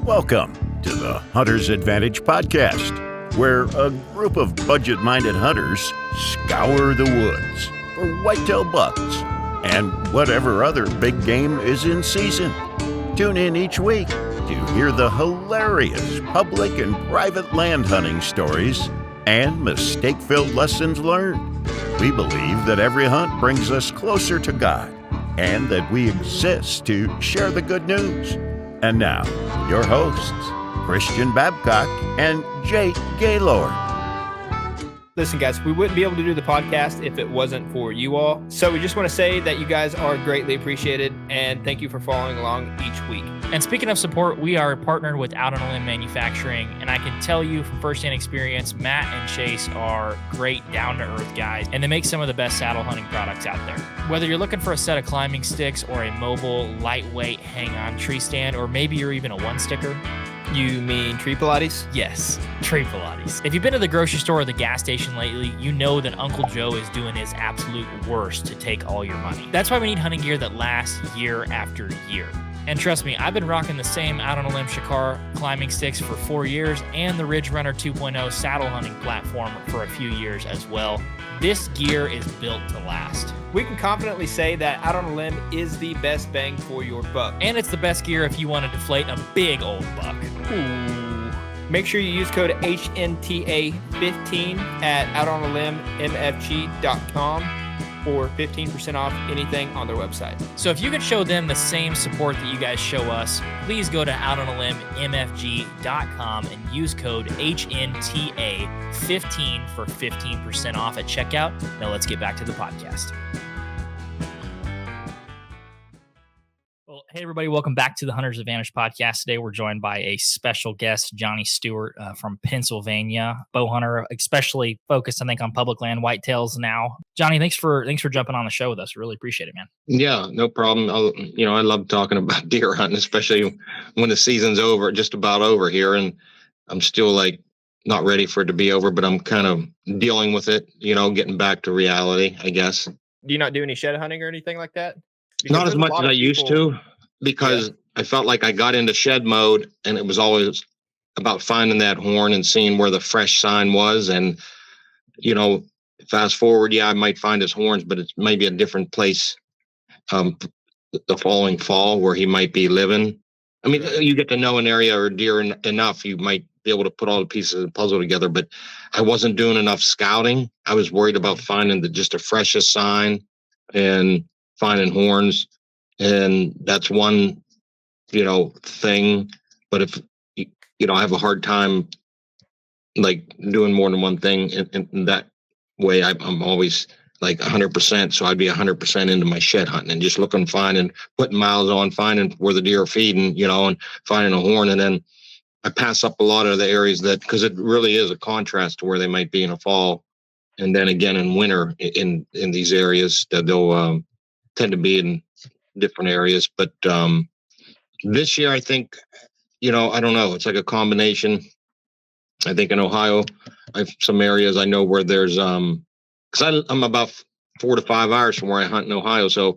Welcome to the Hunter's Advantage podcast, where a group of budget-minded hunters scour the woods for whitetail bucks and whatever other big game is in season. Tune in each week to hear the hilarious public and private land hunting stories and mistake-filled lessons learned. We believe that every hunt brings us closer to God and that we exist to share the good news. And now, your hosts, Christian Babcock and Jake Gaylord. Listen, guys, we wouldn't be able to do the podcast if it wasn't for you all. So we just want to say that you guys are greatly appreciated, and thank you for following along each week. And speaking of support, we are partnered with Out on a Limb Manufacturing, and I can tell you from firsthand experience, Matt and Chase are great, down-to-earth guys, and they make some of the best saddle hunting products out there. Whether you're looking for a set of climbing sticks or a mobile, lightweight, hang-on tree stand, or maybe you're even a one-sticker. You mean tree Pilates? Yes, tree Pilates. If you've been to the grocery store or the gas station lately, you know that Uncle Joe is doing his absolute worst to take all your money. That's why we need hunting gear that lasts year after year. And trust me, I've been rocking the same Out on a Limb Shakar climbing sticks for 4 years and the Ridge Runner 2.0 saddle hunting platform for a few years as well. This gear is built to last. We can confidently say that Out on a Limb is the best bang for your buck. And it's the best gear if you want to deflate a big old buck. Ooh. Make sure you use code HNTA15 at outonilimb.com for 15% off anything on their website. So if you can show them the same support that you guys show us, please go to outonilimb.com and use code HNTA15 for 15% off at checkout. Now let's get back to the podcast. Well, hey everybody, welcome back to the Hunter's Advantage podcast. Today we're joined by a special guest, Johnny Stewart from Pennsylvania, bow hunter, especially focused, I think, on public land whitetails now. Johnny, thanks for jumping on the show with us. Really appreciate it, man. Yeah, no problem. I love talking about deer hunting, especially when the season's over, just about over here, and I'm still not ready for it to be over, but I'm kind of dealing with it. Getting back to reality, I guess. Do you not do any shed hunting or anything like that? Because not as much as I used to, because I felt like I got into shed mode and it was always about finding that horn and seeing where the fresh sign was. And, fast forward, I might find his horns, but it's maybe a different place the following fall where he might be living. I mean, you get to know an area or deer enough, you might be able to put all the pieces of the puzzle together, but I wasn't doing enough scouting. I was worried about finding just the freshest sign and finding horns, and that's one thing. But if I have a hard time doing more than one thing in that way, I'm always 100%, so I'd be 100% into my shed hunting and just looking, finding, putting miles on, finding where the deer are feeding, and finding a horn. And then I pass up a lot of the areas because it really is a contrast to where they might be in the fall, and then again in winter in these areas that they'll tend to be in different areas. But this year, I think, I don't know. It's like a combination. I think in Ohio, I have some areas I know where there's, because I'm about 4 to 5 hours from where I hunt in Ohio. So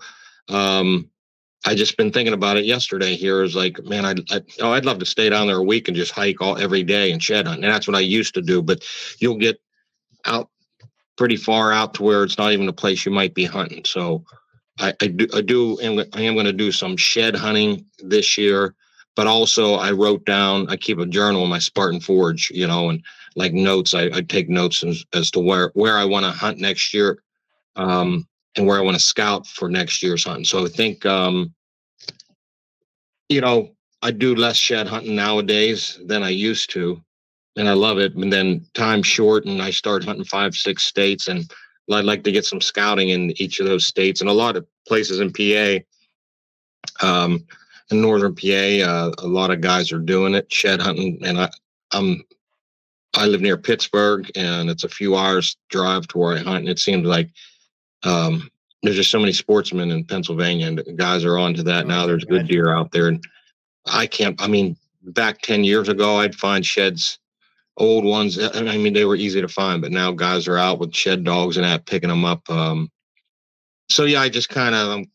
I just been thinking about it yesterday here. Is man, I'd love to stay down there a week and just hike every day and shed hunt. And that's what I used to do. But you'll get out pretty far out to where it's not even a place you might be hunting. So I am going to do some shed hunting this year, but also I keep a journal in my Spartan Forge, and notes. I take notes as to where I want to hunt next year, and where I want to scout for next year's hunting. So I think, I do less shed hunting nowadays than I used to, and I love it. And then time's short, and I start hunting 5-6 states, and I'd like to get some scouting in each of those states and a lot of places in PA, in northern PA. A lot of guys are doing it, shed hunting, and I live near Pittsburgh, and it's a few hours drive to where I hunt. And it seems like there's just so many sportsmen in Pennsylvania, and guys are on to that now. There's good deer out there, and back 10 years ago, I'd find sheds. Old ones, they were easy to find, but now guys are out with shed dogs and that, picking them up. So I just kind of,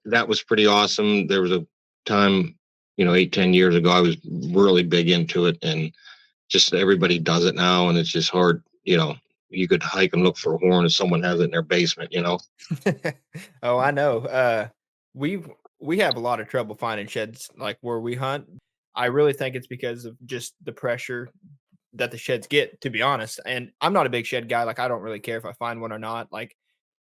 that was pretty awesome. There was a time, 8-10 years ago, I was really big into it, and just everybody does it now, and it's just hard. You could hike and look for a horn if someone has it in their basement. Oh, I know. We have a lot of trouble finding sheds like where we hunt. I really think it's because of just the pressure that the sheds get, to be honest. And I'm not a big shed guy. Like, I don't really care if I find one or not. Like,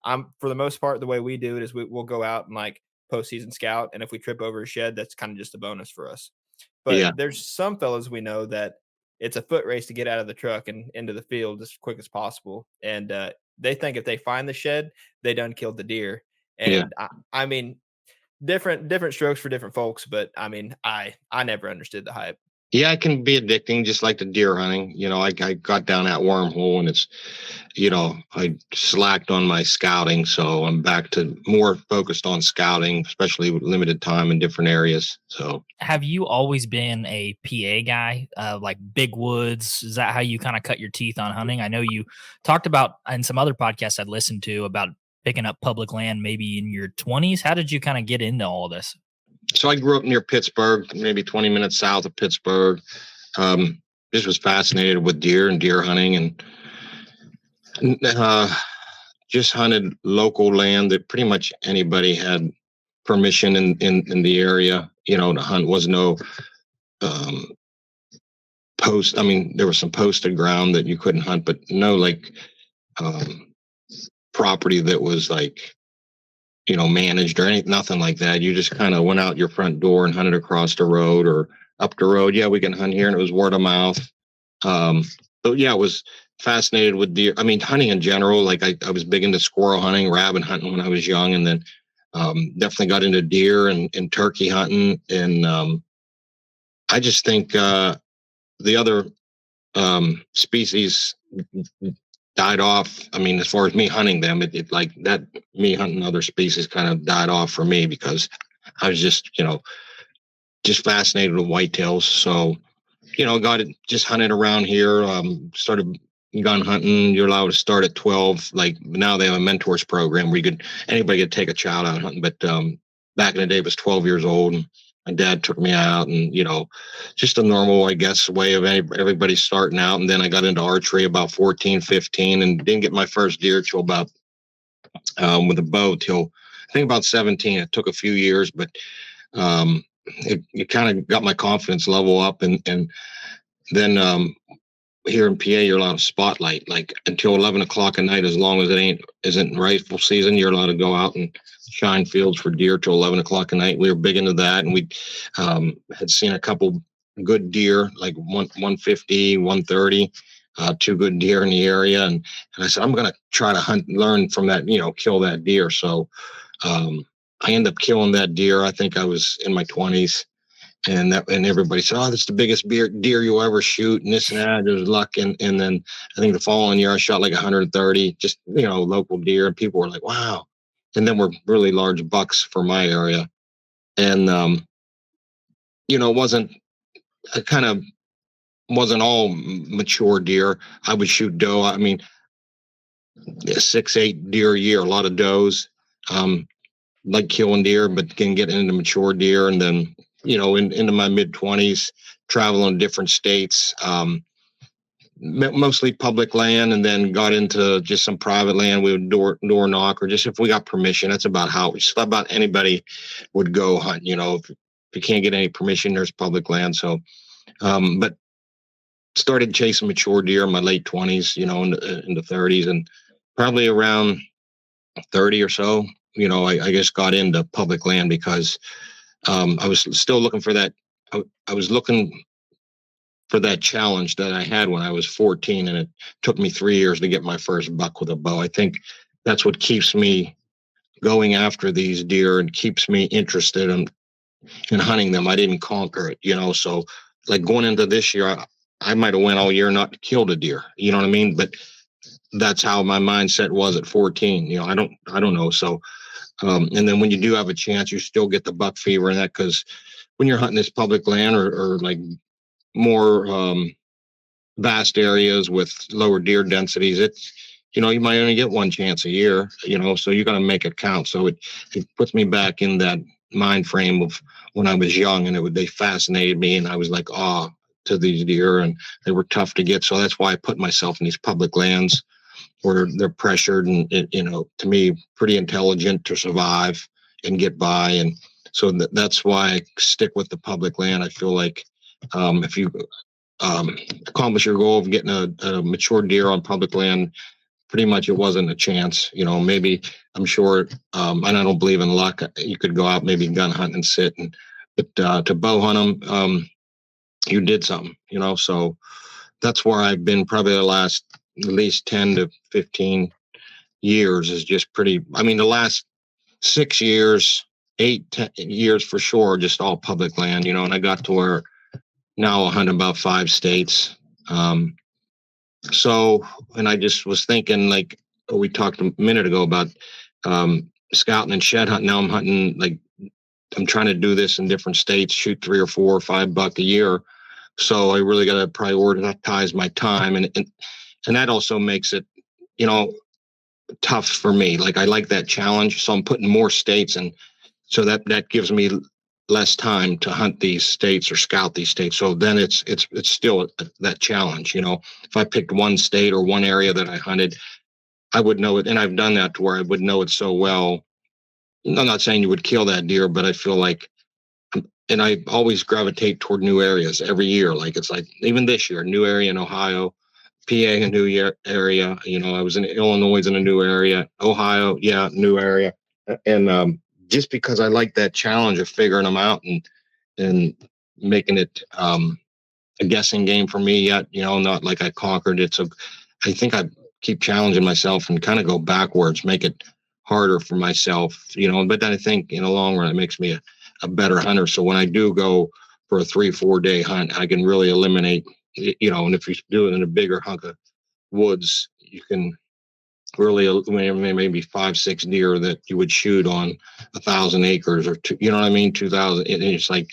for the most part, the way we do it is we'll go out and like postseason scout. And if we trip over a shed, that's kind of just a bonus for us. But Yeah. there's some fellas we know that it's a foot race to get out of the truck and into the field as quick as possible. And they think if they find the shed, they done killed the deer. Yeah. And I mean, different strokes for different folks, but I mean, I never understood the hype. Yeah, it can be addicting, just like the deer hunting. I got down that wormhole, and it's, I slacked on my scouting. So I'm back to more focused on scouting, especially with limited time in different areas. So Have you always been a PA guy, like big woods? Is that how you kind of cut your teeth on hunting? I know you talked about in some other podcasts I'd listened to about picking up public land maybe in your 20s. How did you kind of get into all of this? So I grew up near Pittsburgh, maybe 20 minutes south of Pittsburgh. Just was fascinated with deer and deer hunting, and just hunted local land that pretty much anybody had permission in the area, to hunt. Was no post. I mean, there was some posted ground that you couldn't hunt, but no property that was like, managed or anything, nothing like that. You just kind of went out your front door and hunted across the road or up the road. Yeah, we can hunt here. And it was word of mouth. But yeah, I was fascinated with deer. I mean, hunting in general, like I was big into squirrel hunting, rabbit hunting when I was young. And then definitely got into deer and turkey hunting. And I just think the other species died off. I mean, as far as me hunting them, it like that, me hunting other species kind of died off for me because I was just fascinated with whitetails. So, got it, just hunted around here, started gun hunting. You're allowed to start at 12. Like now they have a mentors program where anybody could take a child out hunting. But back in the day, it was 12 years old. And my dad took me out, and, just a normal, I guess, way of everybody starting out. And then I got into archery about 14, 15 and didn't get my first deer till about, with a bow till I think about 17. It took a few years, but it kind of got my confidence level up. And then here in PA, you're allowed to spotlight like until 11 o'clock at night, as long as it isn't rifle season. You're allowed to go out and shine fields for deer till 11 o'clock at night. We were big into that, and we had seen a couple good deer, like 150, 130, two good deer in the area. And I said, I'm going to try to learn from that, kill that deer. So I ended up killing that deer. I think I was in my 20s. And everybody said, "Oh, that's the biggest deer you'll ever shoot," and this and that. There's luck, and then I think the following year I shot like 130, just local deer, and people were like, "Wow!" And then we're really large bucks for my area, and it wasn't all mature deer. I would shoot doe. I mean, 6-8 deer a year, a lot of does. Like killing deer, but can get into mature deer, and then. Into my mid-20s, traveling different states, mostly public land, and then got into just some private land. We would door knock, or just if we got permission. That's about just about anybody would go hunt. If you can't get any permission, there's public land. So, but started chasing mature deer in my late 20s, in the 30s, and probably around 30 or so, I just got into public land because I was still looking for that. I was looking for that challenge that I had when I was 14, and it took me 3 years to get my first buck with a bow. I think that's what keeps me going after these deer and keeps me interested in hunting them. I didn't conquer it, so like going into this year, I might have went all year not killed a deer, you know what I mean? But that's how my mindset was at 14. I don't know. So, and then when you do have a chance, you still get the buck fever and that, because when you're hunting this public land or like more vast areas with lower deer densities, it's, you might only get one chance a year, so you got to make it count. So it puts me back in that mind frame of when I was young, and they fascinated me, and I was like, oh, to these deer, and they were tough to get. So that's why I put myself in these public lands where they're pressured and, to me, pretty intelligent to survive and get by. And so that's why I stick with the public land. I feel like if you accomplish your goal of getting a mature deer on public land, pretty much it wasn't a chance. Maybe, I'm sure, and I don't believe in luck. You could go out, maybe gun hunt and sit, but to bow hunt them, you did something, so that's where I've been probably the last at least 10 to 15 years is just pretty. I mean, the last 6 years, 10 years for sure, just all public land, and I got to where now I hunt about 5 states. So, and I just was thinking, like we talked a minute ago about scouting and shed hunting. Now I'm hunting, like I'm trying to do this in different states, shoot 3 or 4 or 5 buck a year. So I really got to prioritize my time, and that also makes it, tough for me. Like I like that challenge, so I'm putting more states, and so that gives me less time to hunt these states or scout these states. So then it's still that challenge. If I picked one state or one area that I hunted, I would know it, and I've done that to where I would know it so well. I'm not saying you would kill that deer, but I feel like, and I always gravitate toward new areas every year. Like it's like even this year, new area in Ohio, PA, a new area. I was in Illinois in a new area, Ohio, new area, and just because I like that challenge of figuring them out and making it a guessing game for me yet. Not like I conquered it. So I think I keep challenging myself and kind of go backwards, make it harder for myself. But then I think in the long run it makes me a better hunter. So when I do go for a 3-4 day hunt, I can really eliminate. And if you do it in a bigger hunk of woods, you can really maybe 5-6 deer that you would shoot on 1,000 acres or two, 2,000. And it's like,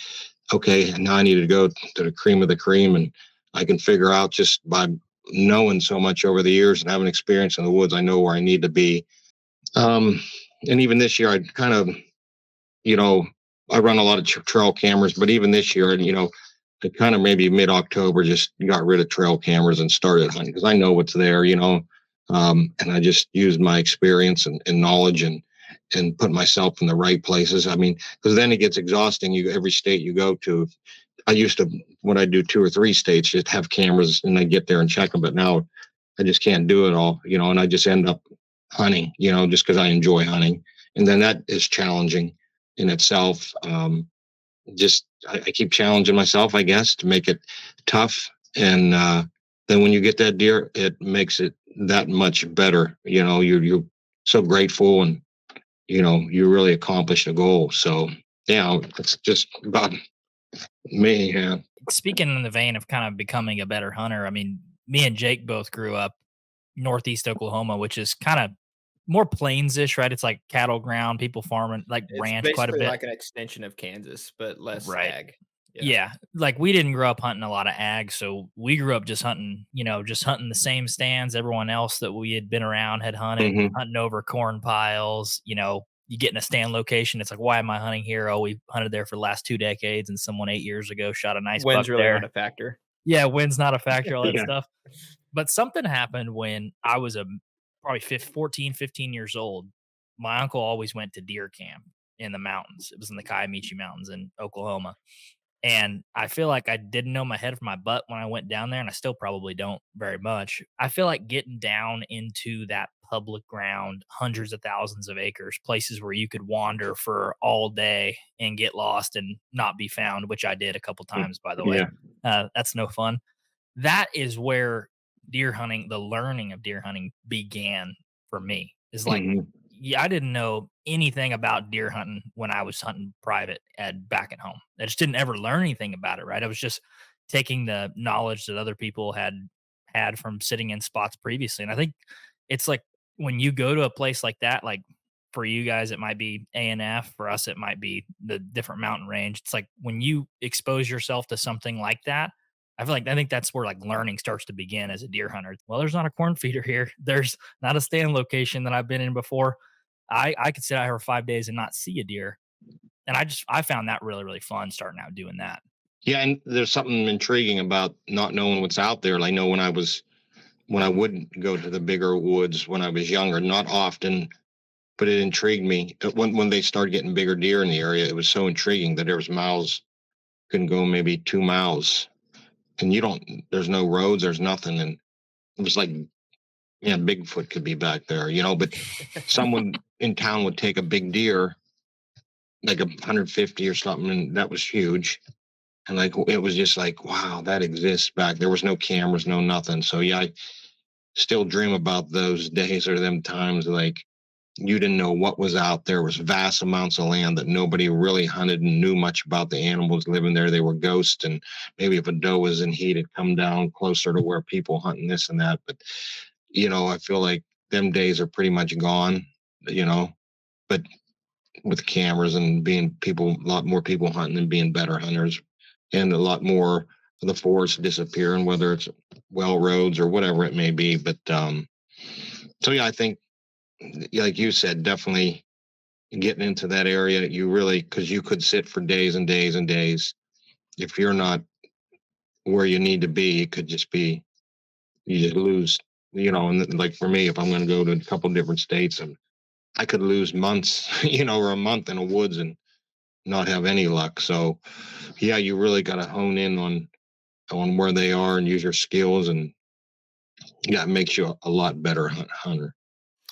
okay, now I need to go to the cream of the cream, and I can figure out just by knowing so much over the years and having experience in the woods, I know where I need to be. And even this year, I kind of, I run a lot of trail cameras, but even this year, I kind of maybe mid-October just got rid of trail cameras and started hunting because I know what's there, and I just used my experience and knowledge and put myself in the right places. I mean, because then it gets exhausting. Every state you go to, I used to, when I do 2 or 3 states, just have cameras and I get there and check them. But now I just can't do it all, and I just end up hunting, just because I enjoy hunting. And then that is challenging in itself. I keep challenging myself, I guess, to make it tough. And then when you get that deer, it makes it that much better. You're so grateful, and you really accomplished a goal. So it's just about me. Yeah. Speaking in the vein of kind of becoming a better hunter, I mean, me and Jake both grew up northeast Oklahoma, which is kind of more plains-ish, right? It's like cattle ground, people farming, like It's ranch quite a basically bit. like an extension of Kansas, but less Right. ag. Yeah. Like we didn't grow up hunting a lot of ag, so we grew up just hunting, just hunting the same stands everyone else that we had been around had hunted, Mm-hmm. hunting over corn piles. You get in a stand location, it's like, why am I hunting here? Oh, we hunted there for the last 2 decades, and someone 8 years ago shot a nice buck Wind's really there. not a factor. Yeah, wind's not a factor, all that Yeah. stuff. But something happened when I was probably 14, 15 years old. My uncle always went to deer camp in the mountains. It was in the Kiamichi Mountains in Oklahoma. And I feel like I didn't know my head from my butt when I went down there, and I still probably don't very much. I feel like getting down into that public ground, hundreds of thousands of acres, places where you could wander for all day and get lost and not be found, which I did a couple times, by the way. That's no fun. That is where deer hunting, the learning of deer hunting began for me. Is like, Mm-hmm. yeah, I didn't know anything about deer hunting when I was hunting private back at home. I just didn't ever learn anything about it, right? I was just taking the knowledge that other people had from sitting in spots previously. And I think it's like when you go to a place like that, like for you guys, it might be A&F. For us, it might be the different mountain range. It's like when you expose yourself to something like that, I think that's where like learning starts to begin as a deer hunter. Well, there's not a corn feeder here. There's not a stand location that I've been in before. I could sit out here for 5 days and not see a deer. And I found that really, really fun starting out doing that. Yeah, and there's something intriguing about not knowing what's out there. I know when I wouldn't go to the bigger woods when I was younger, not often, but it intrigued me. When they started getting bigger deer in the area, it was so intriguing that there was miles, couldn't go maybe 2 miles, and there's no roads, there's nothing, and it was like, yeah, Bigfoot could be back there, but someone in town would take a big deer, like 150 or something, and that was huge. And like, it was just like, wow, that exists back. There was no cameras, no nothing. So yeah, I still dream about those days or them times. Like, you didn't know what was out there. It was vast amounts of land that nobody really hunted and knew much about the animals living there. They were ghosts, and maybe if a doe was in heat, it'd come down closer to where people hunting this and that. But I feel like them days are pretty much gone. But with cameras and being a lot more people hunting and being better hunters, and a lot more of the forest disappearing, whether it's well roads or whatever it may be. But so yeah, I think, like you said, definitely getting into that area, because you could sit for days and days and days. If you're not where you need to be, it could just be, you just lose, and like for me, if I'm going to go to a couple different states, and I could lose months, or a month in the woods and not have any luck. So yeah, you really got to hone in on where they are and use your skills, and yeah, it makes you a lot better hunter.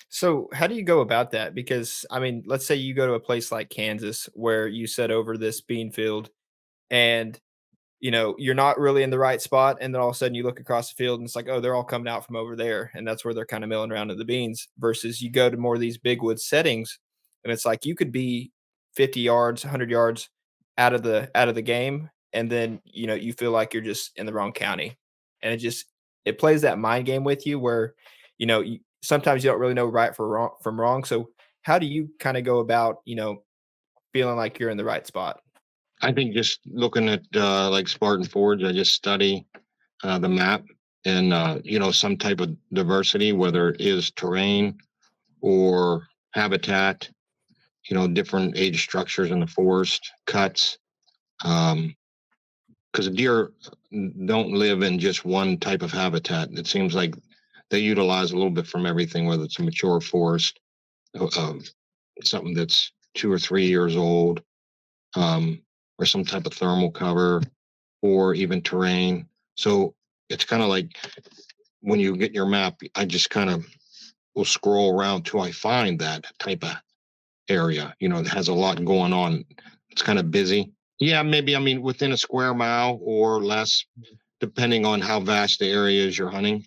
So, how do you go about that? Because, I mean, let's say you go to a place like Kansas where you set over this bean field and you're not really in the right spot. And then all of a sudden you look across the field and it's like, oh, they're all coming out from over there. And that's where they're kind of milling around in the beans versus you go to more of these big wood settings. And it's like you could be 50 yards, 100 yards out of the game. And then, you feel like you're just in the wrong county. And it plays that mind game with you where, sometimes you don't really know right from wrong. So how do you kind of go about, feeling like you're in the right spot? I think just looking at like Spartan Forge, I just study the map and some type of diversity, whether it is terrain or habitat, different age structures in the forest, cuts. Because deer don't live in just one type of habitat. It seems like they utilize a little bit from everything, whether it's a mature forest, uh, something that's 2 or 3 years old, or some type of thermal cover, or even terrain. So it's kind of like when you get your map, I just kind of will scroll around till I find that type of area, that has a lot going on. It's kind of busy. Yeah, maybe, I mean, within a square mile or less, depending on how vast the area is you're hunting,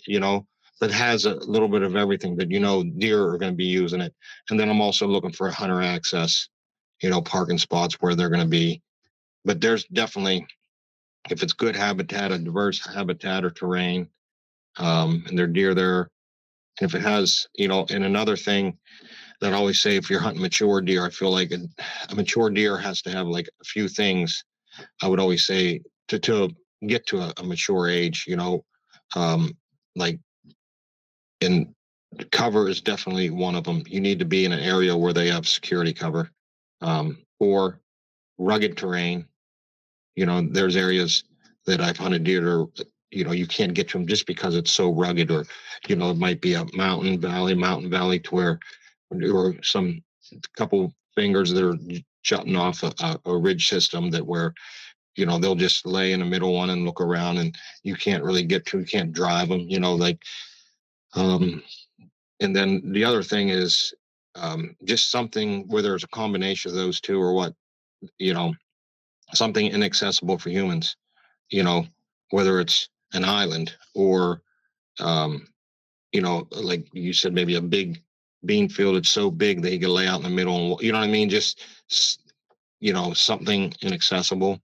but has a little bit of everything that, deer are going to be using it. And then I'm also looking for hunter access, parking spots where they're going to be. But there's definitely, if it's good habitat, a diverse habitat or terrain, and there are deer there. And if it has, and another thing that I always say, if you're hunting mature deer, I feel like a mature deer has to have like a few things. I would always say to get to a mature age, like, and cover is definitely one of them. You need to be in an area where they have security cover, or rugged terrain. There's areas that I've hunted deer to, you can't get to them just because it's so rugged, or, it might be a mountain valley to where, or some couple fingers that are jutting off a ridge system that where, they'll just lay in the middle one and look around, and you can't really you can't drive them, like, and then the other thing is, just something where there's a combination of those two, or what, something inaccessible for humans, whether it's an island or, like you said, maybe a big bean field. It's so big that you can lay out in the middle, and what I mean? Just, something inaccessible,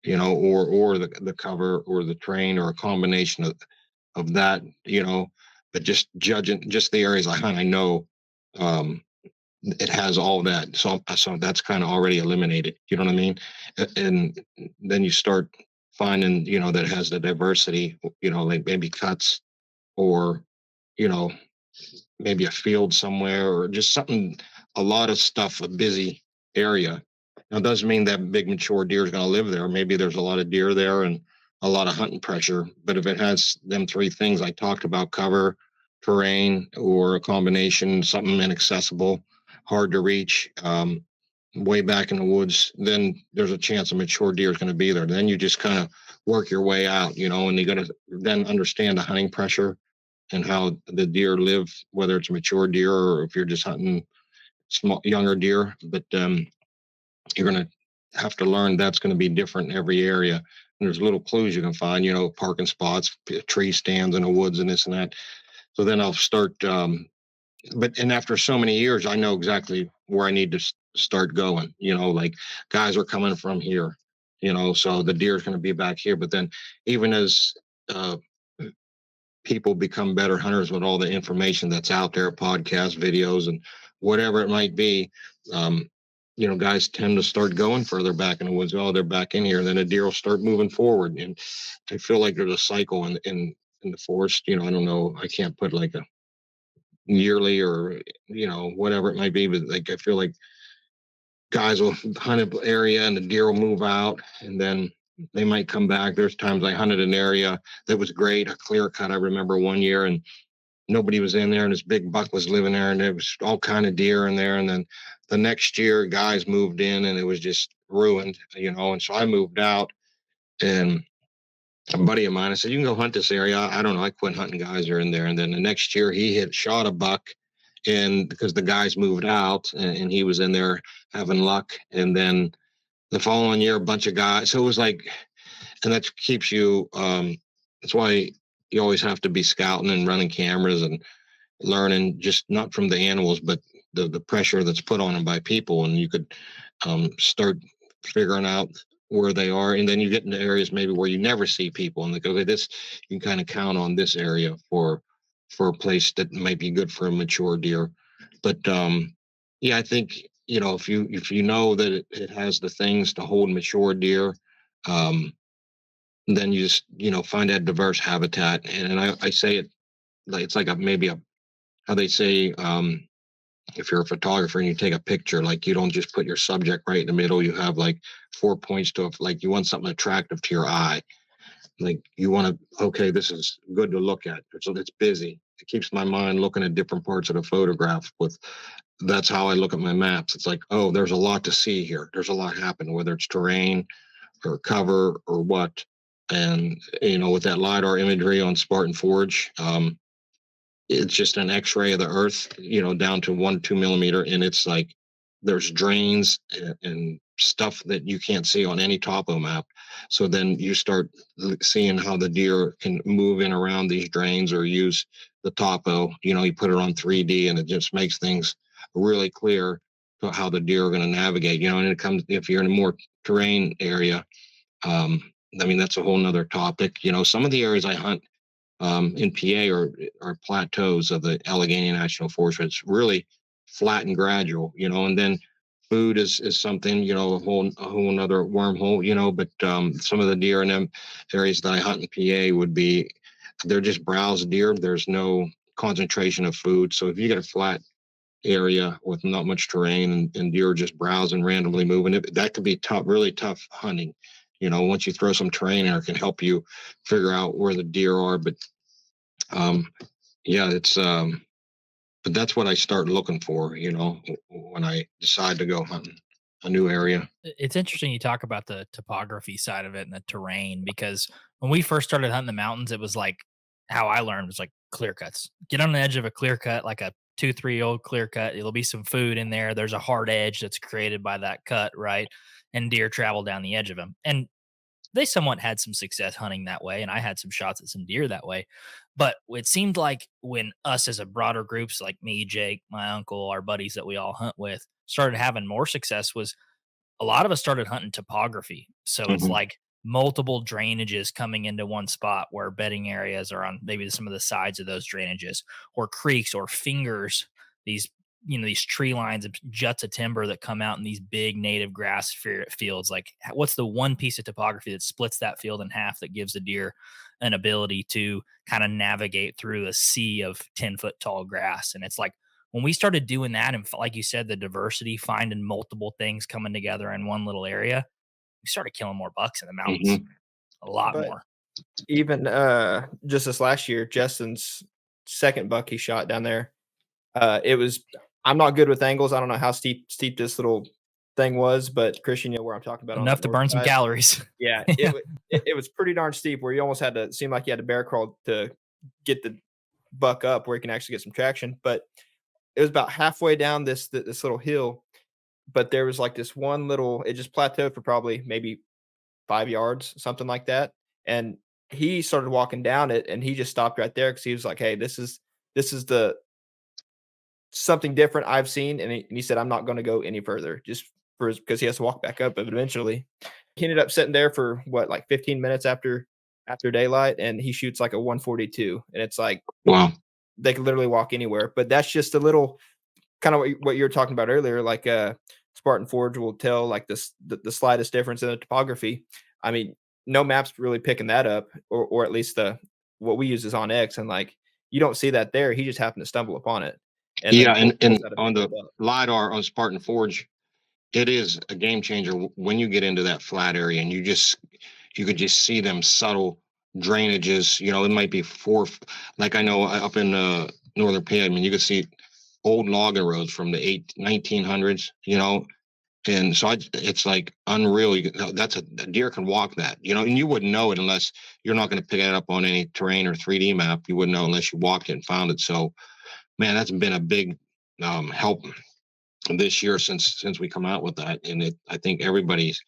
or the cover or the terrain, or a combination of that, but just judging just the areas I hunt, I know, it has all that. So that's kind of already eliminated. You know what I mean? And then you start finding, that it has the diversity, like maybe cuts, or, maybe a field somewhere, or just something, a lot of stuff, a busy area. Now, it doesn't mean that big mature deer is going to live there. Maybe there's a lot of deer there and a lot of hunting pressure. But if it has them three things I talked about, cover, terrain, or a combination, something inaccessible, hard to reach, way back in the woods, then there's a chance a mature deer is going to be there. Then you just kind of work your way out, and you got to then understand the hunting pressure and how the deer live, whether it's a mature deer or if you're just hunting small, younger deer. But you're going to have to learn that's going to be different in every area. And there's little clues you can find, parking spots, tree stands in the woods and this and that. So then I'll start, and after so many years, I know exactly where I need to start going, like guys are coming from here, so the deer is going to be back here. But then even as people become better hunters with all the information that's out there, podcasts, videos, and whatever it might be, guys tend to start going further back in the woods. Oh, they're back in here. And then a deer will start moving forward. And I feel like there's a cycle in the forest. I don't know. I can't put like a yearly or, whatever it might be. But like, I feel like guys will hunt an area and the deer will move out and then they might come back. There's times I hunted an area that was great, a clear cut. I remember one year and nobody was in there and this big buck was living there and there was all kind of deer in there. And then the next year guys moved in and it was just ruined, and so I moved out and a buddy of mine, I said, you can go hunt this area. I don't know. I quit hunting, guys are in there. And then the next year he had shot a buck and because the guys moved out and he was in there having luck. And then the following year, a bunch of guys. So it was like, and that keeps you, that's why you always have to be scouting and running cameras and learning, just not from the animals, but the pressure that's put on them by people. And you could start figuring out where they are. And then you get into areas maybe where you never see people and they go, okay, this, you can kind of count on this area for a place that might be good for a mature deer. But I think, if you know that it has the things to hold mature deer, then you just, find that diverse habitat. And I say it like, it's like how they say, if you're a photographer and you take a picture, like you don't just put your subject right in the middle, you have like 4 points to it. Like you want something attractive to your eye. Like you want to, okay, this is good to look at. So it's busy. It keeps my mind looking at different parts of the photograph that's how I look at my maps. It's like, oh, there's a lot to see here. There's a lot happening, whether it's terrain or cover or what. And, with that LiDAR imagery on Spartan Forge, it's just an X-ray of the earth, down to 1-2 millimeter. And it's like, there's drains and stuff that you can't see on any topo map. So then you start seeing how the deer can move in around these drains or use the topo, you put it on 3D and it just makes things really clear to how the deer are going to navigate, and it comes, if you're in a more terrain area, that's a whole nother topic. Some of the areas I hunt in PA are plateaus of the Allegheny National Forest. It's really flat and gradual, and then food is something, a whole nother wormhole, but some of the deer in them areas that I hunt in PA they're just browse deer. There's no concentration of food. So if you get a flat area with not much terrain and deer just browsing, randomly moving, that could be tough, really tough hunting. Once you throw some terrain in, it can help you figure out where the deer are. But it's but that's what I start looking for, when I decide to go hunting a new area. It's interesting you talk about the topography side of it and the terrain, because when we first started hunting the mountains, it was like how I learned was like clear cuts. Get on the edge of a clear cut, like a 2-3 clear cut. There'll be some food in there. There's a hard edge that's created by that cut, right? And deer travel down the edge of them. And they somewhat had some success hunting that way, and I had some shots at some deer that way. But it seemed like when us as a broader groups, like me, Jake, my uncle, our buddies that we all hunt with, started having more success, was a lot of us started hunting topography. So it's Mhm. like multiple drainages coming into one spot where bedding areas are on maybe some of the sides of those drainages, or creeks or fingers, these these tree lines and juts of timber that come out in these big native grass fields. Like, what's the one piece of topography that splits that field in half that gives a deer an ability to kind of navigate through a sea of 10-foot tall grass? And it's like, When we started doing that, and like you said, the diversity, finding multiple things coming together in one little area, we started killing more bucks in the mountains, Hmm. a lot But more. even just this last year, Justin's second buck he shot down there. It was I'm not good with angles. I don't know how steep this little thing was, but Christian, you know where I'm talking about on Enough that to north burn some side. calories. Yeah, Yeah. it was pretty darn steep where you almost had to seem like you had to bear crawl to get the buck up where you can actually get some traction. But it was about halfway down this little hill, but there was like this one little it just plateaued for probably maybe 5 yards, something like that. And he started walking down it and he just stopped right there because he was like, hey, this is the something different I've seen. And he said, I'm not going to go any further just for because he has to walk back up eventually. He ended up sitting there for what, like 15 minutes after daylight, and he shoots like a 142. And it's like Wow. they could literally walk anywhere. But that's just a little kind of what you were talking about earlier. Like Spartan Forge will tell like the slightest difference in the topography. I mean, no map's really picking that up, or at least the what we use is on X, and like you don't see that there. He just happened to stumble upon it, and Yeah, then pulls and out a big on the old buck. LiDAR on Spartan Forge, it is a game changer when you get into that flat area and you could just see them subtle drainages. You know, it might be like I know up in northern PA, I mean, you could see old logging roads from the 1900s, you know, and so it's like unreal. That's a deer can walk that, you know, and you wouldn't know it unless you're not going to pick it up on any terrain or 3D map. You wouldn't know unless you walked it and found it. So, man, that's been a big help this year since we come out with that, and I think everybody's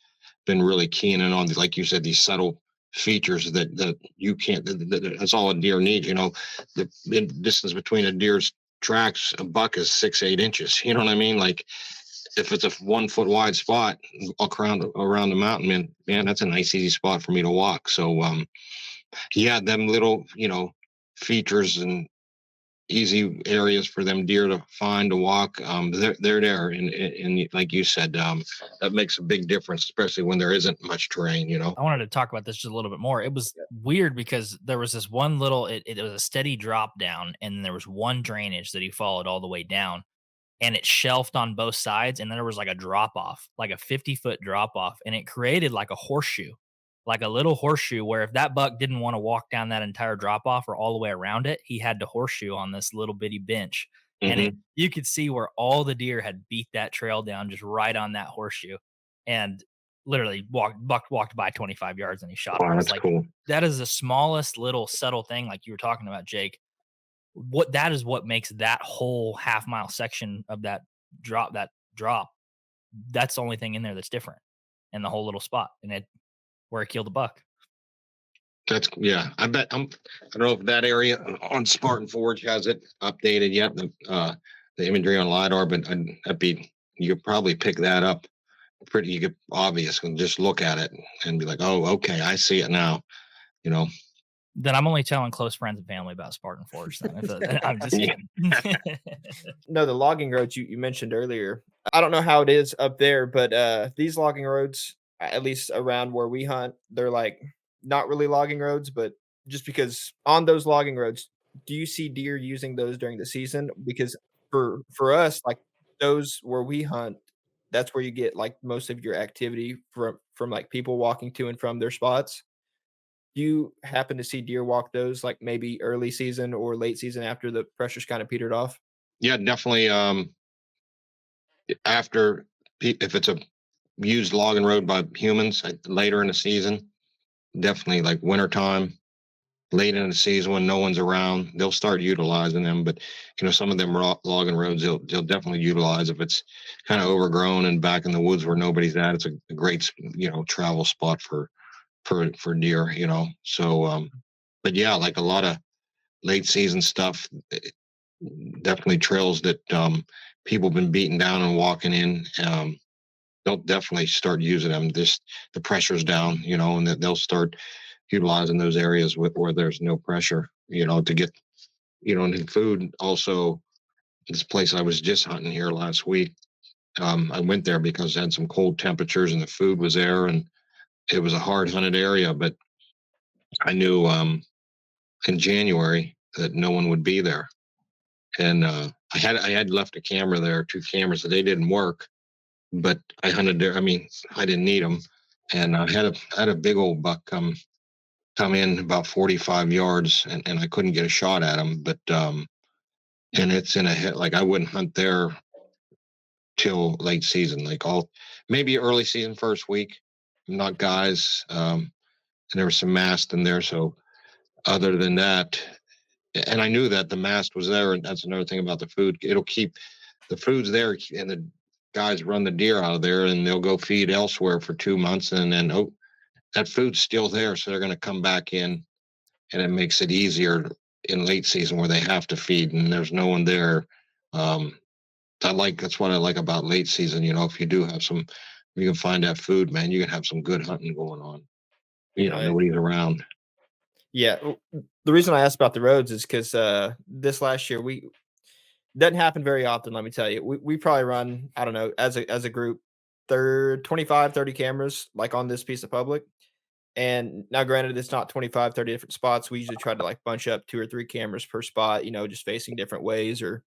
been really keying in on, like you said, these subtle features that you can't. That's all a deer needs. You know, the distance between a deer's tracks, a buck is 6-8 inches. You know what I mean? Like if it's a 1 foot wide spot around the mountain, man, that's a nice easy spot for me to walk. So yeah, them little features and easy areas for them deer to find to walk. They're there, and like you said, that makes a big difference, especially when there isn't much terrain. You know. I wanted to talk about this just a little bit more. It was weird because there was this one little, it was a steady drop down, and there was one drainage that he followed all the way down, and it shelved on both sides. And then there was like a drop off, like a 50-foot drop off, and it created like a horseshoe, like a little horseshoe where if that buck didn't want to walk down that entire drop off or all the way around it, he had to horseshoe on this little bitty bench. And Mm-hmm. you could see where all the deer had beat that trail down just right on that horseshoe. And literally walked by 25 yards and he shot it. Wow, I was that's like, cool. that is the smallest little subtle thing, like you were talking about, Jake. What that is what makes that whole half-mile section of that drop, that's the only thing in there that's different in the whole little spot, and it where it killed the buck. That's yeah. I bet I don't know if that area on Spartan Forge has it updated yet. The imagery on LiDAR, but you could probably pick that up pretty. You could obvious and just look at it and be like, oh, okay, I see it now. You know. Then I'm only telling close friends and family about Spartan Forge. Then I'm just kidding. No, the logging roads you mentioned earlier. I don't know how it is up there, but these logging roads, at least around where we hunt, they're like not really logging roads, but just because on those logging roads, do you see deer using those during the season? Because for us, like those where we hunt, that's where you get like most of your activity from like people walking to and from their spots. Do you happen to see deer walk those like maybe early season or late season after the pressure's kind of petered off? Yeah, definitely. After if it's a used logging road by humans later in the season, definitely like wintertime, late in the season when no one's around, they'll start utilizing them. But some of them logging roads, they'll definitely utilize if it's kind of overgrown and back in the woods where nobody's at. It's a great travel spot for deer. So but yeah, like a lot of late season stuff, definitely trails that people have been beating down and walking in. They'll definitely start using them. The pressure's down, and they'll start utilizing those areas where there's no pressure, to get, and food. Also, this place I was just hunting here last week, I went there because it had some cold temperatures and the food was there, and it was a hard hunted area. But I knew in January that no one would be there, and I had left a camera there, 2 cameras, that they didn't work, but I hunted there. I mean, I didn't need them, and I had a big old buck come in about 45 yards, and I couldn't get a shot at him. But and it's in a hit. Like, I wouldn't hunt there till late season, like maybe early season, first week, not guys. And there was some mast in there, so other than that, and I knew that the mast was there, and that's another thing about the food. It'll keep the food's there, and the guys run the deer out of there, and they'll go feed elsewhere for 2 months, and then that food's still there, so they're going to come back in, and it makes it easier in late season where they have to feed, and there's no one there. That's what I like about late season. If you do have you can find that food, man, you can have some good hunting going on. Nobody's around. Yeah. The reason I asked about the roads is because this last year doesn't happen very often. Let me tell you, we probably run, I don't know, as a group, 25, 30 cameras like on this piece of public. And now, granted, it's not 25, 30 different spots. We usually try to like bunch up 2 or 3 cameras per spot, just facing different ways or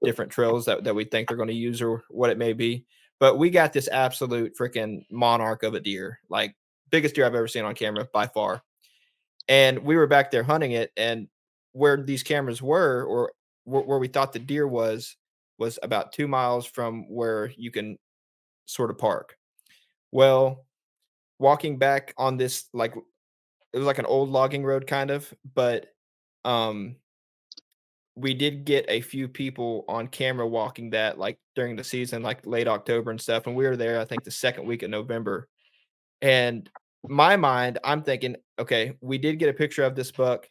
different trails that we think they're going to use or what it may be. But we got this absolute freaking monarch of a deer, like biggest deer I've ever seen on camera by far. And we were back there hunting it, and where these cameras were, or where we thought the deer was about 2 miles from where you can sort of park. Well, walking back on this, like, it was like an old logging road kind of, but we did get a few people on camera walking that, like, during the season, like late October and stuff. And we were there, I think, the second week of November. And my mind, I'm thinking, okay, we did get a picture of this buck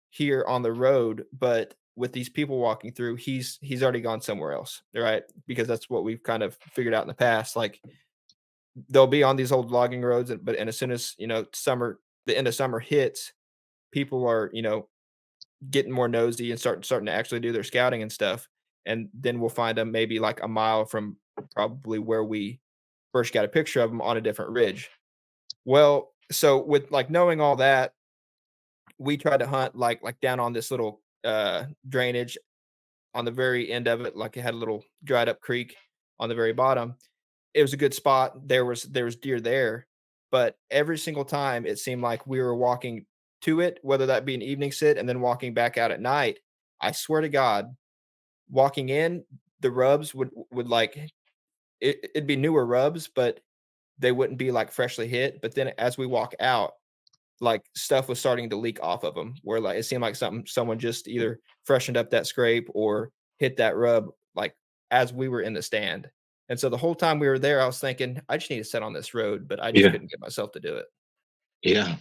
here on the road, but with these people walking through, he's already gone somewhere else, right? Because that's what we've kind of figured out in the past. Like, they'll be on these old logging roads, but as soon as the end of summer hits, people are getting more nosy and starting to actually do their scouting and stuff, and then we'll find them maybe like a mile from probably where we first got a picture of them on a different ridge. Well, so with like knowing all that, we tried to hunt like down on this little drainage on the very end of it, like it had a little dried up creek on the very bottom. It was a good spot. There was deer there, but every single time it seemed like we were walking to it, whether that be an evening sit and then walking back out at night. I swear to God, walking in, the rubs would like it'd be newer rubs, but they wouldn't be like freshly hit. But then as we walk out, like stuff was starting to leak off of them, where like it seemed like someone just either freshened up that scrape or hit that rub like as we were in the stand. And so the whole time we were there, I was thinking, I just need to sit on this road, but I just couldn't get myself to do it. Yeah.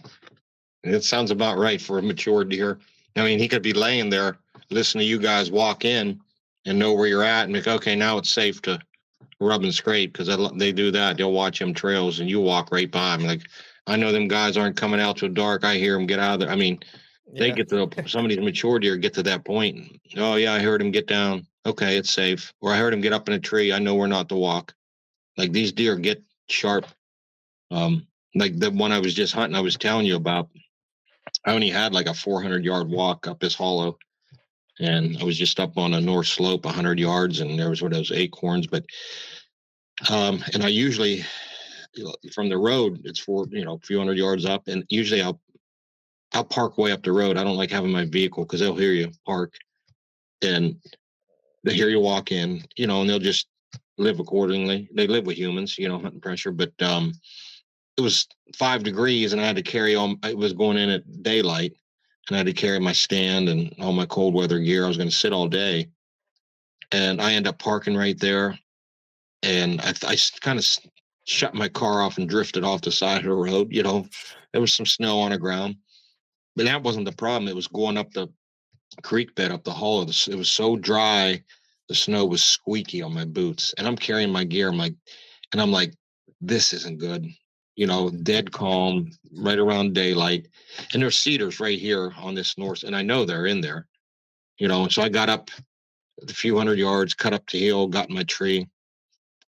It sounds about right for a mature deer. I mean, he could be laying there, listen to you guys walk in and know where you're at and like, okay, now it's safe to rub and scrape, because they do that. They'll watch them trails and you walk right by them. Like, I know them guys aren't coming out till dark. I hear them get out of there. I mean, they get to some of these mature deer get to that point. Oh yeah, I heard him get down. Okay, it's safe. Or I heard him get up in a tree. I know we're not to walk. Like, these deer get sharp. Like the one I was just hunting, I was telling you about. I only had like a 400-yard walk up this hollow, and I was just up on a north slope 100 yards, and there was one of those acorns. But and I usually, from the road, it's a few hundred yards up, and usually I'll park way up the road. I don't like having my vehicle because they'll hear you park, and they hear you walk in, and they'll just live accordingly. They live with humans, hunting pressure. But it was 5 degrees, and I had to carry on. I was going in at daylight, and I had to carry my stand and all my cold weather gear. I was going to sit all day, and I ended up parking right there. And I kind of shut my car off and drifted off the side of the road. There was some snow on the ground, but that wasn't the problem. It was going up the creek bed, up the hollow. It was so dry. The snow was squeaky on my boots, and I'm carrying my gear. I'm like, this isn't good. Dead calm, right around daylight. And there's cedars right here on this north, and I know they're in there, and so I got up a few hundred yards, cut up the hill, got in my tree.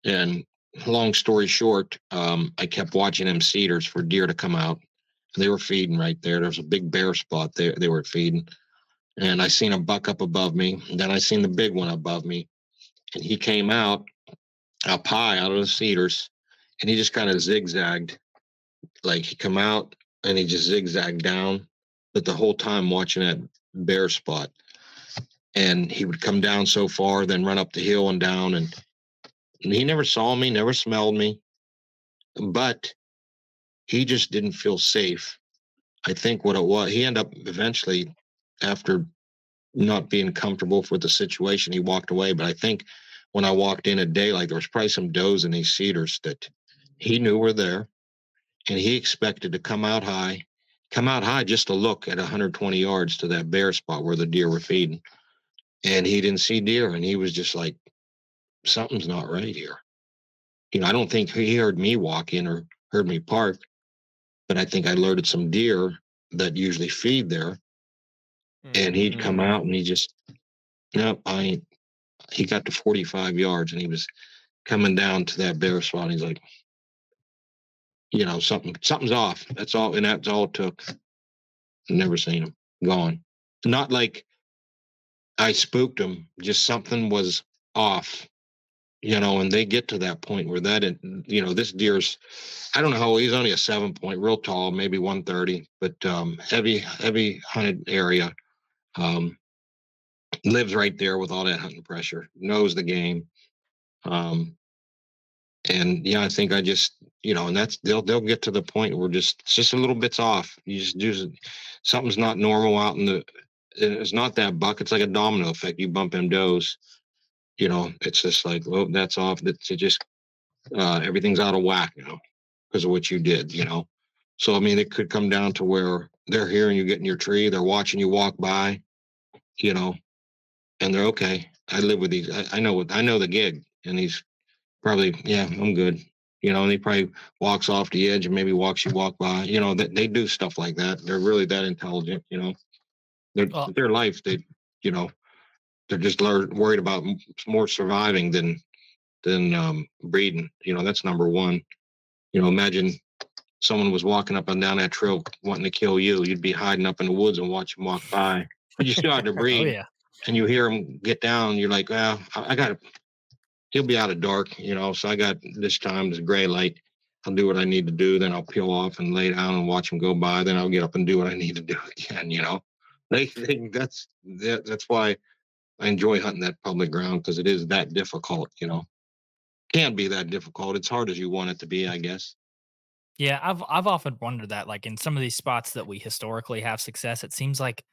And long story short, I kept watching them cedars for deer to come out. They were feeding right there. There was a big bare spot there. They were feeding. and I seen a buck up above me. And then I seen the big one above me, and he came out up high out of the cedars, and he just kind of zigzagged. Like he come out and he just zigzagged down, but the whole time watching that bear spot. And he would come down so far, then run up the hill and down, and he never saw me, never smelled me, but he just didn't feel safe. I think what it was, he ended up eventually, after not being comfortable with the situation, he walked away. But I think when I walked in at daylight, there was probably some does in these cedars that he knew were there, and he expected to come out high just to look at 120 yards to that bear spot where the deer were feeding. And he didn't see deer, and he was just like, something's not right here. I don't think he heard me walk in or heard me park, but I think I alerted some deer that usually feed there. And he'd come out and he just, nope, I ain't. He got to 45 yards and he was coming down to that bear spot. And he's like, something's off. That's all. And that's all it took. Never seen him. Gone. Not like I spooked him, just something was off. And they get to that point where this deer's, I don't know how old, he's only a 7-point, real tall, maybe 130, but heavy hunted area. Lives right there with all that hunting pressure, knows the game. And yeah, I think I just, and that's, they'll get to the point where it's just a little bit's off. You just do something's not normal out it's not that buck. It's like a domino effect. You bump them does, it's just like, well, that's off. It just, everything's out of whack, because of what you did, So, I mean, it could come down to where they're hearing you get in your tree. They're watching you walk by, and they're okay. I live with these. I know the gig, and he's probably, yeah, I'm good. And he probably walks off the edge and maybe walk by. They do stuff like that. They're really that intelligent. Their life. They're just worried about more surviving than breeding. That's number one. Imagine someone was walking up and down that trail wanting to kill you. You'd be hiding up in the woods and watch him walk by. But you still have to breed. Oh yeah. And you hear him get down. You're like, well, I got to. He'll be out of dark, so I got this time, this gray light. I'll do what I need to do. Then I'll peel off and lay down and watch him go by. Then I'll get up and do what I need to do again. That's why I enjoy hunting that public ground, because it is that difficult. Can be that difficult. It's hard as you want it to be, I guess. Yeah, I've often wondered that, like in some of these spots that we historically have success, it seems like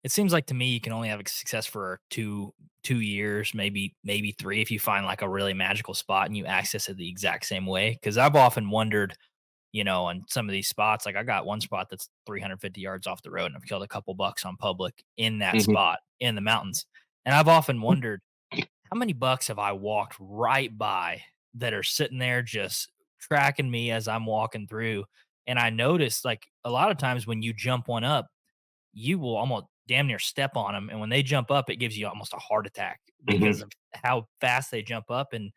to me you can only have success for two years, maybe three, if you find like a really magical spot and you access it the exact same way. Because I've often wondered, on some of these spots, like I got one spot that's 350 yards off the road, and I've killed a couple bucks on public in that Mhm. spot in the mountains, and I've often wondered how many bucks have I walked right by that are sitting there just tracking me as I'm walking through. And I noticed, like, a lot of times when you jump one up, you will almost damn near step on them. And when they jump up, it gives you almost a heart attack because Mhm. of how fast they jump up, and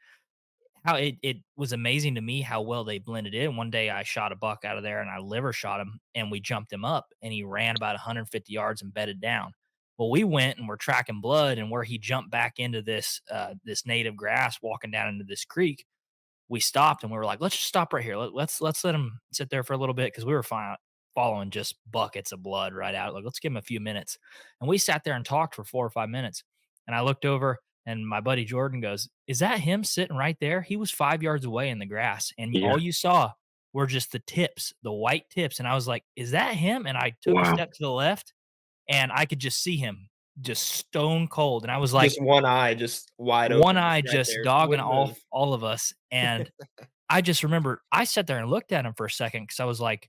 how it was amazing to me how well they blended in. One day I shot a buck out of there and I liver shot him, and we jumped him up and he ran about 150 yards and bedded down. Well, we went and we're tracking blood, and where he jumped back into this native grass, walking down into this creek, we stopped and we were like, let's just stop right here. Let's let him sit there for a little bit, because we were following just buckets of blood right out. Like, let's give him a few minutes. And we sat there and talked for 4 or 5 minutes. And I looked over, and my buddy Jordan goes, "Is that him sitting right there?" He was 5 yards away in the grass, and Yeah. all you saw were just the tips, the white tips. And I was like, "Is that him?" And I took a Wow. step to the left, and I could just see him just stone cold. And I was like, Just one eye, just wide one open, eye just right just there, dogging wouldn't move. all of us. And I just remember I sat there and looked at him for a second, because I was like,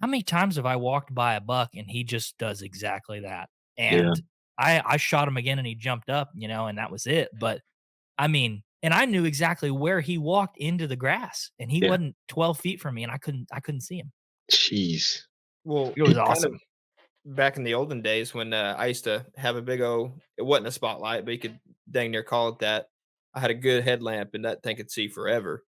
how many times have I walked by a buck and he just does exactly that? Yeah. And I shot him again and he jumped up, and that was it. But I mean, and I knew exactly where he walked into the grass, and he Yeah. wasn't 12 feet from me, and I couldn't see him. Jeez. Well, It was kind of awesome. back in the olden days when I used to have a big old, it wasn't a spotlight, but you could dang near call it that. I had a good headlamp, and that thing could see forever.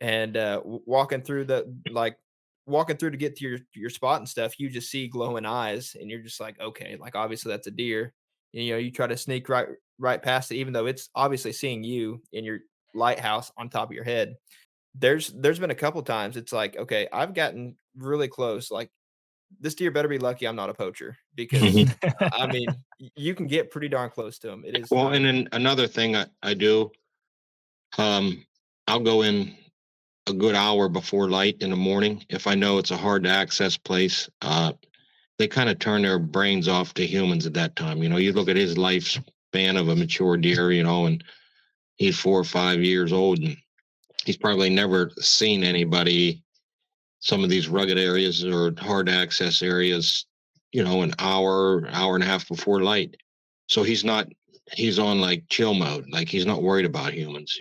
And walking through the like walking through to get to your spot and stuff, you just see glowing eyes, and you're just like, okay, like obviously that's a deer. And, you try to sneak right past it, even though it's obviously seeing you in your lighthouse on top of your head. There's been a couple times it's like, okay, I've gotten really close. Like this deer better be lucky I'm not a poacher because I mean you can get pretty darn close to them. It is Well, not. and then another thing I do, I'll go in a good hour before light in the morning if I know it's a hard to access place. They kind of turn their brains off to humans at that time. You look at his lifespan of a mature deer, and he's 4 or 5 years old, and he's probably never seen anybody. Some of these rugged areas or hard to access areas, an hour and a half before light. So he's on like chill mode. Like he's not worried about humans,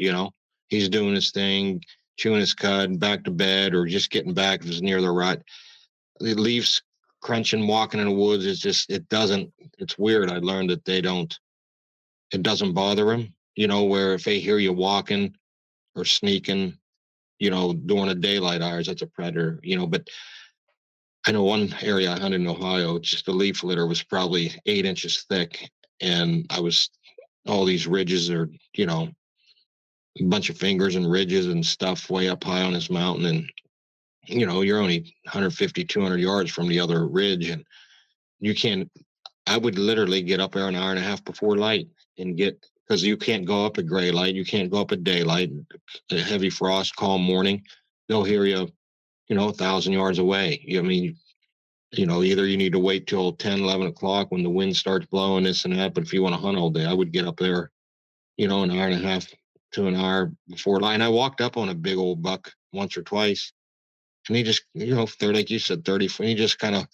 he's doing his thing, chewing his cud, back to bed, or just getting back if it's near the rut. The leaves crunching, walking in the woods is just, it's weird. I learned that it doesn't bother them, where if they hear you walking or sneaking, during a daylight hours, that's a predator, but I know one area I hunted in Ohio, just the leaf litter was probably 8 inches thick. And all these ridges are, a bunch of fingers and ridges and stuff way up high on this mountain. And, you're only 150, 200 yards from the other ridge. And I would literally get up there an hour and a half before light and because you can't go up at gray light. You can't go up at daylight. A heavy frost, calm morning, they'll hear you, 1,000 yards away. Either you need to wait till 10, 11 o'clock when the wind starts blowing, this and that. But if you want to hunt all day, I would get up there, an hour and a half to an hour before light. And I walked up on a big old buck once or twice. And he just, they're like you said, 30, he just kind of,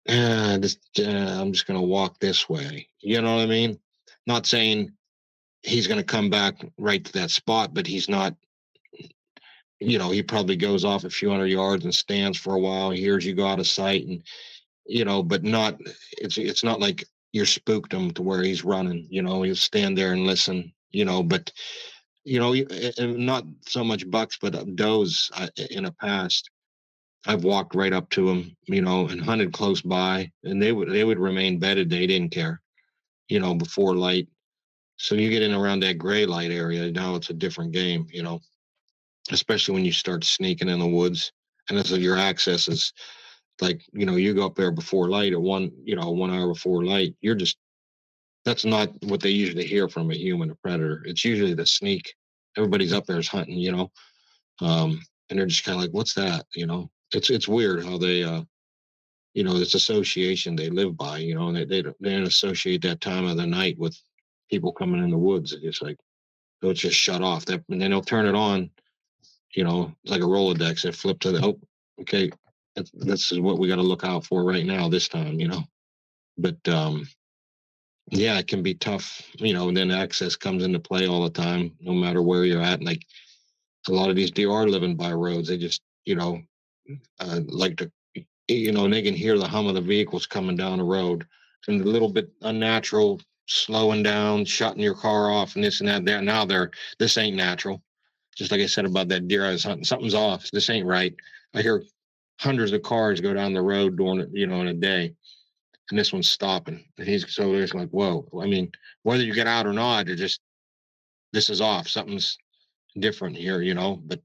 I'm just going to walk this way. You know what I mean? Not saying he's going to come back right to that spot, but he's not, he probably goes off a few hundred yards and stands for a while, hears you go out of sight, and, but it's not like you're spooked him to where he's running, he'll stand there and listen, but, not so much bucks, but does in the past. I've walked right up to them, and hunted close by, and they would remain bedded. They didn't care, before light. So you get in around that gray light area, now it's a different game, especially when you start sneaking in the woods. And as your access is like, you go up there before light at 1 hour before light, that's not what they usually hear from a human, a predator. It's usually the sneak. Everybody's up there is hunting, and they're just kind of like, what's that? It's weird how they, this association they live by, and they don't associate that time of the night with people coming in the woods. It's like, they'll just shut off that, and then they'll turn it on, it's like a Rolodex. They flip to okay, this is what we got to look out for right now, this time, but, yeah, it can be tough, and then access comes into play all the time, no matter where you're at. Like a lot of these deer are living by roads. They just, like to, and they can hear the hum of the vehicles coming down the road, and a little bit unnatural, slowing down, shutting your car off, and this and that. Now this ain't natural. Just like I said about that deer I was hunting, something's off. This ain't right. I hear hundreds of cars go down the road during, in a day, and this one's stopping. And there's like, whoa. I mean, whether you get out or not, this is off. Something's different here, But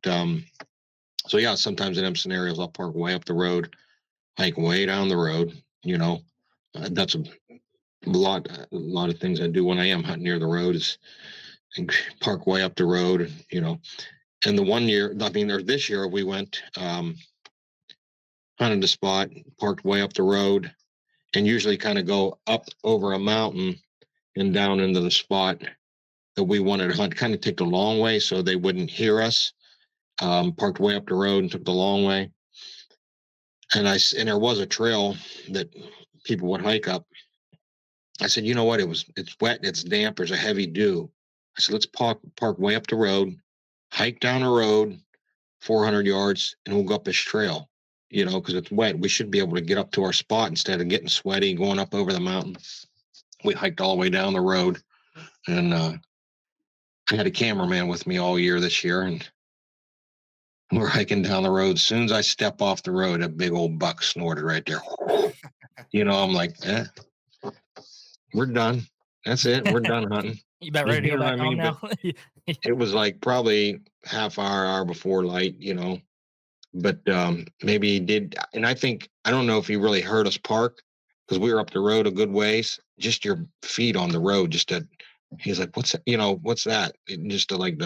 so yeah, sometimes in them scenarios, I'll park way up the road, hike way down the road. That's a lot of things I do when I am hunting near the road is park way up the road. And the one year, or this year, we went hunted a spot, parked way up the road, and usually kind of go up over a mountain and down into the spot that we wanted to hunt. Kind of take the long way so they wouldn't hear us. Parked way up the road and took the long way. And there was a trail that people would hike up. I said, you know what? It's wet, it's damp, there's a heavy dew. I said, let's park way up the road, hike down the road 400 yards, and we'll go up this trail, because it's wet. We should be able to get up to our spot instead of getting sweaty, going up over the mountain. We hiked all the way down the road, and I had a cameraman with me all year this year, and We're hiking down the road. As soon as I step off the road, a big old buck snorted right there. I'm like, we're done. That's it. We're done hunting. You about ready to You go know what I back home mean? now? But it was like probably hour before light, but maybe he did. And I don't know if he really heard us park because we were up the road a good ways, just your feet on the road, he's like, what's that? What's that? Just to like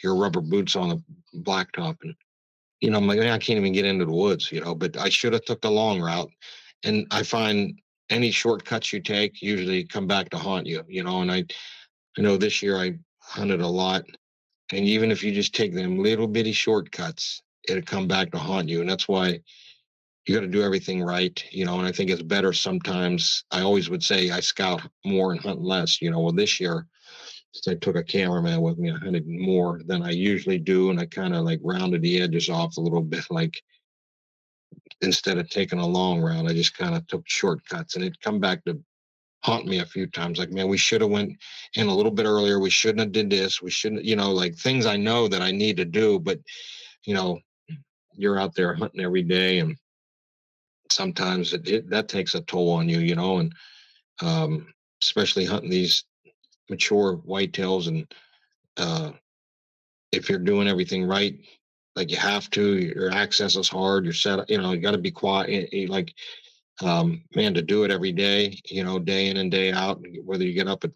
your rubber boots on the blacktop. And, I'm like, I can't even get into the woods, but I should have took the long route. And I find any shortcuts you take usually come back to haunt you, and I know this year I hunted a lot. And even if you just take them little bitty shortcuts, it'll come back to haunt you. And that's why you got to do everything right, and I think it's better sometimes. I always would say I scout more and hunt less, well, this year, since I took a cameraman with me, I hunted more than I usually do. And I kind of like rounded the edges off a little bit. Like instead of taking a long route, I just kind of took shortcuts, and it'd come back to haunt me a few times. Like, man, we should have went in a little bit earlier. We shouldn't have did this. We shouldn't, like things I know that I need to do, but you know, you're out there hunting every day, and sometimes that takes a toll on you, and especially hunting these mature whitetails. And if you're doing everything right, like you have to, your access is hard. You're set, you got to be quiet. Like, man, to do it every day, day in and day out, whether you get up at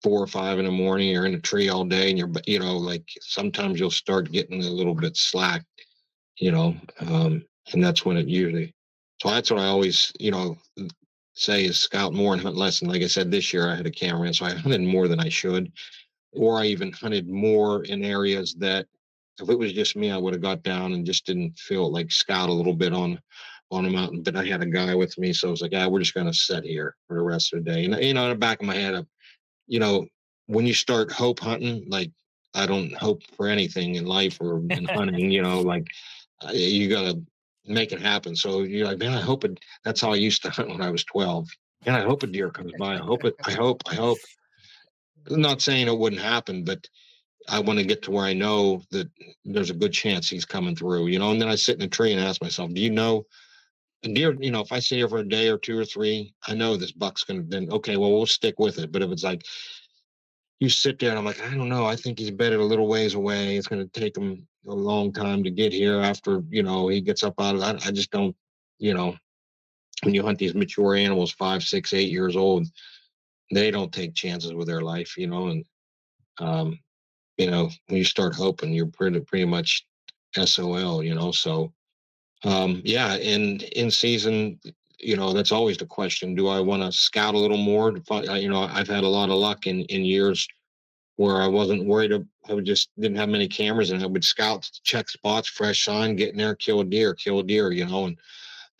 4 or 5 in the morning, you're in a tree all day, and like sometimes you'll start getting a little bit slack, and that's when it usually. So that's what I always, say is scout more and hunt less. And like I said, this year I had a cameraman, so I hunted more than I should, or I even hunted more in areas that if it was just me, I would have got down and just didn't feel like scout a little bit on a mountain. But I had a guy with me, so I was like, we're just going to sit here for the rest of the day. And in the back of my head, when you start hope hunting, like I don't hope for anything in life or in hunting, like you got to make it happen. So you're like, man, I hope it. That's how I used to hunt when I was 12. And I hope a deer comes by. I hope. I'm not saying it wouldn't happen, but I want to get to where I know that there's a good chance he's coming through, and then I sit in a tree and ask myself, do you know a deer, if I sit here for a day or 2 or 3, I know this buck's going to, then, okay, well, we'll stick with it. But if it's like, you sit there and I'm like, I don't know. I think he's bedded a little ways away. It's going to take him a long time to get here after, he gets up out of that. I just don't, when you hunt these mature animals, 5, 6, 8 years old, they don't take chances with their life, and, when you start hoping, you're pretty much SOL, so, yeah. And in season, that's always the question. Do I want to scout a little more to find, I've had a lot of luck in years where I wasn't worried. I would just didn't have many cameras, and I would scout, check spots, fresh sign, get in there, kill a deer, and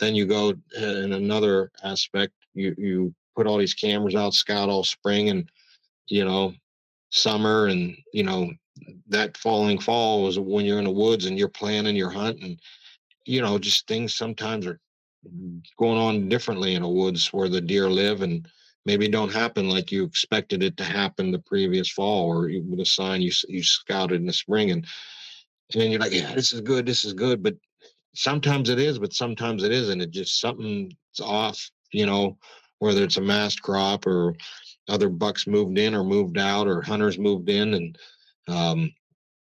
then you go in another aspect, you put all these cameras out, scout all spring and, summer, and, that following fall was when you're in the woods and you're planning your hunt, and, just things sometimes are going on differently in the woods where the deer live, and maybe don't happen like you expected it to happen the previous fall, or with a sign you scouted in the spring, and then you're like, yeah, this is good, but sometimes it is, but sometimes it isn't. It just something's off, whether it's a mast crop or other bucks moved in or moved out or hunters moved in, and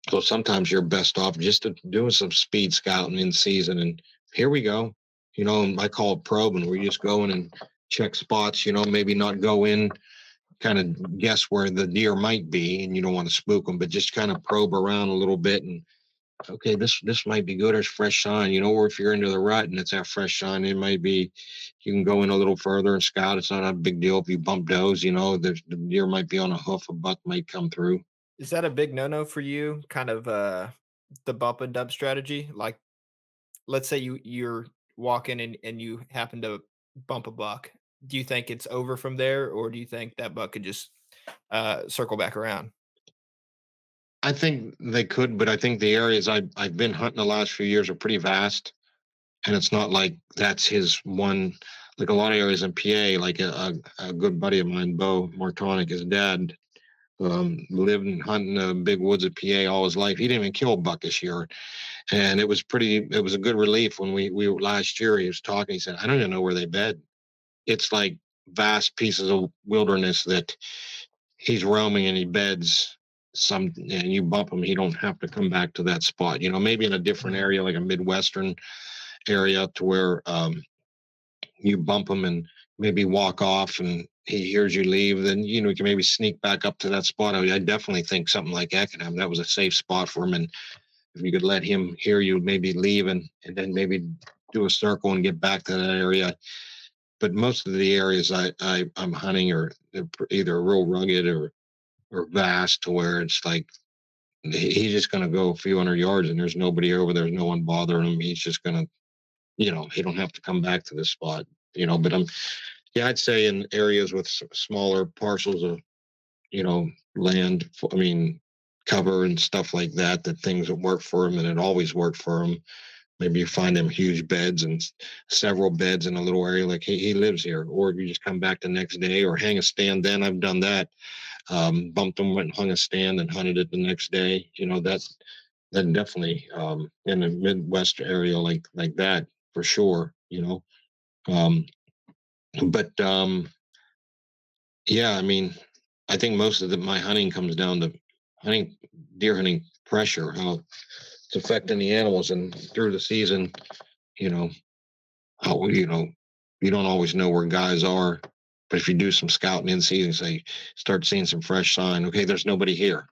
so sometimes you're best off just doing some speed scouting in season. And here we go. I call it probing, where you just go in and check spots, maybe not go in, kind of guess where the deer might be, and you don't want to spook them, but just kind of probe around a little bit. And okay, this might be good. There's fresh sign, or if you're into the rut and it's that fresh sign, it might be, you can go in a little further and scout. It's not a big deal if you bump does, the deer might be on a hoof, a buck might come through. Is that a big no-no for you? Kind of the bump and dump strategy? Like, let's say you're walking and you happen to bump a buck. Do you think it's over from there, or do you think that buck could just circle back around? I think they could, but I think the areas I've been hunting the last few years are pretty vast, and it's not like that's his one. Like a lot of areas in PA, like a good buddy of mine, Bo Martonic, his dad lived and hunting the big woods of PA all his life. He didn't even kill a buck this year. And it was a good relief when we were last year. He was talking, he said, I don't even know where they bed. It's like vast pieces of wilderness that he's roaming, and he beds and you bump him, he don't have to come back to that spot, maybe in a different area, like a Midwestern area, to where you bump him and maybe walk off and he hears you leave, then you can maybe sneak back up to that spot. I definitely think something like that could happen. That was a safe spot for him, and if you could let him hear you maybe leave and then maybe do a circle and get back to that area. But most of the areas I'm hunting are either real rugged or vast, to where it's like he's just going to go a few hundred yards and there's nobody over there. There's no one bothering him. He's just going to, he don't have to come back to this spot, but I'd say in areas with smaller parcels of, land, cover and stuff like that things that work for him, and it always worked for him. Maybe you find them huge beds and several beds in a little area, like he lives here, or you just come back the next day or hang a stand. Then I've done that. Bumped them, went and hung a stand and hunted it the next day. That definitely in the Midwest area like that for sure. But yeah, I think most of my hunting comes down to deer hunting pressure, how it's affecting the animals, and through the season, how you don't always know where guys are. But if you do some scouting in season, say start seeing some fresh sign, okay, there's nobody here.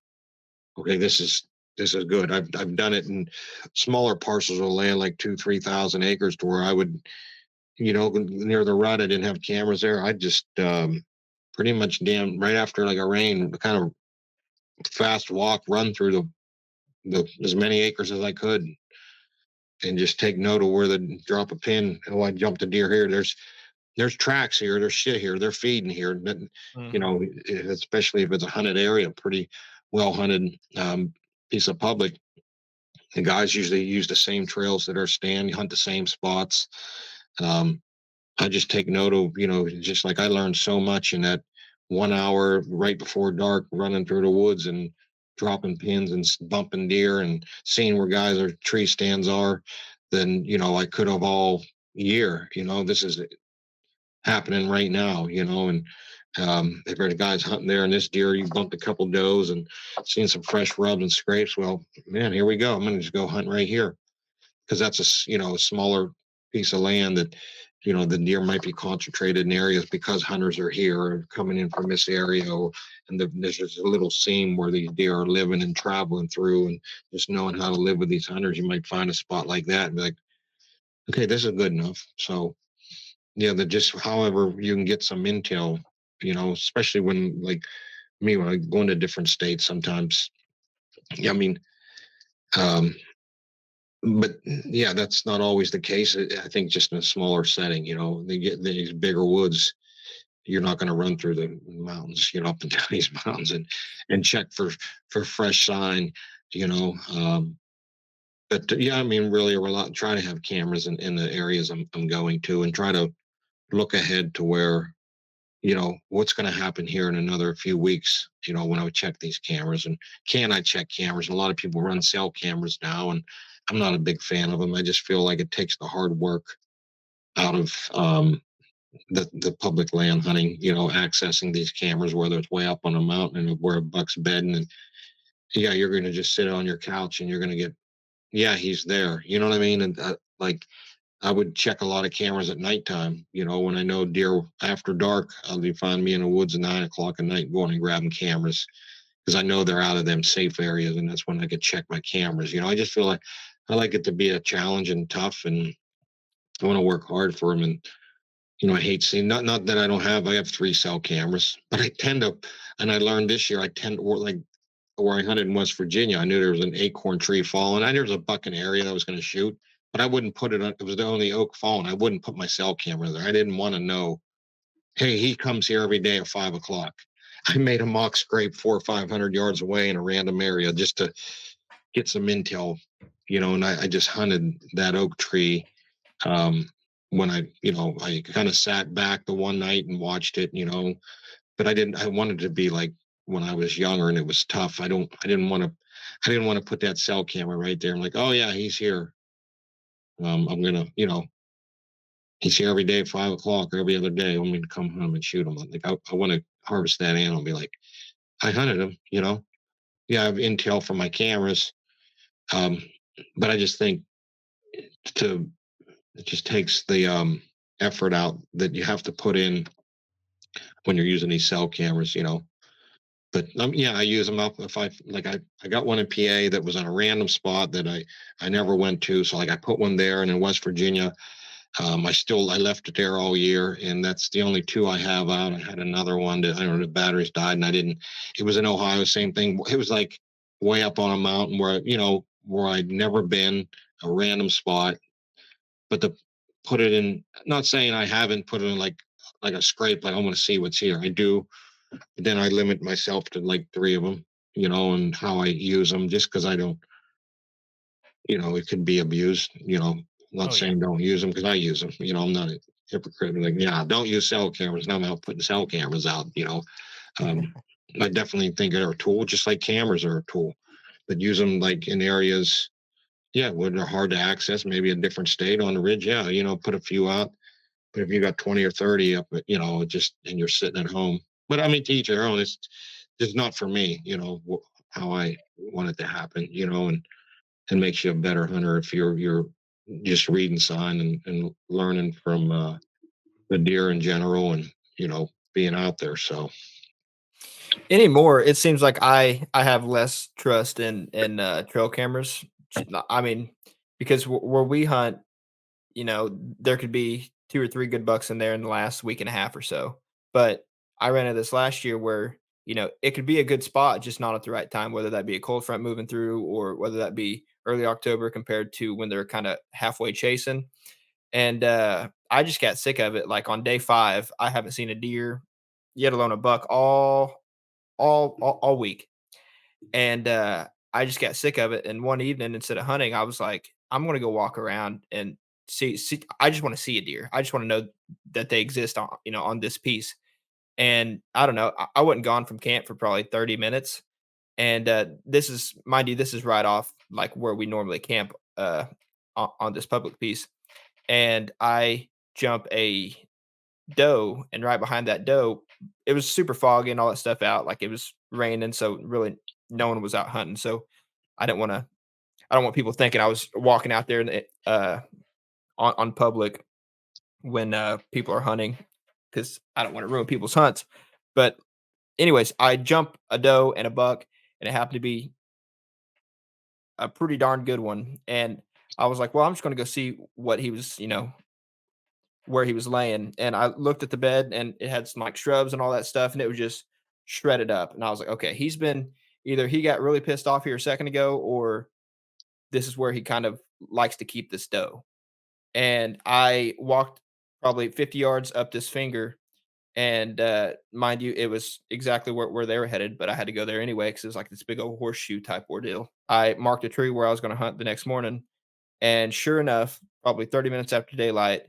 Okay, this is good. I've done it in smaller parcels of land, like 2,000-3,000 acres, to where I would, near the rut, I didn't have cameras there. I just pretty much right after like a rain, kind of fast walk, run through the as many acres as I could, and just take note of where the drop a pin. Oh, I jumped a deer here. There's tracks here. There's shit here. They're feeding here. Especially if it's a hunted area, pretty well hunted piece of public. The guys usually use the same trails that are hunt the same spots. I just take note of, just like I learned so much in that 1 hour right before dark, running through the woods and dropping pins and bumping deer and seeing where guys or tree stands are, than, I could have all year. This is happening right now, and if there's guys hunting there and this deer, you bumped a couple does and seen some fresh rubs and scrapes. Well, man, here we go. I'm going to just go hunt right here, because that's a smaller piece of land that, the deer might be concentrated in areas because hunters are here or coming in from this area, and there's just a little seam where these deer are living and traveling through, and just knowing how to live with these hunters, you might find a spot like that and be like, okay, this is good enough. So yeah, that just however you can get some intel, especially when, like me, when I go into different states sometimes. Yeah, but yeah, that's not always the case. I think just in a smaller setting, they get these bigger woods, you're not going to run through the mountains, up and down these mountains and check for fresh sign, but yeah, really try to have cameras in the areas I'm going to, and try to look ahead to where, what's going to happen here in another few weeks, when I would check these cameras, and can I check cameras? A lot of people run cell cameras now, and I'm not a big fan of them. I just feel like it takes the hard work out of the public land hunting, accessing these cameras, whether it's way up on a mountain and where a buck's bedding, and yeah, you're going to just sit on your couch and you're going to get, yeah, he's there. You know what I mean? And I would check a lot of cameras at nighttime, when I know deer after dark, I'll be find me in the woods at 9 o'clock at night going and grabbing cameras, because I know they're out of them safe areas, and that's when I could check my cameras. I just feel like I like it to be a challenge and tough, and I want to work hard for them. And, I hate seeing, not that I have 3 cell cameras, but I tend to, and I learned this year, like where I hunted in West Virginia, I knew there was an acorn tree falling. I knew there was a buck in the area that I was going to shoot, but I wouldn't put it on. It was the only oak falling. I wouldn't put my cell camera there. I didn't want to know, hey, he comes here every day at 5 o'clock. I made a mock scrape 400 or 500 yards away in a random area just to get some intel, and I just hunted that oak tree. When I kind of sat back the one night and watched it, but I wanted to be like when I was younger and it was tough. I didn't want to put that cell camera right there. I'm like, oh yeah, he's here. I'm gonna, he's here every day at 5 o'clock or every other day. I want me to come home and shoot him. Like I want to harvest that animal and be like, I hunted him, Yeah, I have intel from my cameras. But I just think it just takes the effort out that you have to put in when you're using these cell cameras, But I use them up if I got one in PA that was on a random spot that I never went to. So like I put one there, and in West Virginia, I left it there all year, and that's the only 2 I have out. I had another one that the batteries died, and it was in Ohio, same thing. It was like way up on a mountain where I'd never been, a random spot. But to put it in, not saying I haven't put it in like a scrape, like I want to see what's here. I do. But then I limit myself to like 3 of them, and how I use them, just because I don't, it could be abused, not saying don't use them, because I use them, I'm not a hypocrite. Like, don't use cell cameras. Now I'm out putting cell cameras out, I definitely think they're a tool, just like cameras are a tool, but use them like in areas, where they're hard to access, maybe a different state on the ridge. Put a few out. But if you got 20 or 30 up, and you're sitting at home. But I mean, to each their own. It's just not for me, how I want it to happen, and makes you a better hunter if you're just reading sign and learning from the deer in general, and being out there. So Anymore, it seems like I have less trust in trail cameras. I mean, because where we hunt, there could be 2 or 3 good bucks in there in the last week and a half or so. But I ran into this last year where, it could be a good spot, just not at the right time, whether that be a cold front moving through or whether that be early October compared to when they're kind of halfway chasing. And I just got sick of it. Like on day 5, I haven't seen a deer, yet alone a buck all week. And I just got sick of it. And one evening, instead of hunting, I was like, I'm going to go walk around and see. I just want to see a deer. I just want to know that they exist on this piece. And I don't know. I wasn't gone from camp for probably 30 minutes. And this is, mind you, this is right off like where we normally camp on this public piece. And I jump a doe, and right behind that doe, it was super foggy and all that stuff out. Like it was raining, so really no one was out hunting. So I don't want people thinking I was walking out there on public when people are hunting, because I don't want to ruin people's hunts. But anyways, I jump a doe and a buck, and it happened to be a pretty darn good one. And I was like, well, I'm just going to go see what he was, where he was laying. And I looked at the bed, and it had some like shrubs and all that stuff, and it was just shredded up. And I was like, okay, either he got really pissed off here a second ago, or this is where he kind of likes to keep this doe. And I walked probably 50 yards up this finger, and mind you, it was exactly where they were headed, but I had to go there anyway because it was like this big old horseshoe type ordeal. I marked a tree where I was going to hunt the next morning, and sure enough, probably 30 minutes after daylight,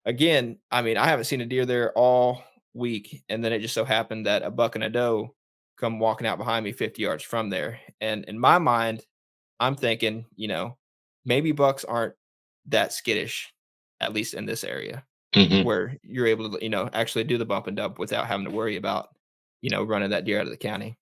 again, I mean, I haven't seen a deer there all week, and then it just so happened that a buck and a doe come walking out behind me 50 yards from there. And in my mind, I'm thinking, maybe bucks aren't that skittish, at least in this area, where you're able to, actually do the bump and dump without having to worry about, running that deer out of the county.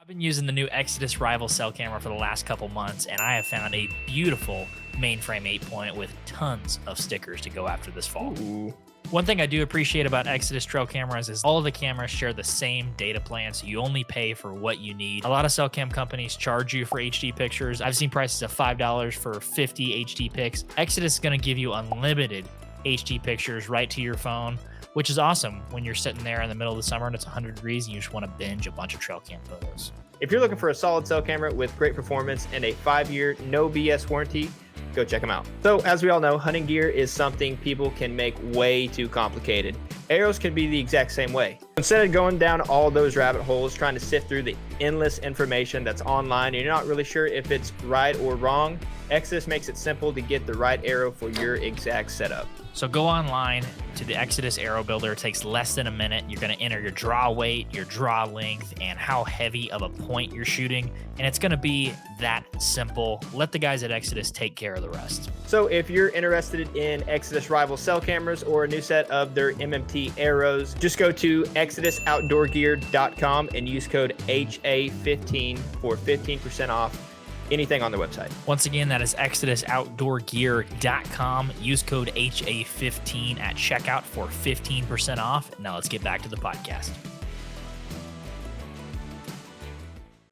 I've been using the new Exodus Rival cell camera for the last couple months, and I have found a beautiful mainframe 8-point with tons of stickers to go after this fall. Ooh. One thing I do appreciate about Exodus trail cameras is all of the cameras share the same data plan, so you only pay for what you need. A lot of cell cam companies charge you for HD pictures. I've seen prices of $5 for 50 HD pics. Exodus is going to give you unlimited HD pictures right to your phone, which is awesome when you're sitting there in the middle of the summer and it's 100 degrees and you just want to binge a bunch of trail cam photos. If you're looking for a solid cell camera with great performance and a 5-year no BS warranty, go check them out. So as we all know, hunting gear is something people can make way too complicated. Arrows can be the exact same way. Instead of going down all those rabbit holes trying to sift through the endless information that's online and you're not really sure if it's right or wrong, Exodus makes it simple to get the right arrow for your exact setup. So go online to the Exodus Arrow Builder. It takes less than a minute. You're going to enter your draw weight, your draw length, and how heavy of a point you're shooting. And it's going to be that simple. Let the guys at Exodus take care of the rest. So if you're interested in Exodus Rival cell cameras or a new set of their MMT arrows, just go to exodusoutdoorgear.com and use code HA15 for 15% off anything on their website. Once again, that is exodusoutdoorgear.com. Use code HA15 at checkout for 15% off. Now let's get back to the podcast.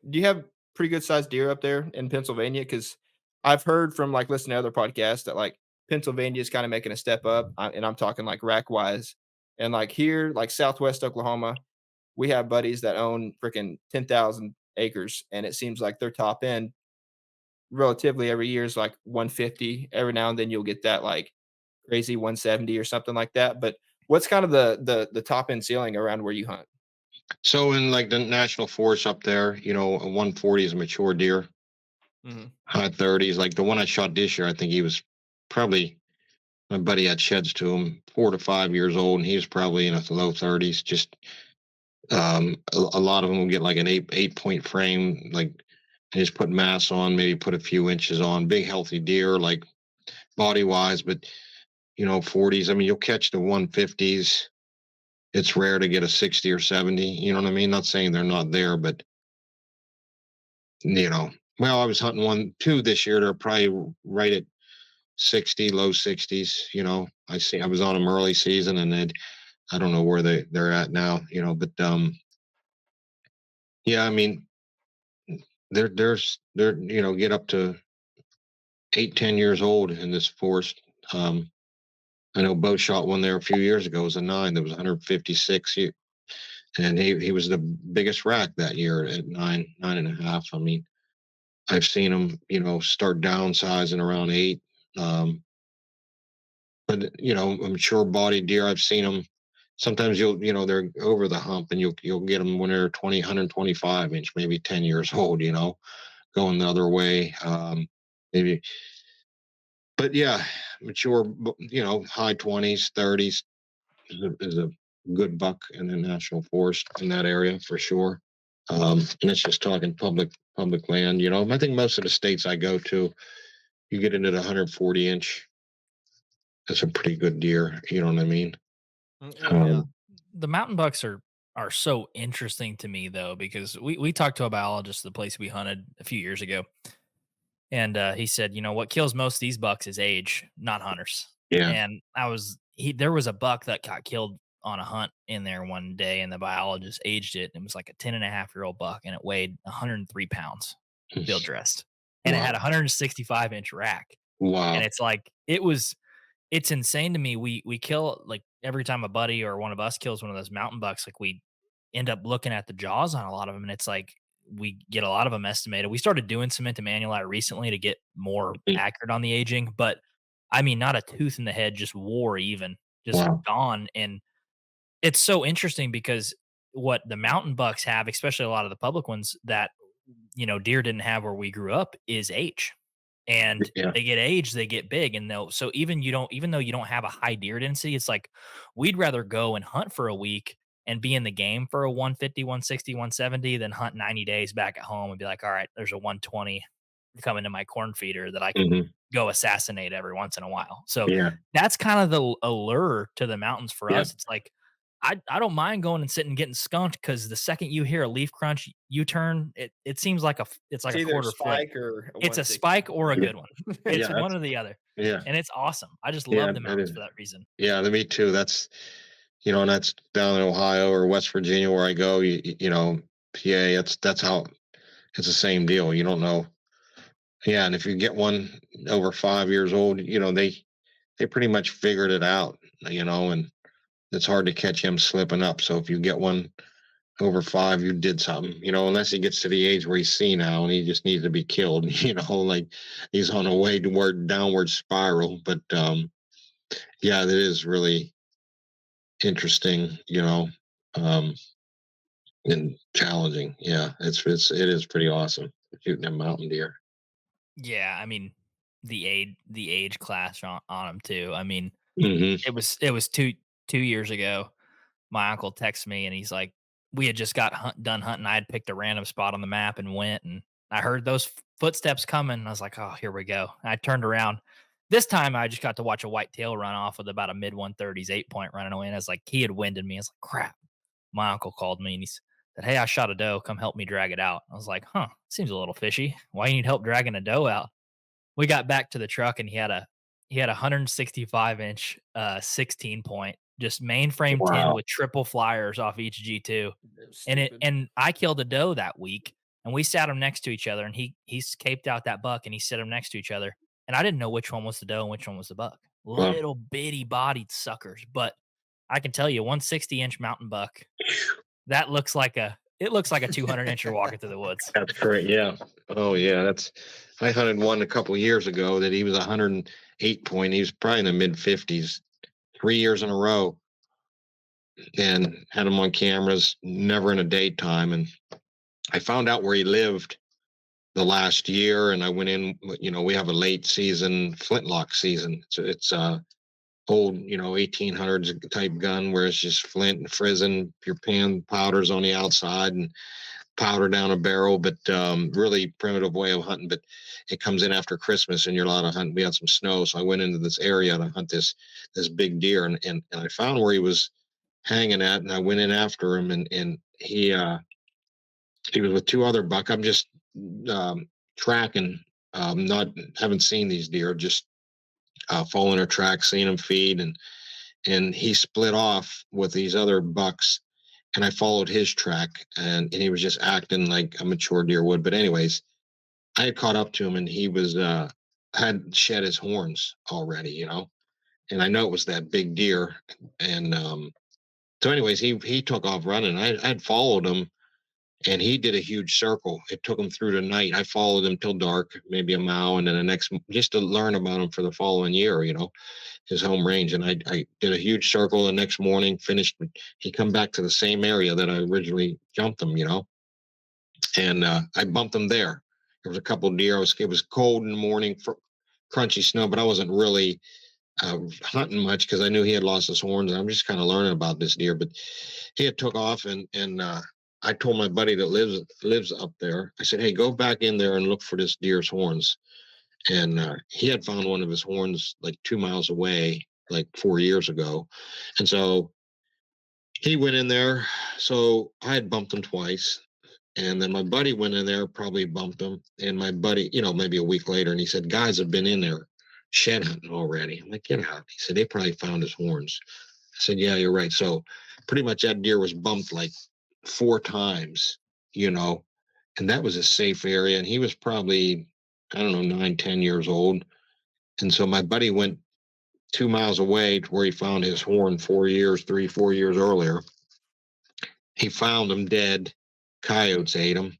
Do you have pretty good sized deer up there in Pennsylvania? Because I've heard from like listening to other podcasts that like Pennsylvania is kind of making a step up, and I'm talking like rack wise. And like here, like Southwest Oklahoma, we have buddies that own freaking 10,000 acres, and it seems like their top end relatively every year is like 150. Every now and then you'll get that like crazy 170 or something like that. But what's kind of the top end ceiling around where you hunt? So in like the national forest up there, a 140 is a mature deer. High 30s, like the one I shot this year, I think he was probably, my buddy had sheds to him, 4 to 5 years old, and he was probably in the low 30s. Just a lot of them will get like an eight point frame, like and just put mass on, maybe put a few inches on. Big healthy deer, like body wise, but 40s. I mean, you'll catch the 150s. It's rare to get a 60 or 70. You know what I mean? Not saying they're not there, but well, I was hunting 2 this year. They're probably right at 60, low 60s. I was on them early season, and I don't know where they're at now. But yeah, I mean, they're get up to 8-10 years old in this forest. I know Bo shot one there a few years ago. It was a 9 that was 156, and he was the biggest rack that year at 9.5. I mean, I've seen them, start downsizing around 8. But a mature body deer, I've seen them. Sometimes they're over the hump, and you'll get them when they're 125 inch, maybe 10 years old, going the other way. Maybe, but yeah, mature, high 20s, 30s is a good buck in the national forest in that area for sure. And it's just talking public land. I think most of the states I go to, you get into the 140 inch. That's a pretty good deer. You know what I mean? The mountain bucks are so interesting to me though, because we talked to a biologist at the place we hunted a few years ago, and he said, what kills most of these bucks is age, not hunters. Yeah. And there was a buck that got killed on a hunt in there one day, and the biologist aged it. It was like a 10.5-year-old buck, and it weighed 103 pounds, field dressed, and it had a 165 inch rack. Wow. And it's like, it's insane to me. We kill, like, every time a buddy or one of us kills one of those mountain bucks, like, we end up looking at the jaws on a lot of them, and it's like we get a lot of them estimated. We started doing some intimannuli recently to get more accurate on the aging, but I mean, not a tooth in the head, just wore even, just gone. And it's so interesting because what the mountain bucks have, especially a lot of the public ones that deer didn't have where we grew up, is age. And they get age, they get big, and so even though you don't have a high deer density, it's like we'd rather go and hunt for a week and be in the game for a 150, 160, 170 than hunt 90 days back at home and be like, all right, there's a 120 coming to my corn feeder that I can go assassinate every once in a while. So that's kind of the allure to the mountains for us. It's like, I don't mind going and sitting and getting skunked, because the second you hear a leaf crunch, you turn. It seems like it's like a quarter spike foot. or It's a spike or a good one. It's one or the other. Yeah, and it's awesome. I just love the mountains for that reason. Yeah, me too. That's and that's down in Ohio or West Virginia where I go. PA. That's how it's the same deal. You don't know. Yeah, and if you get one over 5 years old, they pretty much figured it out. And it's hard to catch him slipping up. So if you get one over 5, you did something, unless he gets to the age where he's senile and he just needs to be killed, like he's on a way toward downward spiral. But yeah, that is really interesting, and challenging. Yeah, it is pretty awesome shooting a mountain deer. Yeah, I mean, the age class on them too. I mean, Mhm. It was 2 years ago. My uncle texted me and he's like, we had just got done hunting. I had picked a random spot on the map and went, and I heard those footsteps coming. And I was like, oh, here we go. And I turned around. This time I just got to watch a whitetail run off with about a mid 130s 8 point running away. And I was like, he had winded me. I was like, crap. My uncle called me and he said, hey, I shot a doe. Come help me drag it out. I was like, huh, seems a little fishy. Why you need help dragging a doe out? We got back to the truck and he had a 165-inch 16 point, just mainframe tin Wow. with triple flyers off each G2. That's And stupid. I killed a doe that week and we sat them next to each other and he scaped out that buck and he set them next to each other. And I didn't know which one was the doe and which one was the buck. Wow. Little bitty bodied suckers. But I can tell you 160-inch mountain buck, that looks like it looks like a 200-incher walking through the woods. That's great. Yeah. Oh yeah. I hunted one a couple years ago that he was 108 point. He was probably in the mid 50s, 3 years in a row, and had him on cameras, never in a daytime. And I found out where he lived the last year, and I went in. We have a late season flintlock season. So it's old, 1800s type gun where it's just flint and frizzen, your pan powders on the outside and powder down a barrel, but really primitive way of hunting. But it comes in after Christmas and you're allowed to hunt. We had some snow, so I went into this area to hunt this big deer, and I found where he was hanging at, and I went in after him, and he was with two other buck. I'm just tracking, not haven't seen these deer, just following their tracks, seeing them feed, and he split off with these other bucks, and I followed his track, and he was just acting like a mature deer would. But anyways, I had caught up to him, and he was had shed his horns already, and I know it was that big deer, and so anyways, he took off running. I'd followed him, and he did a huge circle. It took him through the night. I followed him till dark, maybe a mile, and then the next, just to learn about him for the following year, his home range. And I did a huge circle the next morning, finished. He come back to the same area that I originally jumped him, and I bumped him there. There was a couple of deer. It was cold in the morning, for crunchy snow, but I wasn't really hunting much because I knew he had lost his horns, and I'm just kind of learning about this deer. But he had took off, and I told my buddy that lives up there. I said, "Hey, go back in there and look for this deer's horns." And he had found one of his horns like 2 miles away, like 4 years ago, and so he went in there. So I had bumped him twice. And then my buddy went in there, probably bumped him. And my buddy, maybe a week later, and he said, guys have been in there shed hunting already. I'm like, get out. He said, they probably found his horns. I said, yeah, you're right. So pretty much that deer was bumped like 4 times, and that was a safe area. And he was probably, I don't know, 9, 10 years old. And so my buddy went 2 miles away to where he found his horn 3, 4 years earlier. He found him dead. Coyotes ate him.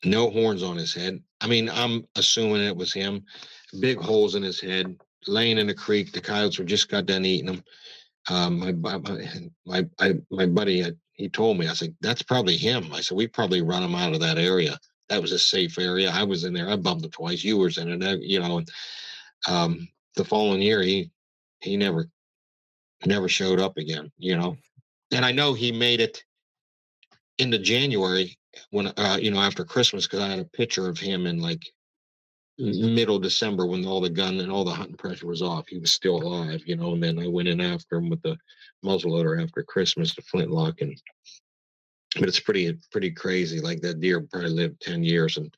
No horns on his head. I mean, I'm assuming it was him. Big holes in his head, laying in a creek. The coyotes were just got done eating him. My buddy he told me. I said, that's probably him. I said, we probably run him out of that area. That was a safe area. I was in there. I bumped him twice. You was in it. And the following year he never showed up again. And I know he made it into January when after Christmas, because I had a picture of him in like middle December when all the gun and all the hunting pressure was off. He was still alive, and then I went in after him with the muzzleloader after Christmas, the flintlock. But it's pretty crazy. Like that deer probably lived 10 years, and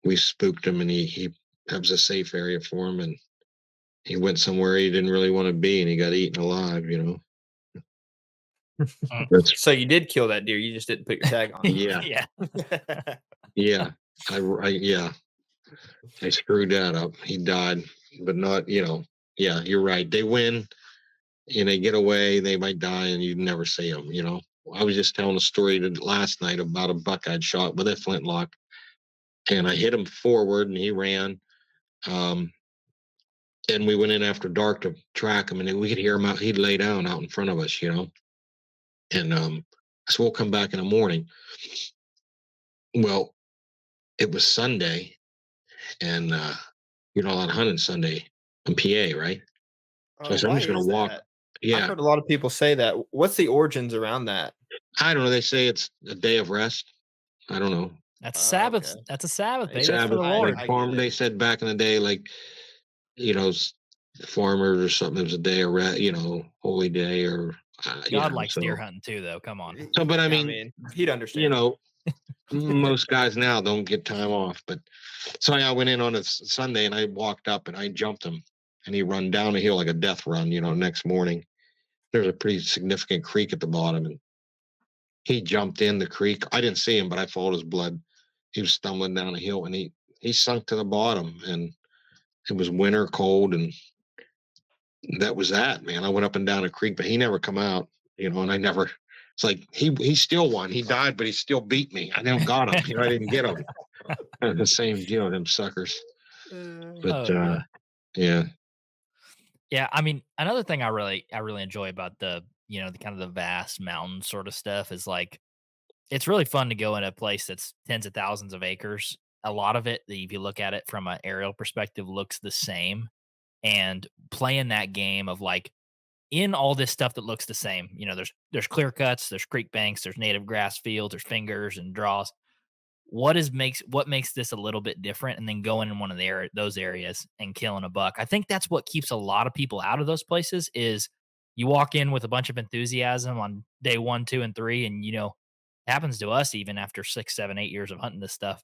we spooked him, and he that was a safe area for him, and he went somewhere he didn't really want to be, and he got eaten alive. That's, So you did kill that deer. You just didn't put your tag on it. yeah, Yeah. yeah. I screwed that up. He died, but not, yeah, you're right. They win and they get away, they might die, and you never see them, I was just telling a story last night about a buck I'd shot with a flintlock, and I hit him forward and he ran. And we went in after dark to track him, and we could hear him out. He'd lay down out in front of us, and I said, we'll come back in the morning. Well, it was Sunday, and you're not allowed hunting Sunday in PA, right? So I Oh, said, I'm why just going is to walk. that? I've Yeah. heard a lot of people say that. What's the origins around that? I don't know. They say it's a day of rest. I don't know. That's Oh, Sabbath. okay. That's a Sabbath, baby. Yeah, That's for Sabbath, the like Lord. I get farm. They it. said back in the day, like, you know, farmers or something, it was a day of rest, holy day or, God likes deer so. hunting too, though. Come on. So, but I I mean, mean, he'd understand. most guys now don't get time off. But so I went in on a Sunday and I walked up and I jumped him and he run down a hill like a death run, next morning. There's a pretty significant creek at the bottom and he jumped in the creek. I didn't see him, but I followed his blood. He was stumbling down a hill and he sunk to the bottom and it was winter cold and that was that, man. I went up and down a creek, but he never come out, and I never, it's like he still won. He died, but he still beat me. I never got him. I didn't get him. The same, them suckers. But Oh, yeah. yeah. I mean, another thing I really enjoy about the kind of the vast mountain sort of stuff is like it's really fun to go in a place that's tens of thousands of acres. A lot of it, if you look at it from an aerial perspective, looks the same. And playing that game of like in all this stuff that looks the same, there's clear cuts, there's creek banks, there's native grass fields, there's fingers and draws. What makes this a little bit different? And then going in one of those areas and killing a buck. I think that's what keeps a lot of people out of those places. Is you walk in with a bunch of enthusiasm on day 1, 2, and 3, and it happens to us even after 6, 7, 8 years of hunting this stuff,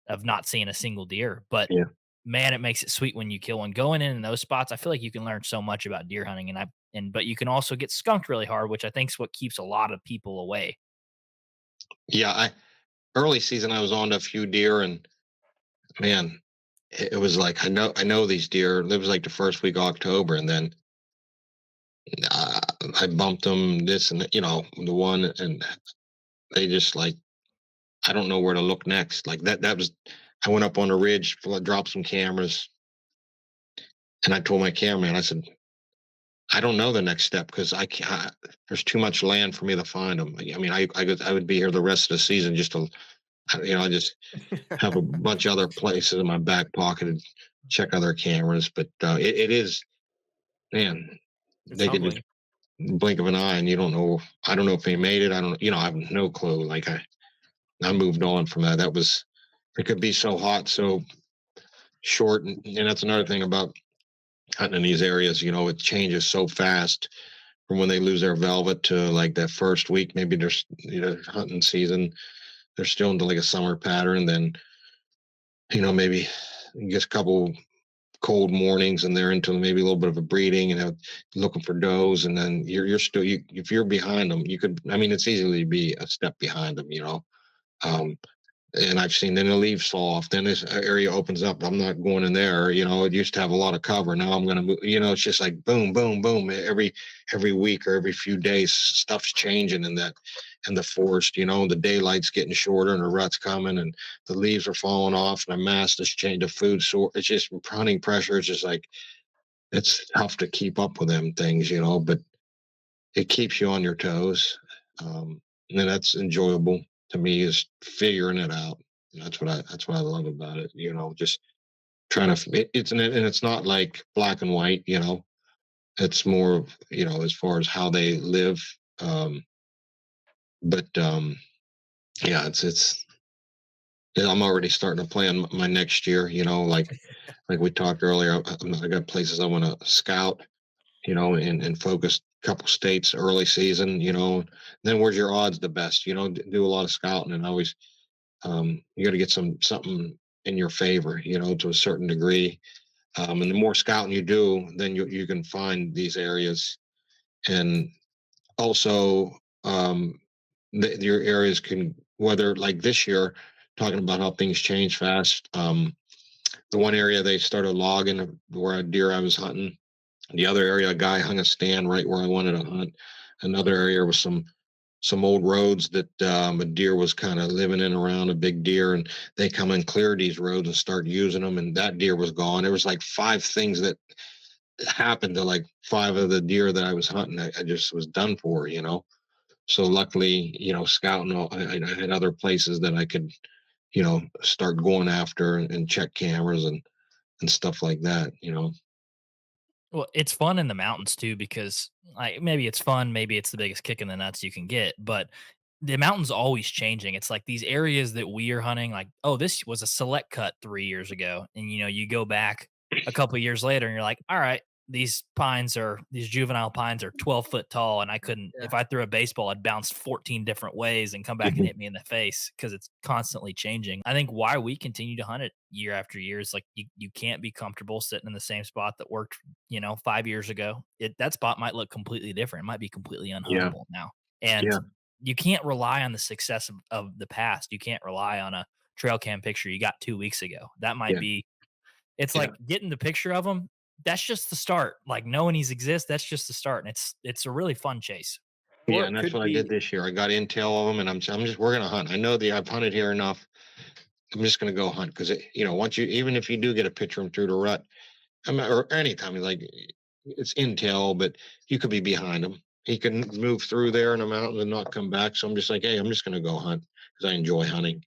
of not seeing a single deer. But Yeah. man, it makes it sweet when you kill one. Going in those spots, I feel like you can learn so much about deer hunting, but you can also get skunked really hard, which I think is what keeps a lot of people away. Yeah. Early season, I was on to a few deer and man, it was like, I know these deer. It was like the first week of October. And then I bumped them this and, the one, and they just like, I don't know where to look next. Like that was, I went up on a ridge, dropped some cameras, and I told my cameraman, I said, I don't know the next step because I can't. There's too much land for me to find them. I mean, I would be here the rest of the season just to, I just have a bunch of other places in my back pocket and check other cameras. But it is, man, It's they could just humbling. blink of an eye and you don't know. I don't know if they made it. I don't. I have no clue. Like I moved on from that. That was, it could be so hot, so short, and that's another thing about hunting in these areas. It changes so fast from when they lose their velvet to like that first week. Maybe there's hunting season. They're still into like a summer pattern. Then maybe just a couple cold mornings and they're into maybe a little bit of a breeding and looking for does, and then you're still if you're behind them, you could. I mean, it's easily be a step behind them. And I've seen then the leaves fall off. Then this area opens up. I'm not going in there. It used to have a lot of cover. Now I'm going to move. It's just like boom, boom, boom. Every week or every few days, stuff's changing in the forest. The daylight's getting shorter and the rut's coming and the leaves are falling off and the mass has changed. The food source. It's just hunting pressure. It's just like it's tough to keep up with them things. But it keeps you on your toes. And then that's enjoyable to me, is figuring it out. That's what I love about it. Just trying to. It's not like black and white. It's more as far as how they live. But yeah, it's. I'm already starting to plan my next year. Like we talked earlier. I got places I want to scout. And focus a couple states early season. Then where's your odds the best? Do a lot of scouting and always. You got to get something in your favor, to a certain degree. And the more scouting you do, then you can find these areas. And also, your areas can, whether like this year, talking about how things change fast. The one area they started logging where a deer I was hunting. The other area, a guy hung a stand right where I wanted to hunt. Another area was some old roads that a deer was kind of living in around, a big deer, and they come and clear these roads and start using them, and that deer was gone. There was like 5 things that happened to like 5 of the deer that I was hunting. I just was done for. So luckily, scouting, I had other places that I could, start going after and check cameras and stuff like that. Well, it's fun in the mountains too because like maybe it's fun, maybe it's the biggest kick in the nuts you can get, but the mountain's always changing. It's like these areas that we are hunting, like, oh, this was a select cut 3 years ago. And you go back a couple years later and you're like, all right, these juvenile pines are 12 foot tall. And I couldn't, Yeah. if I threw a baseball, I'd bounce 14 different ways and come back and hit me in the face because it's constantly changing. I think why we continue to hunt it year after year is like you can't be comfortable sitting in the same spot that worked 5 years ago. That spot might look completely different. It might be completely Yeah. unhuntable now. And Yeah. you can't rely on the success of the past. You can't rely on a trail cam picture you got 2 weeks ago. That might Yeah. be, it's Yeah. like getting the picture of them. That's just the start. Like knowing he's exist. That's just the start. And it's a really fun chase. Or Yeah. it And that's could what I did be this year. I got intel of them, and I'm just we're gonna hunt. I know I've hunted here enough. I'm just gonna go hunt because once you even if you do get a picture of them through the rut, or anytime, like it's intel, but you could be behind him. He can move through there in the mountains and not come back. So I'm just like, hey, I'm just gonna go hunt because I enjoy hunting.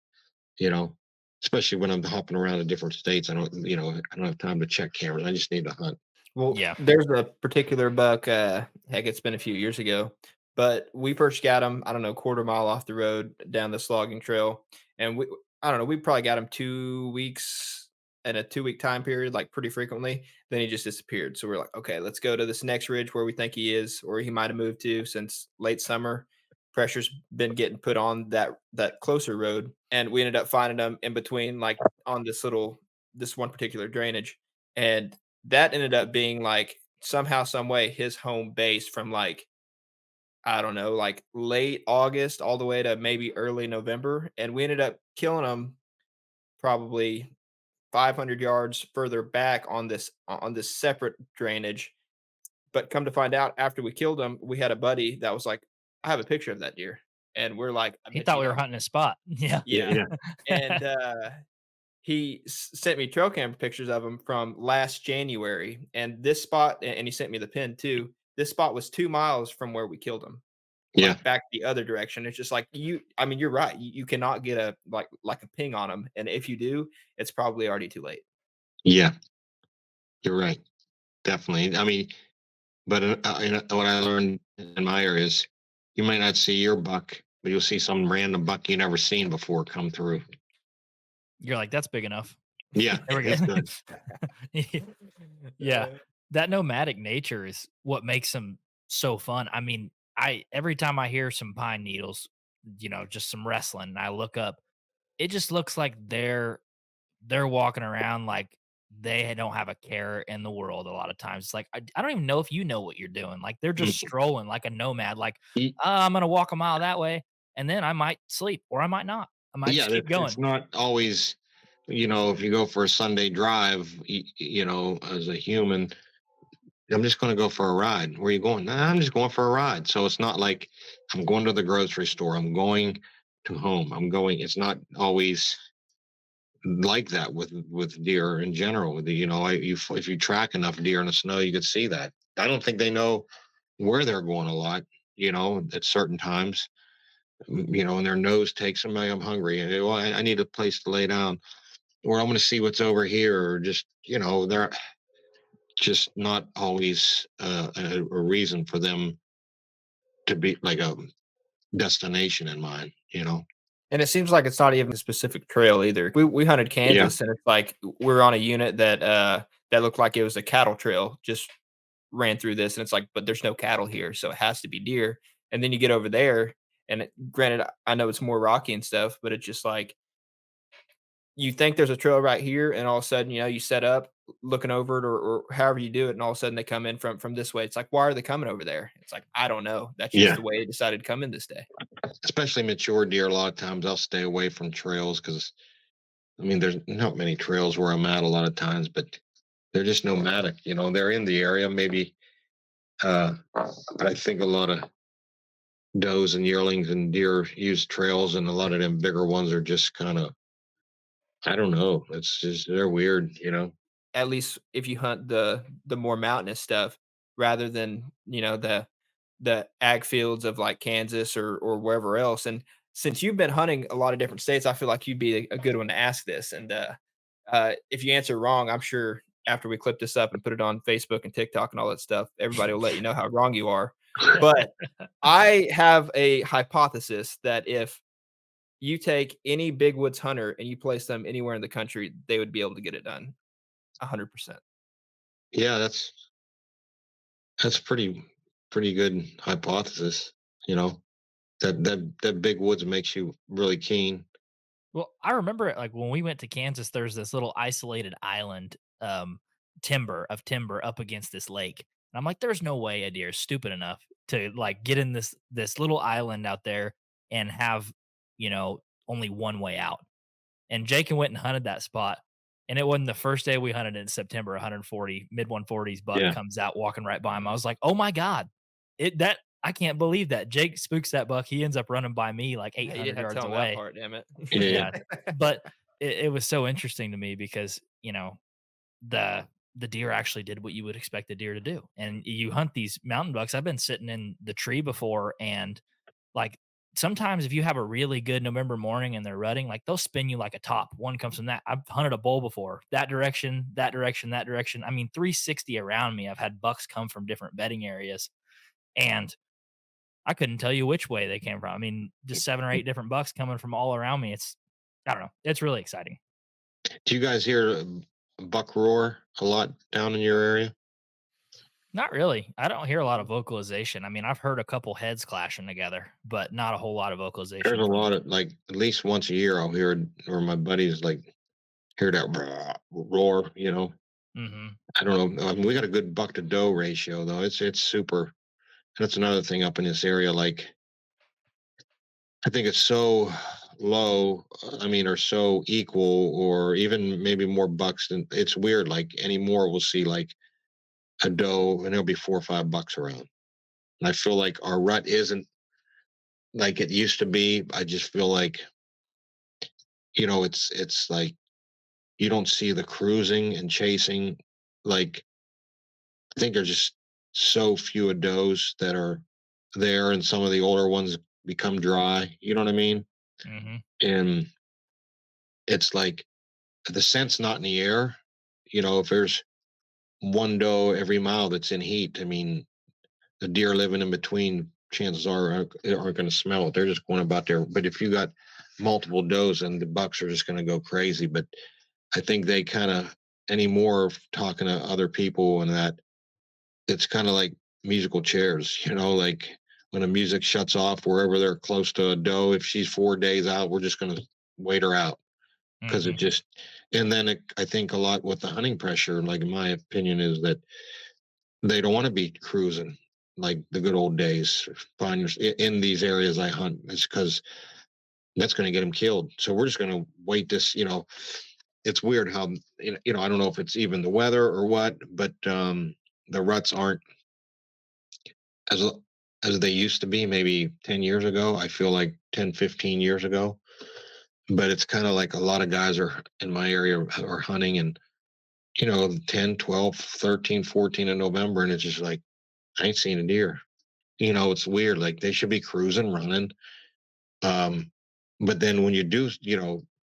You know, especially when I'm hopping around in different states. I don't have time to check cameras. I just need to hunt. well, Yeah. there's a particular buck, heck, it's been a few years ago, but we first got him, I don't know, quarter mile off the road down this logging trail. And I don't know, we probably got him 2 weeks in a 2 week time period, like pretty frequently. Then he just disappeared. So we're like, okay, let's go to this next ridge where we think he is, or he might have moved to since late summer. Pressure's been getting put on that closer road. And we ended up finding him in between, like on this one particular drainage. And that ended up being like somehow, some way his home base from like, I don't know, like late August all the way to maybe early November. And we ended up killing him probably 500 yards further back on this separate drainage. But come to find out, after we killed him, we had a buddy that was like, I have a picture of that deer. And we're like, I He bet thought you we were don't. hunting a spot. Yeah. Yeah, Yeah. yeah, And he sent me trail cam pictures of him from last January, and this spot, and he sent me the pin too. This spot was 2 miles from where we killed him, yeah, like back the other direction. It's just like I mean, you're right. You cannot get a like a ping on him, and if you do, it's probably already too late. yeah. You're right. Definitely. I mean, but what I learned in my area is you might not see your buck, but you'll see some random buck you never seen before come through. You're like, that's big enough. Yeah, There we it's go. good. Yeah. Uh, That nomadic nature is what makes them so fun. I mean, I every time I hear some pine needles, just some wrestling, and I look up, it just looks like they're walking around like they don't have a care in the world a lot of times. It's like I don't even know if you know what you're doing. Like they're just Mm. strolling like a nomad, like, Y- I'm gonna walk a mile that way, and then I might sleep or I might not. I might Yeah, just keep it's going. not always, if you go for a Sunday drive, as a human, I'm just going to go for a ride. Where are you going? Nah, I'm just going for a ride. So it's not like I'm going to the grocery store. I'm going to home. It's not always like that with deer in general. If you track enough deer in the snow, you could see that. I don't think they know where they're going a lot. At certain times, and their nose takes them. I'm hungry, and well, I need a place to lay down, or I'm going to see what's over here, or just they're just not always a reason for them to be like a destination in mind. and it seems like it's not even a specific trail either. We hunted Yeah, Kansas, and it's like we're on a unit that looked like it was a cattle trail, just ran through this, and it's like, but there's no cattle here, so it has to be deer. And then you get over there, and granted, I know it's more rocky and stuff, but it's just like you think there's a trail right here, and all of a sudden, you set up looking over it, or however you do it, and all of a sudden they come in from this way. It's like, why are they coming over there? It's like, I don't know. That's just yeah. the way they decided to come in this day. Especially mature deer. A lot of times I'll stay away from trails because there's not many trails where I'm at a lot of times, but they're just nomadic. They're in the area maybe. But I think a lot of does and yearlings and deer use trails, and a lot of them bigger ones are just kind of, I don't know. It's just they're weird. At least if you hunt the more mountainous stuff rather than, the ag fields of like Kansas or wherever else. And since you've been hunting a lot of different states, I feel like you'd be a good one to ask this. And if you answer wrong, I'm sure after we clip this up and put it on Facebook and TikTok and all that stuff, everybody will let you know how wrong you are. But I have a hypothesis that if you take any big woods hunter and you place them anywhere in the country, they would be able to get it done 100%. Yeah, that's pretty good hypothesis. You know, that big woods makes you really keen. Well, I remember it like when we went to Kansas, there's this little isolated island, timber up against this lake. And I'm like, there's no way a deer is stupid enough to like get in this little island out there and have, only one way out. And Jake went and hunted that spot. And it wasn't the first day we hunted in September, 140, mid 140s buck Yeah. comes out walking right by him. I was like, oh my God. I can't believe that. Jake spooks that buck. He ends up running by me like You 800 didn't have to yards tell 'em that away. part, damn it. Yeah. But it was so interesting to me because, the deer actually did what you would expect the deer to do. And you hunt these mountain bucks. I've been sitting in the tree before, and like sometimes if you have a really good November morning and they're rutting, like they'll spin you like a top. One comes from that. I've hunted a bull before. That direction, that direction, that direction. I mean, 360 around me. I've had bucks come from different bedding areas, and I couldn't tell you which way they came from. I mean, just 7 or 8 different bucks coming from all around me. I don't know. It's really exciting. Do you guys hear buck roar a lot down in your area? Not really. I don't hear a lot of vocalization. I mean, I've heard a couple heads clashing together, but not a whole lot of vocalization. There's a from lot it. of like at least once a year I'll hear it, or my buddies like hear that roar. Mhm. I don't know. We got a good buck to doe ratio though. It's super. That's another thing up in this area. Like I think it's so low. I mean, or so equal, or even maybe more bucks than it's weird. Like anymore, we'll see like a doe, and there'll be 4 or 5 bucks around. And I feel like our rut isn't like it used to be. I just feel like it's like you don't see the cruising and chasing. Like I think there's just so few of does that are there, and some of the older ones become dry. You know what I mean? Mhm. And it's like the scent's not in the air. If there's one doe every mile that's in heat, I mean, the deer living in between, chances aren't going to smell it. They're just going about there. But if you got multiple does, and the bucks are just going to go crazy. But I think they kind of anymore talking to other people and that it's kind of like musical chairs, like when the music shuts off wherever they're close to a doe, if she's 4 days out, we're just going to wait her out because it Mhm. just, and then I think a lot with the hunting pressure, like in my opinion, is that they don't want to be cruising like the good old days. In these areas I hunt, it's because that's going to get them killed. So we're just going to wait this, it's weird how, I don't know if it's even the weather or what, but the ruts aren't as as they used to be maybe 10 years ago. I feel like 10, 15 years ago. But it's kind of like a lot of guys are in my area are hunting and 10, 12, 13, 14 in November, and it's just like I ain't seen a deer. It's weird. Like they should be cruising, running. Um, but then when you do,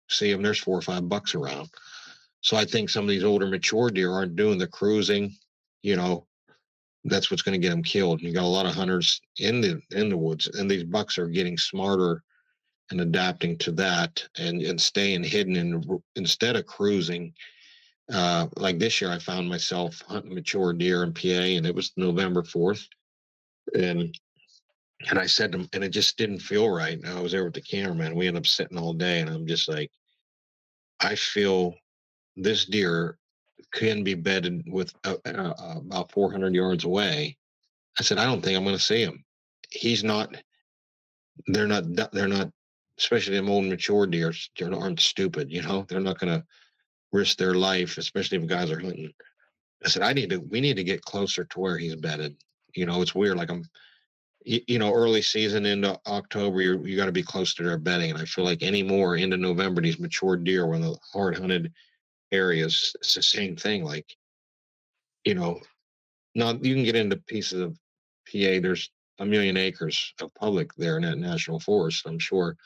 see them, there's 4 or 5 bucks around. So I think some of these older mature deer aren't doing the cruising. You know, that's what's going to get them killed. You got a lot of hunters in the woods, and these bucks are getting smarter and adapting to that, and staying hidden instead of cruising. Like this year, I found myself hunting mature deer in PA, and it was November 4th, and I said to him, and it just didn't feel right. I was there with the cameraman. We ended up sitting all day, and I'm just like, I feel this deer can be bedded with about 400 yards away. I said, I don't think I'm going to see him. He's not. They're not. They're not. Especially them old mature deer aren't stupid. They're not going to risk their life, especially if guys are hunting. I said, we need to get closer to where he's bedded. It's weird. Like early season into October, you got to be close to their bedding. And I feel like anymore into November, these mature deer, when the hard hunted areas, it's the same thing. Like, not you can get into pieces of PA. There's a million acres of public there in that national forest, I'm sure,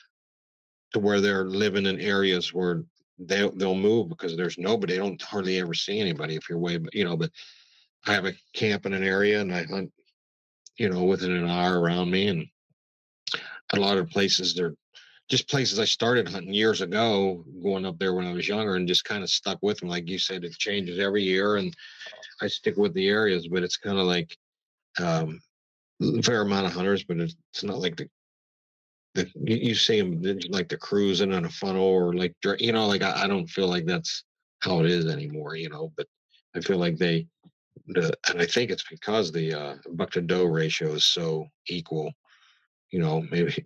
to where they're living in areas where they'll move because there's nobody. They don't hardly ever see anybody if you're way, but I have a camp in an area and I hunt, within an hour around me. And a lot of places, they're just places I started hunting years ago, going up there when I was younger and just kind of stuck with them. Like you said, it changes every year and I stick with the areas, but it's kind of like, a fair amount of hunters, but it's not like you see them like the cruising on a funnel or like, like I don't feel like that's how it is anymore, but I feel like and I think it's because the buck to doe ratio is so equal, maybe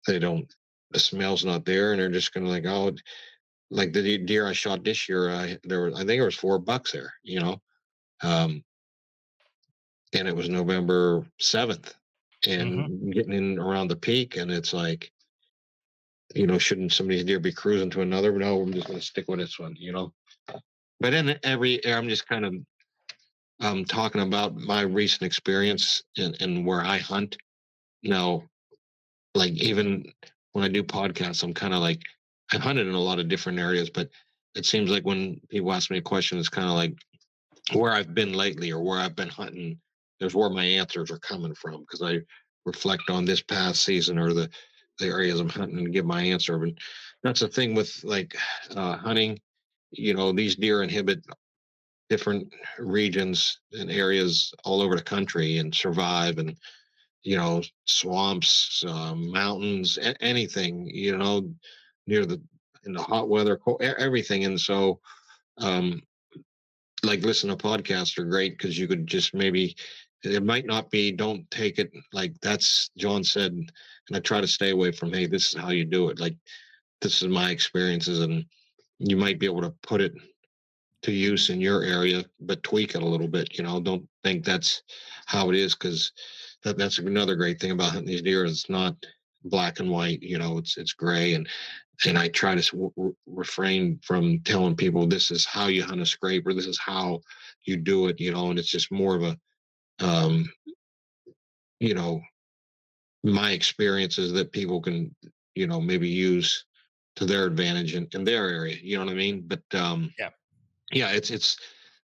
they don't, the smell's not there and they're just going to like, oh, like the deer I shot this year, I think there was 4 bucks there, um, and it was November 7th and getting in around the peak. And it's like, shouldn't somebody's deer be cruising to another? No, I'm just going to stick with this one, But in every I'm just kind of talking about my recent experience and where I hunt. Now, like even when I do podcasts, I'm kind of like, I've hunted in a lot of different areas, but it seems like when people ask me a question, it's kind of like where I've been lately or where I've been hunting. There's where my answers are coming from because I reflect on this past season or the areas I'm hunting and give my answer. And that's the thing with like hunting. These deer inhabit different regions and areas all over the country and survive and swamps, mountains, anything, near in the hot weather, cold, everything. And so like listen to podcasts are great because you could just maybe, it might not be, don't take it like that's John said, and I try to stay away from, hey, this is how you do it, like this is my experiences, and you might be able to put it to use in your area but tweak it a little bit. Don't think that's how it is, because that's another great thing about hunting these deer is it's not black and white. It's gray, and I try to refrain from telling people this is how you hunt a scrape or this is how you do it, and it's just more of a you know my experiences that people can maybe use to their advantage in their area, you know what I mean? But yeah, it's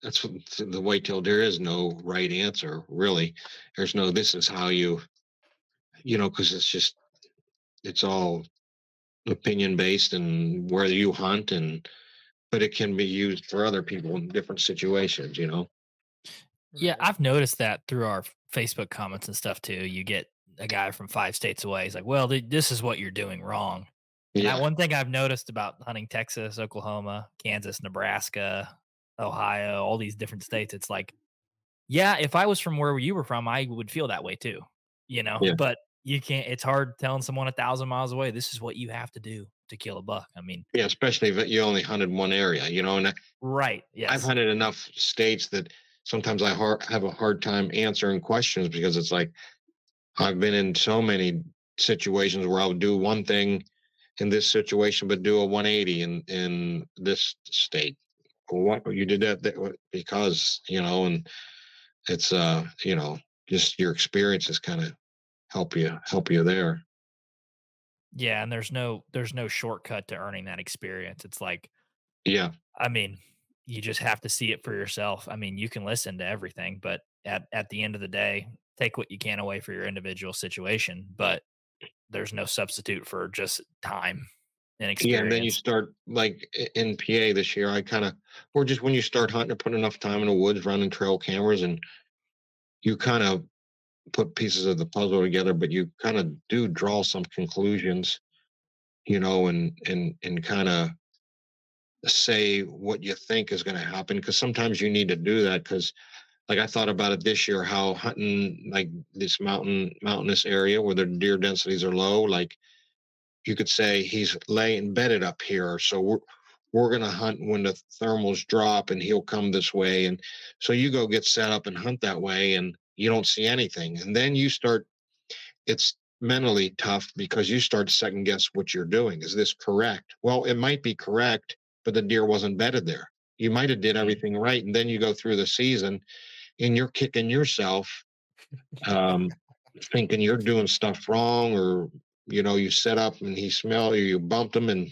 that's what the whitetail, there is no right answer really. There's no this is how because it's all opinion based and where you hunt, and but it can be used for other people in different situations. Yeah, I've noticed that through our Facebook comments and stuff too. You get a guy from 5 states away. He's like, "Well, this is what you're doing wrong." And Yeah, one thing I've noticed about hunting Texas, Oklahoma, Kansas, Nebraska, Ohio, all these different states, it's like, yeah, if I was from where you were from, I would feel that way too, yeah, But you can't. It's hard telling someone 1,000 miles away, this is what you have to do to kill a buck. I mean, yeah, especially if you only hunted one area, and right? I've Yes. hunted enough states that sometimes I have a hard time answering questions because it's like I've been in so many situations where I'll do one thing in this situation, but do a 180 in this state. Well, what you did because and it's just your experiences kind of help you there. Yeah, and there's no shortcut to earning that experience. It's like, Yeah, I mean, you just have to see it for yourself. I mean, you can listen to everything, but at the end of the day, take what you can away for your individual situation. But there's no substitute for just time and yeah, and then you experience. start like in PA this year. I kind of, or just when you start hunting, or put enough time in the woods, running trail cameras, and you kind of put pieces of the puzzle together, but you kind of do draw some conclusions, and kind of say what you think is going to happen. Because sometimes you need to do that. Because like I thought about it this year, how hunting like this mountainous area where the deer densities are low, like you could say he's laying bedded up here, so we're going to hunt when the thermals drop and he'll come this way. And so you go get set up and hunt that way and you don't see anything, and then it's mentally tough because you start to second guess what you're doing. Is this correct? Well, it might be correct, but the deer wasn't bedded there. You might have did everything right, and then you go through the season and you're kicking yourself, um, thinking you're doing stuff wrong, or you set up and he smelled you, you bumped him, and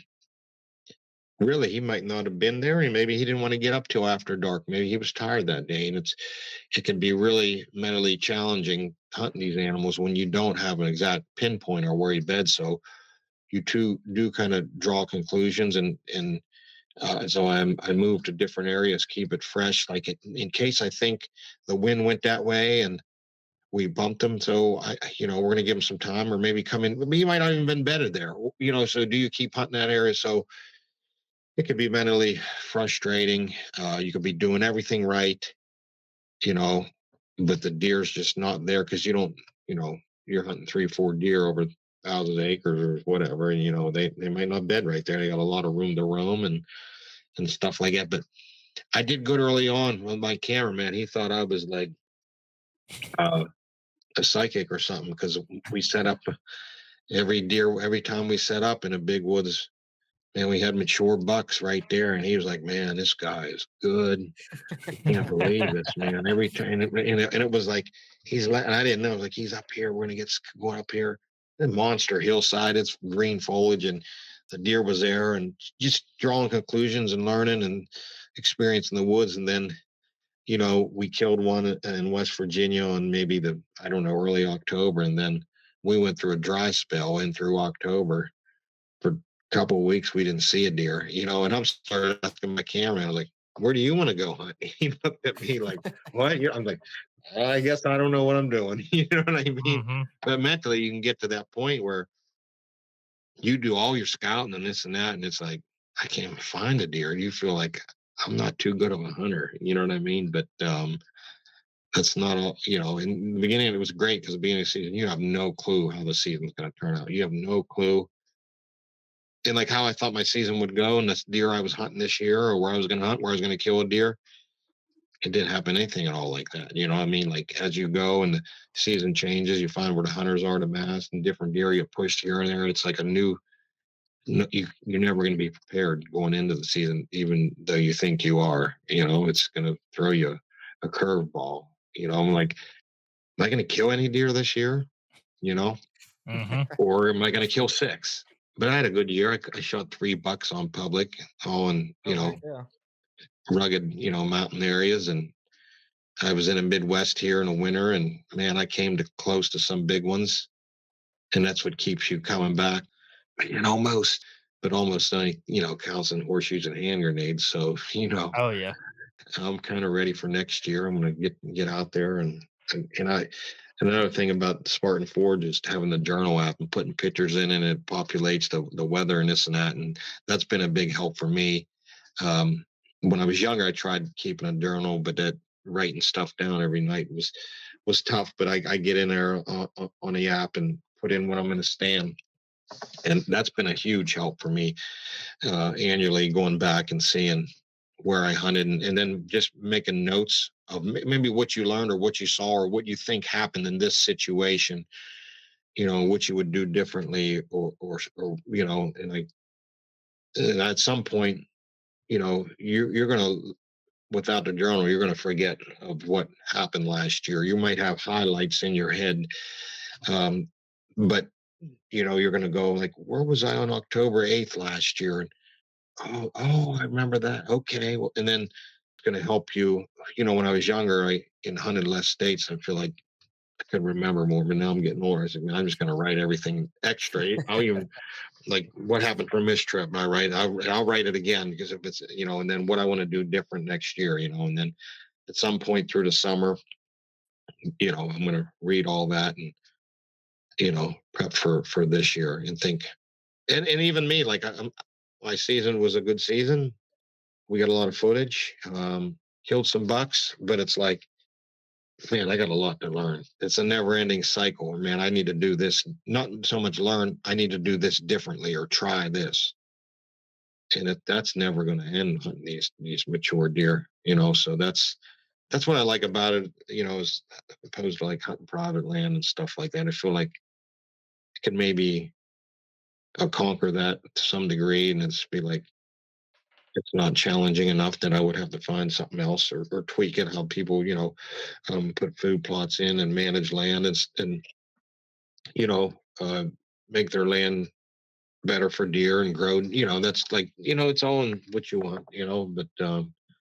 really, he might not have been there, and maybe he didn't want to get up till after dark. Maybe he was tired that day, and it can be really mentally challenging hunting these animals when you don't have an exact pinpoint or where he bed. So you two do kind of draw conclusions, and so I moved to different areas, keep it fresh, like in case I think the wind went that way and we bumped him. So we're going to give him some time, or maybe come in. He might not even been bedded there, So do you keep hunting that area? So it could be mentally frustrating. You could be doing everything right, you know, but the deer's just not there because you don't, you're hunting 3 or 4 deer over thousands of acres or whatever, and they might not bed right there. They got a lot of room to roam and stuff like that. But I did good early on with my cameraman. He thought I was like uh, a psychic or something because we set up every time we set up in a big woods. And we had mature bucks right there, and he was like, "Man, this guy is good. I can't believe this, man." Every time, and it was like and I didn't know. I was like, he's up here. We're gonna get going up here. The monster hillside. It's green foliage, and the deer was there, and just drawing conclusions and learning and experiencing the woods. And then, we killed one in West Virginia on maybe I don't know, early October, and then we went through a dry spell in through October for couple of weeks we didn't see a deer, and I'm started asking my camera. I was like, "Where do you want to go hunt?" He looked at me like, "What?" I'm like, "I guess I don't know what I'm doing." You know what I mean? Mm-hmm. But mentally, you can get to that point where you do all your scouting and this and that, and it's like, I can't even find a deer. You feel like I'm not too good of a hunter. You know what I mean? But that's not all. In the beginning, it was great because at the beginning of the season, you have no clue how the season's going to turn out. You have no clue. And like how I thought my season would go and this deer I was hunting this year or where I was going to hunt, where I was going to kill a deer, it didn't happen anything at all like that. You know what I mean? Like as you go and the season changes, you find where the hunters are to mass and different deer you pushed here and there. It's like you're never going to be prepared going into the season, even though you think you are. It's going to throw you a curveball. I'm like, am I going to kill any deer this year? Mm-hmm. Or am I going to kill 6? But I had a good year. I shot 3 bucks on public, all in, Yeah. rugged, mountain areas. And I was in the Midwest here in the winter, and man, I came close to some big ones. And that's what keeps you coming back. And almost only, counts in horseshoes and hand grenades. So, Oh yeah. I'm kind of ready for next year. I'm going to get out there and another thing about Spartan Forge is having the journal app and putting pictures in, and it populates the weather and this and that. And that's been a big help for me. When I was younger, I tried keeping a journal, but that writing stuff down every night was tough. But I get in there on the app and put in when I'm going to stand. And that's been a huge help for me annually, going back and seeing where I hunted and then just making notes of maybe what you learned or what you saw or what you think happened in this situation, what you would do differently or and at some point, you're going to, without the journal, you're going to forget of what happened last year. You might have highlights in your head. But you're going to go like, where was I on October 8th last year? And I remember that. Okay. Well, and then it's going to help you. When I was younger, I hunted less states. I feel like I could remember more, but now I'm getting older. I said, man, I'm just going to write everything extra. I'll even like what happened from this trip. I'll write it again because if it's, and then what I want to do different next year, and then at some point through the summer, I'm going to read all that and, prep for this year and think, and even me, like my season was a good season. We got a lot of footage, killed some bucks, but it's like, man, I got a lot to learn. It's a never ending cycle. Man, I need to do this, not so much learn, I need to do this differently or try this. And that's never going to end hunting these mature deer, so that's what I like about it, as opposed to like hunting private land and stuff like that. I feel like I could maybe conquer that to some degree and it's be like, it's not challenging enough that I would have to find something else or tweak it how people, put food plots in and manage land and make their land better for deer and grow. That's like, it's all in what you want, but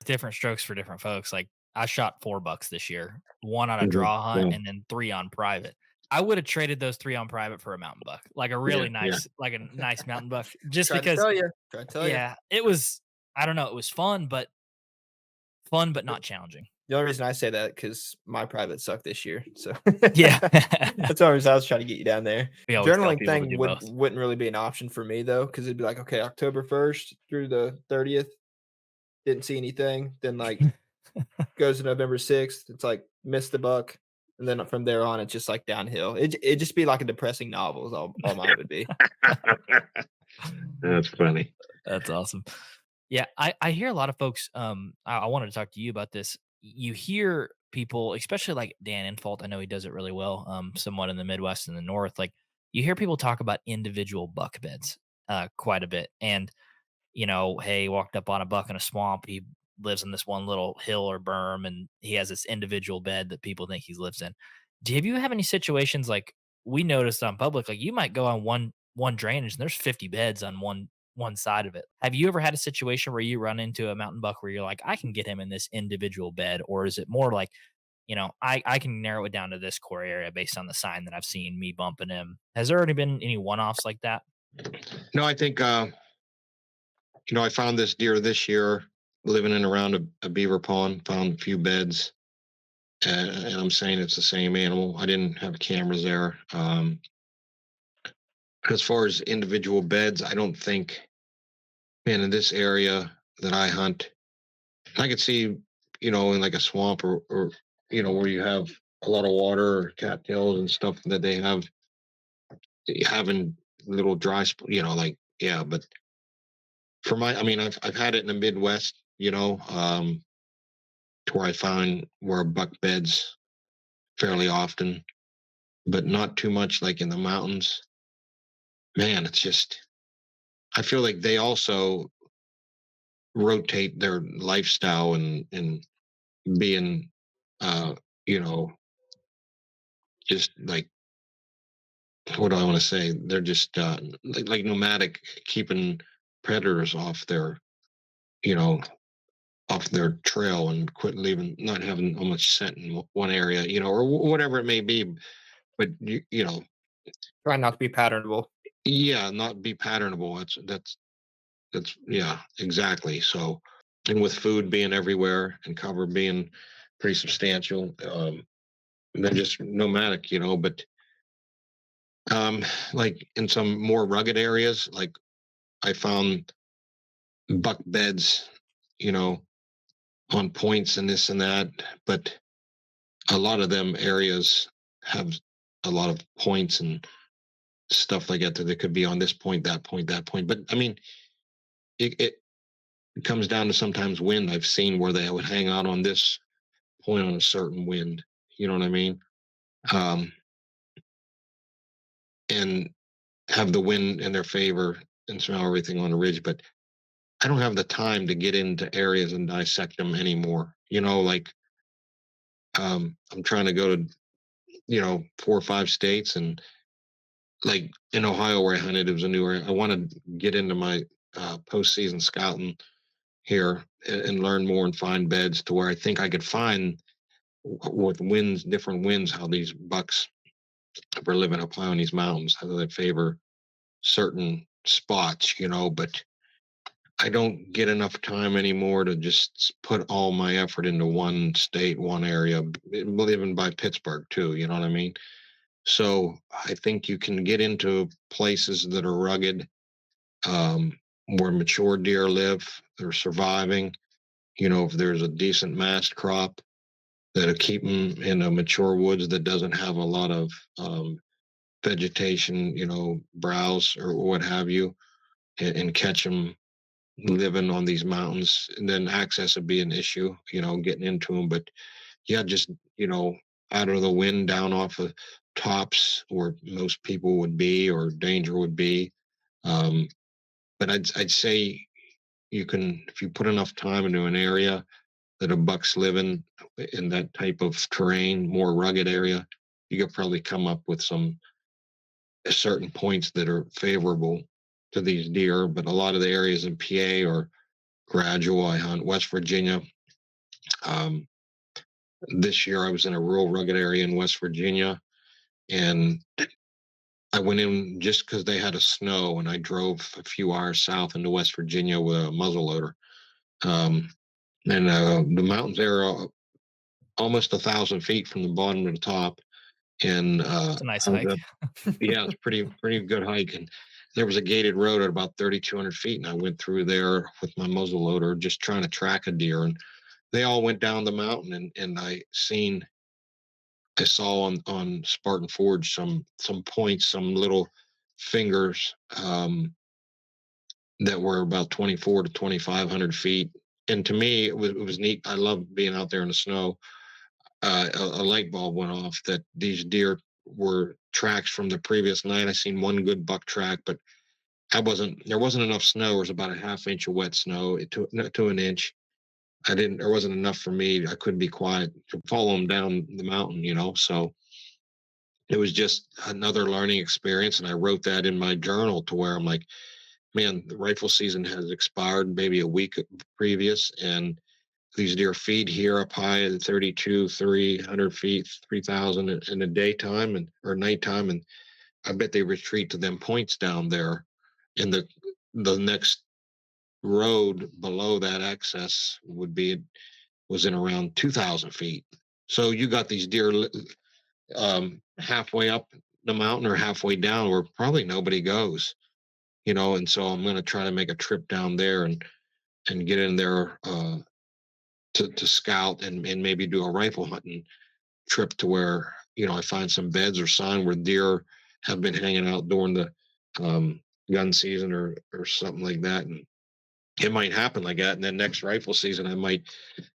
Different strokes for different folks. Like I shot 4 bucks this year, 1 on a mhm, draw hunt, yeah, and then 3 on private. I would have traded those 3 on private for a mountain buck, like a yeah, really yeah. nice mountain buck, just Tried to because. tell you. Tried to tell you. Yeah, it was. I don't know. It was fun, but not challenging. The only reason I say that because my private sucked this year, so Yeah, that's the only reason I was trying to get you down there. we always tell Journaling people to thing do both. wouldn't really be an option for me though, because it'd be like, okay, October 1st through the 30th, didn't see anything. Then like goes to November 6th, it's like missed the buck, and then from there on, it's just like downhill. It'd just be like a depressing novel. Is all mine would be. That's funny. That's awesome. Yeah, I hear a lot of folks. I wanted to talk to you about this. You hear people, especially like Dan Infault. I know he does it really well. Somewhat in the Midwest and the North. Like you hear people talk about individual buck beds, quite a bit. And hey, he walked up on a buck in a swamp. He lives in this one little hill or berm, and he has this individual bed that people think he lives in. Have you have any situations like we noticed on public? Like you might go on one drainage, and there's 50 beds on one side of it. Have you ever had a situation where you run into a mountain buck where you're like, I can get him in this individual bed, or is it more like, I can narrow it down to this core area based on the sign that I've seen me bumping him? Has there already been any one offs like that? No, I think I found this deer this year living in around a beaver pond, found a few beds, and I'm saying it's the same animal. I didn't have cameras there. As far as individual beds, I don't think, man, in this area that I hunt, I could see, in like a swamp or where you have a lot of water or cattails and stuff that they have having little dry, like, yeah, but I mean, I've had it in the Midwest, to where I find where buck beds fairly often, but not too much like in the mountains. Man, it's just, I feel like they also rotate their lifestyle and being, uh, you know, just like, what do I want to say? They're just like nomadic, keeping predators off you know, off their trail and quit leaving, not having so much scent in one area, or whatever it may be. But Trying not to be patternable. yeah, not be patternable. That's yeah, exactly. So, and with food being everywhere and cover being pretty substantial, they're just nomadic, But like in some more rugged areas, like I found buck beds, you know, on points and this and that, but a lot of them areas have a lot of points and stuff like that that could be on this point, that point, that point. But I mean, it comes down to sometimes wind. I've seen where they would hang out on this point on a certain wind. You know what I mean? Um, and have the wind in their favor and smell everything on the ridge. But I don't have the time to get into areas and dissect them anymore. Like I'm trying to go to 4 or 5 states, and like in Ohio where I hunted, it was a new area. I want to get into my postseason scouting here and learn more and find beds to where I think I could find with winds, different winds, how these bucks are living up high on these mountains, how they favor certain spots, but I don't get enough time anymore to just put all my effort into one state, one area, even by Pittsburgh too, you know what I mean? So I think you can get into places that are rugged, where mature deer live, they're surviving. If there's a decent mast crop that'll keep them in a mature woods that doesn't have a lot of vegetation, browse or what have you, and catch them living on these mountains. And then access would be an issue, getting into them. But yeah, just, out of the wind, down off of tops where most people would be or danger would be. But I'd say you can, if you put enough time into an area that a buck's living in that type of terrain, more rugged area, you could probably come up with some certain points that are favorable to these deer, but a lot of the areas in PA are gradual. I hunt West Virginia. This year I was in a rural rugged area in West Virginia, and I went in just because they had a snow, and I drove a few hours south into West Virginia with a muzzleloader. And the mountains there are almost 1,000 feet from the bottom to the top. And It's a nice hike. yeah, it's pretty good hike. And there was a gated road at about 3,200 feet, and I went through there with my muzzleloader, just trying to track a deer. And they all went down the mountain, and I saw on Spartan Forge some points, some little fingers that were about 24 to 2,500 feet. And to me, it was neat. I love being out there in the snow. A light bulb went off that these deer were tracks from the previous night. I seen one good buck track, but there wasn't enough snow. There was about a half inch of wet snow to an inch. There wasn't enough for me. I couldn't be quiet to follow them down the mountain, so it was just another learning experience. And I wrote that in my journal to where I'm like, man, the rifle season has expired maybe a week previous, and these deer feed here up high at 300 feet, 3,000 in the daytime or nighttime. And I bet they retreat to them points down there. And the next road below that access was in around 2,000 feet. So you got these deer halfway up the mountain or halfway down where probably nobody goes, and so I'm going to try to make a trip down there and get in there to scout and maybe do a rifle hunting trip to where, I find some beds or sign where deer have been hanging out during the gun season or something like that. And it might happen like that. And then next rifle season, I might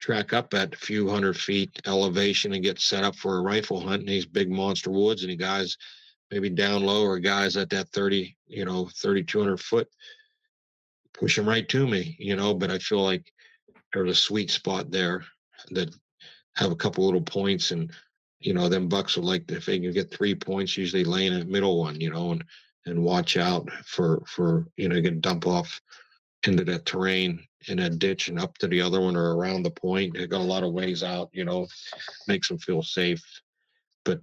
track up at a few 100 feet elevation and get set up for a rifle hunt in these big monster woods. And the guys maybe down low or guys at that 3,200 foot, push them right to me, but I feel like there's a sweet spot there that have a couple little points, and them bucks will like, if they can get 3 points, usually lay in the middle one, and watch out for get dump off into that terrain in a ditch and up to the other one or around the point. They got a lot of ways out, makes them feel safe. But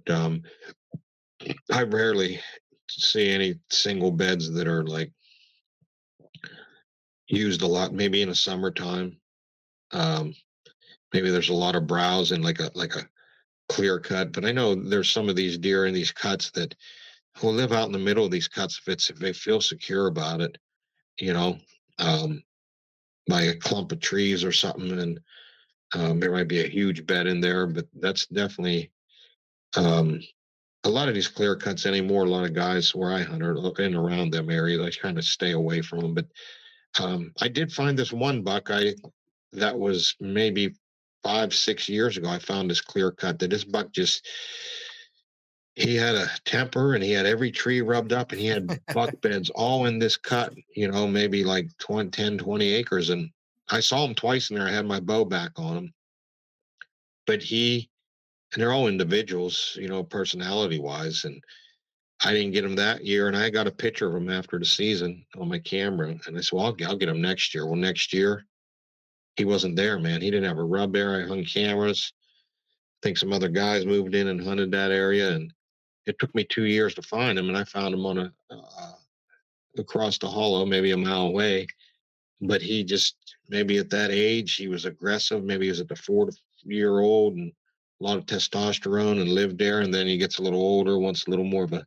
I rarely see any single beds that are like used a lot. Maybe in the summertime, maybe there's a lot of browse and like a clear cut. But I know there's some of these deer in these cuts that will live out in the middle of these cuts if they feel secure about it, by a clump of trees or something. And there might be a huge bed in there, but that's definitely a lot of these clear cuts anymore. A lot of guys where I hunt are in around them areas. I kind of stay away from them. But I did find this one buck that was maybe 5-6 years ago. I found this clear cut that this buck he had a temper and he had every tree rubbed up and he had buck beds all in this cut, maybe like 10, 20 acres. And I saw him twice in there. I had my bow back on him, but and they're all individuals, personality wise. And I didn't get him that year. And I got a picture of him after the season on my camera. And I said, well, I'll get him next year. Well, next year he wasn't there, man. He didn't have a rub there. I hung cameras. I think some other guys moved in and hunted that area. And it took me 2 years to find him, and I found him on across the hollow, maybe a mile away. But he just, maybe at that age, he was aggressive. Maybe he was at the 4-year-old and a lot of testosterone and lived there. And then he gets a little older, wants a little more of a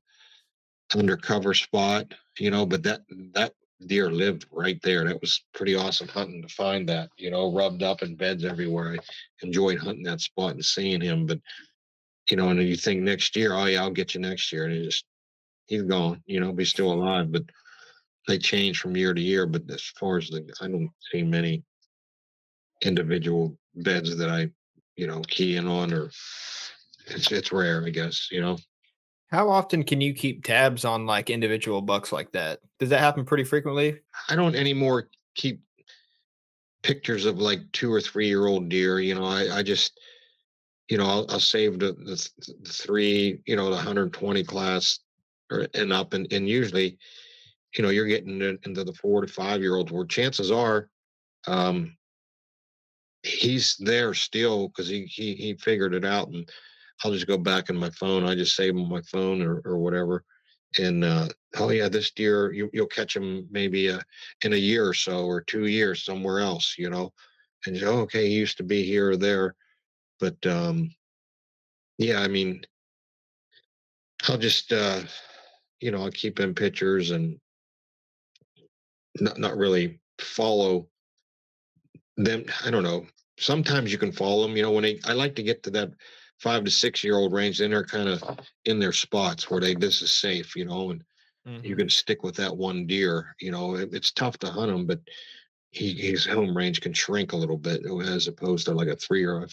undercover spot, but that deer lived right there. That was pretty awesome hunting to find that, rubbed up in beds everywhere. I enjoyed hunting that spot and seeing him. But and then you think next year, oh yeah, I'll get you next year. And he's gone, but he's still alive. But they change from year to year. But as far as I don't see many individual beds that I, key in on, or it's rare, I guess, How often can you keep tabs on like individual bucks like that? Does that happen pretty frequently? I don't anymore keep pictures of like 2 or 3-year-old deer. I just, I'll save the 3, the 120 class and up. And usually you're getting into the 4 to 5 year olds where chances are, um, he's there still because he figured it out. And I'll just go back in my phone. I just save him on my phone or whatever. And oh yeah, this deer you'll catch him maybe in a year or so or 2 years somewhere else, and you, oh, okay, he used to be here or there. But yeah, I mean, I'll just I'll keep in pictures and not really follow them. I don't know. Sometimes you can follow them. I like to get to that 5 to 6 year old range, then they're kind of in their spots where this is safe, and you can stick with that one deer. It's tough to hunt him, but his home range can shrink a little bit as opposed to like a 3 year.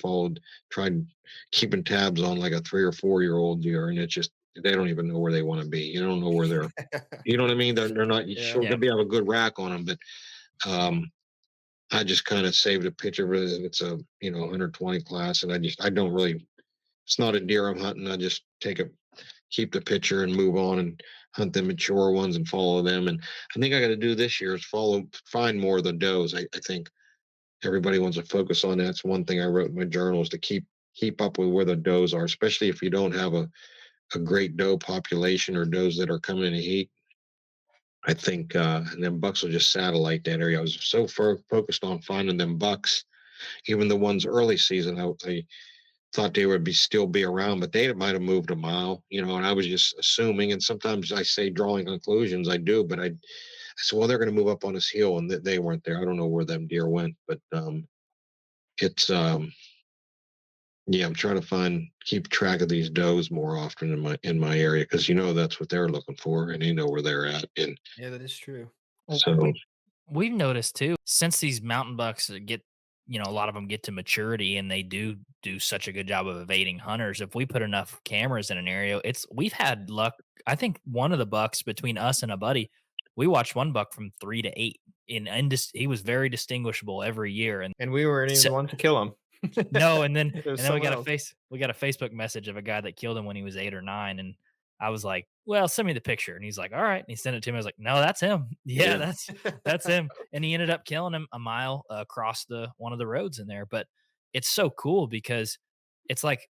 Tried keeping tabs on like a 3 or 4 year old deer, and it's just they don't even know where they want to be. You don't know where they're. You know what I mean? They're not sure. Maybe have a good rack on them, but I just kind of saved a picture of it. It's a 120 class, and I don't really. It's not a deer I'm hunting. I just keep the picture and move on and hunt the mature ones and follow them. And I think I got to do this year is find more of the does. I think everybody wants to focus on that. That's one thing I wrote in my journal is to keep up with where the does are, especially if you don't have a great doe population or does that are coming in heat. I think, and then bucks will just satellite that area. I was so focused on finding them bucks, even the ones early season. I thought they would still be around, but they might have moved a mile, and I was just assuming. And sometimes I say drawing conclusions. I do, but I said, well, they're going to move up on this hill, and they weren't there. I don't know where them deer went, but it's yeah, I'm trying to keep track of these does more often in my area because that's what they're looking for, and they know where they're at. And Yeah, that is true. so We've noticed too, since these mountain bucks get, a lot of them get to maturity and they do such a good job of evading hunters. If we put enough cameras in an area, we've had luck. I think one of the bucks between us and a buddy, we watched one buck from 3 to 8 he was very distinguishable every year. And we weren't even So- the ones to kill him. No, and then It was we someone got else. we got a Facebook message of a guy that killed him when he was 8 or 9, and I was like, "Well, send me the picture." And he's like, "All right." And he sent it to me. I was like, "No, that's him. Yeah, Yeah. that's him." And he ended up killing him a mile across one of the roads in there. But it's so cool because it's like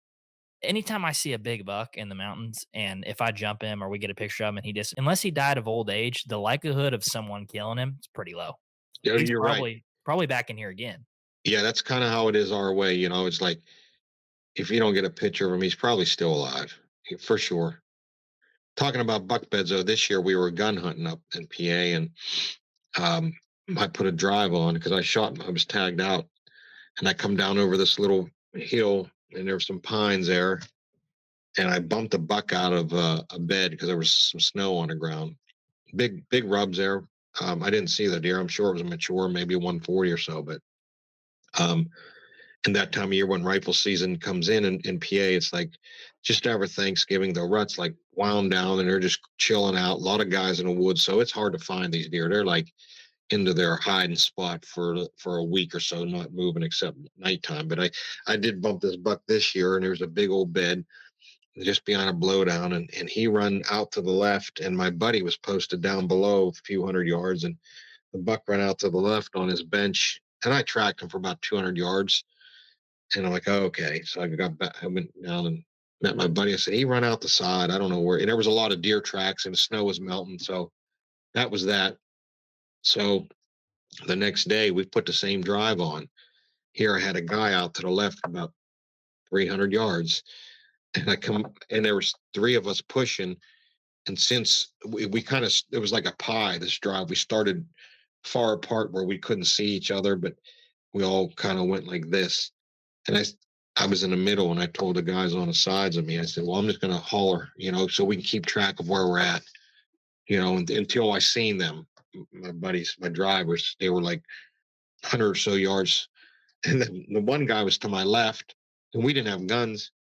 anytime I see a big buck in the mountains, and if I jump him or we get a picture of him, and unless he died of old age, the likelihood of someone killing him is pretty low. yeah, He's you're right. probably back in here again. Yeah, that's kind of how it is our way. It's like if you don't get a picture of him, he's probably still alive for sure. Talking about buck beds, though, this year we were gun hunting up in PA, and um, I put a drive on because I was tagged out, and I come down over this little hill, and there were some pines there, and I bumped a buck out of a bed because there was some snow on the ground. Big rubs there. I didn't see the deer. I'm sure it was a mature, maybe 140 or so, but um, and that time of year when rifle season comes in PA, it's like just after Thanksgiving, the rut's like wound down and they're just chilling out. A lot of guys in the woods, so it's hard to find these deer. They're like into their hiding spot for a week or so, not moving except nighttime. But I did bump this buck this year, and there's a big old bed just behind a blowdown, and he run out to the left, and my buddy was posted down below a few hundred yards, and the buck ran out to the left on his bench, and I tracked him for about 200 yards. And I'm like, oh, okay. So I got back. I went down and met my buddy. I said, he ran out the side. I don't know where. And there was a lot of deer tracks and the snow was melting. So that was that. So the next day we put the same drive on. Here I had a guy out to the left about 300 yards. And there was 3 of us pushing. And since we kind of, it was like a pie, this drive, we started far apart where we couldn't see each other, but we all kind of went like this. And I was in the middle, and I told the guys on the sides of me, I said, well, I'm just going to holler, so we can keep track of where we're at, until I seen them. My buddies, my drivers, they were like 100 or so yards. And then the one guy was to my left, and we didn't have guns.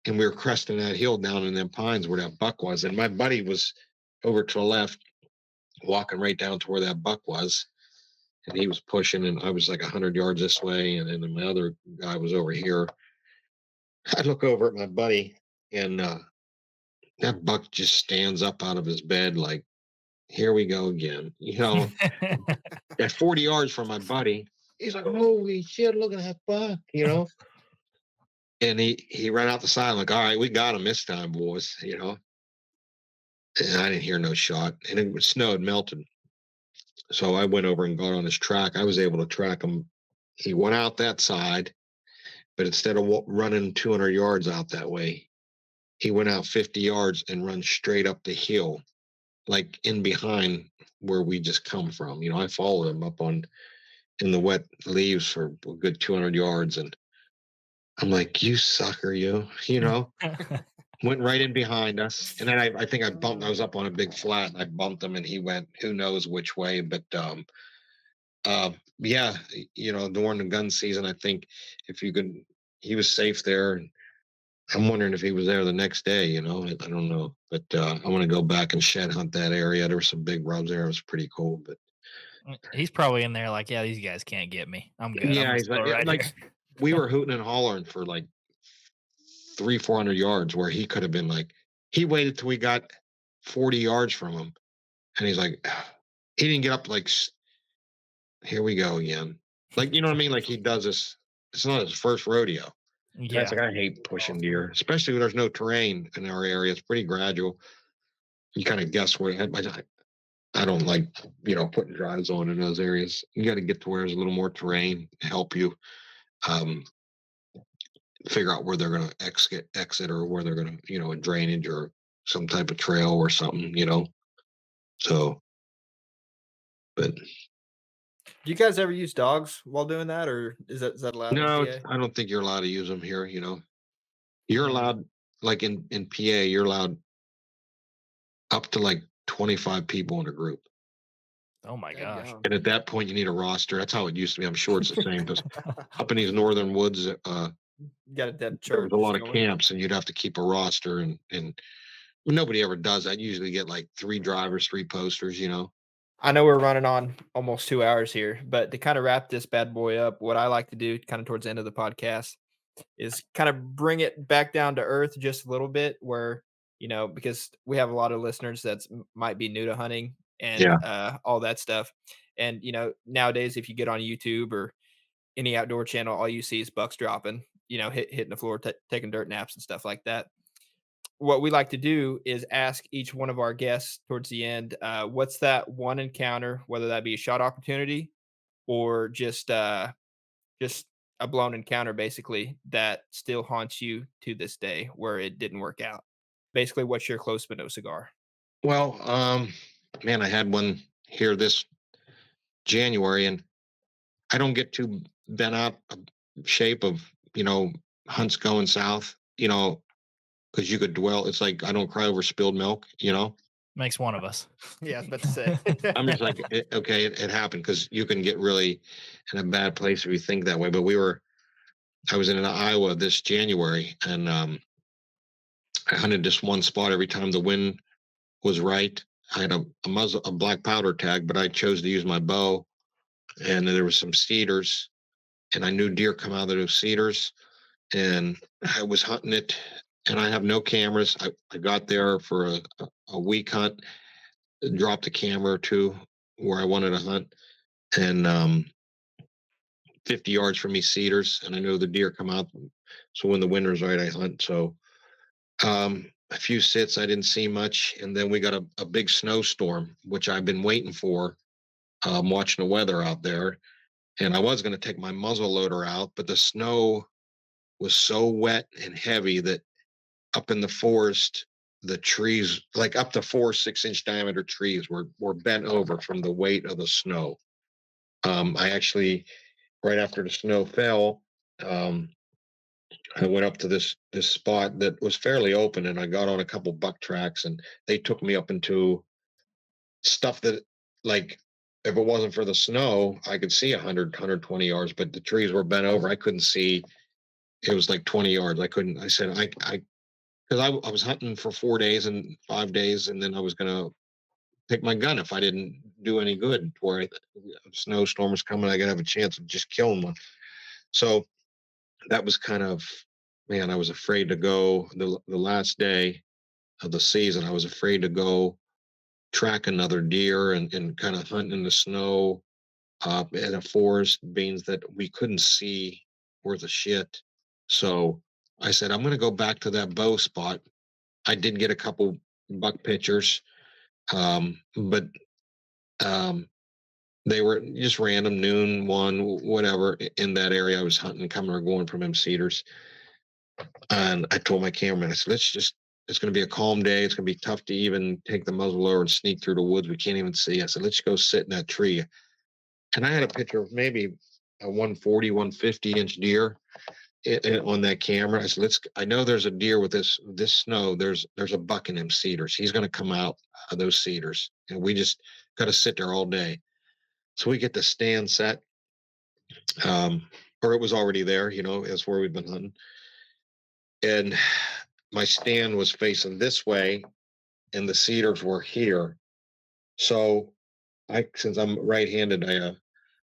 And we were cresting that hill down in them pines where that buck was. And my buddy was over to the left, walking right down to where that buck was. And he was pushing, and I was like 100 yards this way. And then my other guy was over here. I look over at my buddy, and that buck just stands up out of his bed like here we go again. At 40 yards from my buddy, he's like, holy shit, look at that buck. And he ran out the side. I'm like, all right, we got him this time, boys. And I didn't hear no shot. And it snowed, melted. So I went over and got on his track. I was able to track him. He went out that side, but instead of running 200 yards out that way, he went out 50 yards and run straight up the hill, like in behind where we just come from. I followed him up in the wet leaves for a good 200 yards. And I'm like, you sucker, went right in behind us. And then I think I was up on a big flat and I bumped him and he went, who knows which way. But, yeah, during the gun season, I think he was safe there. And I'm wondering if he was there the next day, I don't know, but, I want to go back and shed hunt that area. There were some big rubs there. It was pretty cool, but He's probably in there like, yeah, these guys can't get me. I'm good. yeah, I'm he's gonna like, stay right here. we were hooting and hollering for like 300-400 yards where he could have been like, he waited till we got 40 yards from him. And he's like, he didn't get up like, here we go again. Like, you know what I mean? Like he does this. It's not his first rodeo. Yeah. It's like, I hate pushing deer, especially when there's no terrain in our area. It's pretty gradual. You kind of guess where I don't like, putting drives on in those areas. You got to get to where there's a little more terrain to help you figure out where they're going to exit or where they're going to, a drainage or some type of trail or something, So, but Do you guys ever use dogs while doing that, or is that allowed? no, in PA? I don't think you're allowed to use them here. You're allowed, like in PA, you're allowed up to like 25 people in a group. Oh my gosh. And at that point, you need a roster. That's how it used to be. I'm sure it's the same. Because up in these northern woods, You got a dead there was church. a lot of camps, and you'd have to keep a roster. And nobody ever does that. You usually get like 3 drivers, 3 posters. I know we're running on almost 2 hours here, but to kind of wrap this bad boy up, what I like to do kind of towards the end of the podcast is kind of bring it back down to earth just a little bit where, because we have a lot of listeners that might be new to hunting and all that stuff. And, nowadays, if you get on YouTube or any outdoor channel, all you see is bucks dropping, hitting the floor, taking dirt naps and stuff like that. What we like to do is ask each one of our guests towards the end, what's that one encounter, whether that be a shot opportunity or just a blown encounter, basically, that still haunts you to this day where it didn't work out. Basically, what's your close but no cigar? Well, man, I had one here this January, and I don't get too bent out of shape of, hunts going south, because you could dwell. It's like, I don't cry over spilled milk, Makes one of us. Yeah, I was about to say. I'm just like, okay, it happened, because you can get really in a bad place if you think that way. But I was in Iowa this January, and I hunted this one spot every time the wind was right. I had a black powder tag, but I chose to use my bow, and there was some cedars, and I knew deer come out of those cedars, and I was hunting it, and I have no cameras. I got there for a week hunt, dropped a camera or 2 where I wanted to hunt, and 50 yards from me cedars, and I know the deer come out. So when the wind was right, I hunt. So a few sits, I didn't see much, and then we got a big snowstorm, which I've been waiting for. Watching the weather out there, and I was going to take my muzzle loader out, but the snow was so wet and heavy that up in the forest, the trees, like up to 4 6-inch diameter trees, were bent over from the weight of the snow. I actually, right after the snow fell, I went up to this spot that was fairly open, and I got on a couple buck tracks, and they took me up into stuff that, like, if it wasn't for the snow, I could see 120 yards, but the trees were bent over. I couldn't see. It was like 20 yards. I said, because I was hunting for 4 days and 5 days, and then I was going to pick my gun if I didn't do any good, where a snowstorm was coming, I got to have a chance of just killing one. So that was kind of, man, I was afraid to go the last day of the season. I was afraid to go track another deer and kind of hunt in the snow in a forest, being that we couldn't see worth a shit. So I said, I'm going to go back to that bow spot. I did get a couple buck pictures, but they were just random, noon, one, whatever, in that area I was hunting, coming or going from them cedars. And I told my cameraman, I said, it's going to be a calm day. It's going to be tough to even take the muzzle lower and sneak through the woods. We can't even see. I said, let's go sit in that tree. And I had a picture of maybe a 140, 150-inch deer on that camera. I said, I know there's a deer with this snow. There's a buck in them cedars. He's going to come out of those cedars. And we just got to sit there all day. So we get the stand set, or it was already there, is where we've been hunting. And my stand was facing this way and the cedars were here. So since I'm right-handed, I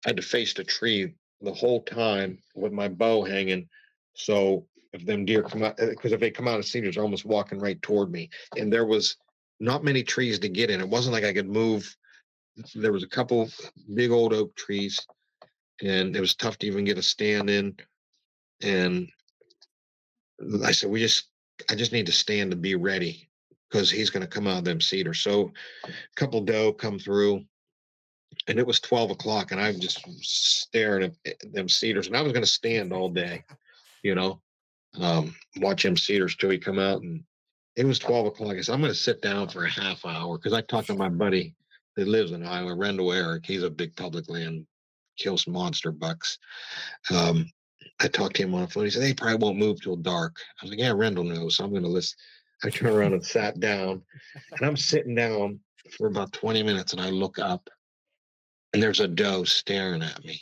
had to face the tree the whole time with my bow hanging. So if them deer come out, because if they come out of cedars, they're almost walking right toward me. And there was not many trees to get in. It wasn't like I could move. There was a couple big old oak trees, and it was tough to even get a stand in. And I said, I just need to stand to be ready because he's going to come out of them cedars. So a couple doe come through, and it was 12 o'clock, and I'm just staring at them cedars, and I was going to stand all day, watch them cedars till he come out. And it was 12 o'clock. I said, I'm going to sit down for a half hour because I talked to my buddy that lives in Iowa, Rendell Eric. He's a big public land, kills monster bucks. I talked to him on the phone. He said, they probably won't move till dark. I was like, yeah, Rendell knows. So I'm going to listen. I turned around and sat down, and I'm sitting down for about 20 minutes, and I look up, and there's a doe staring at me,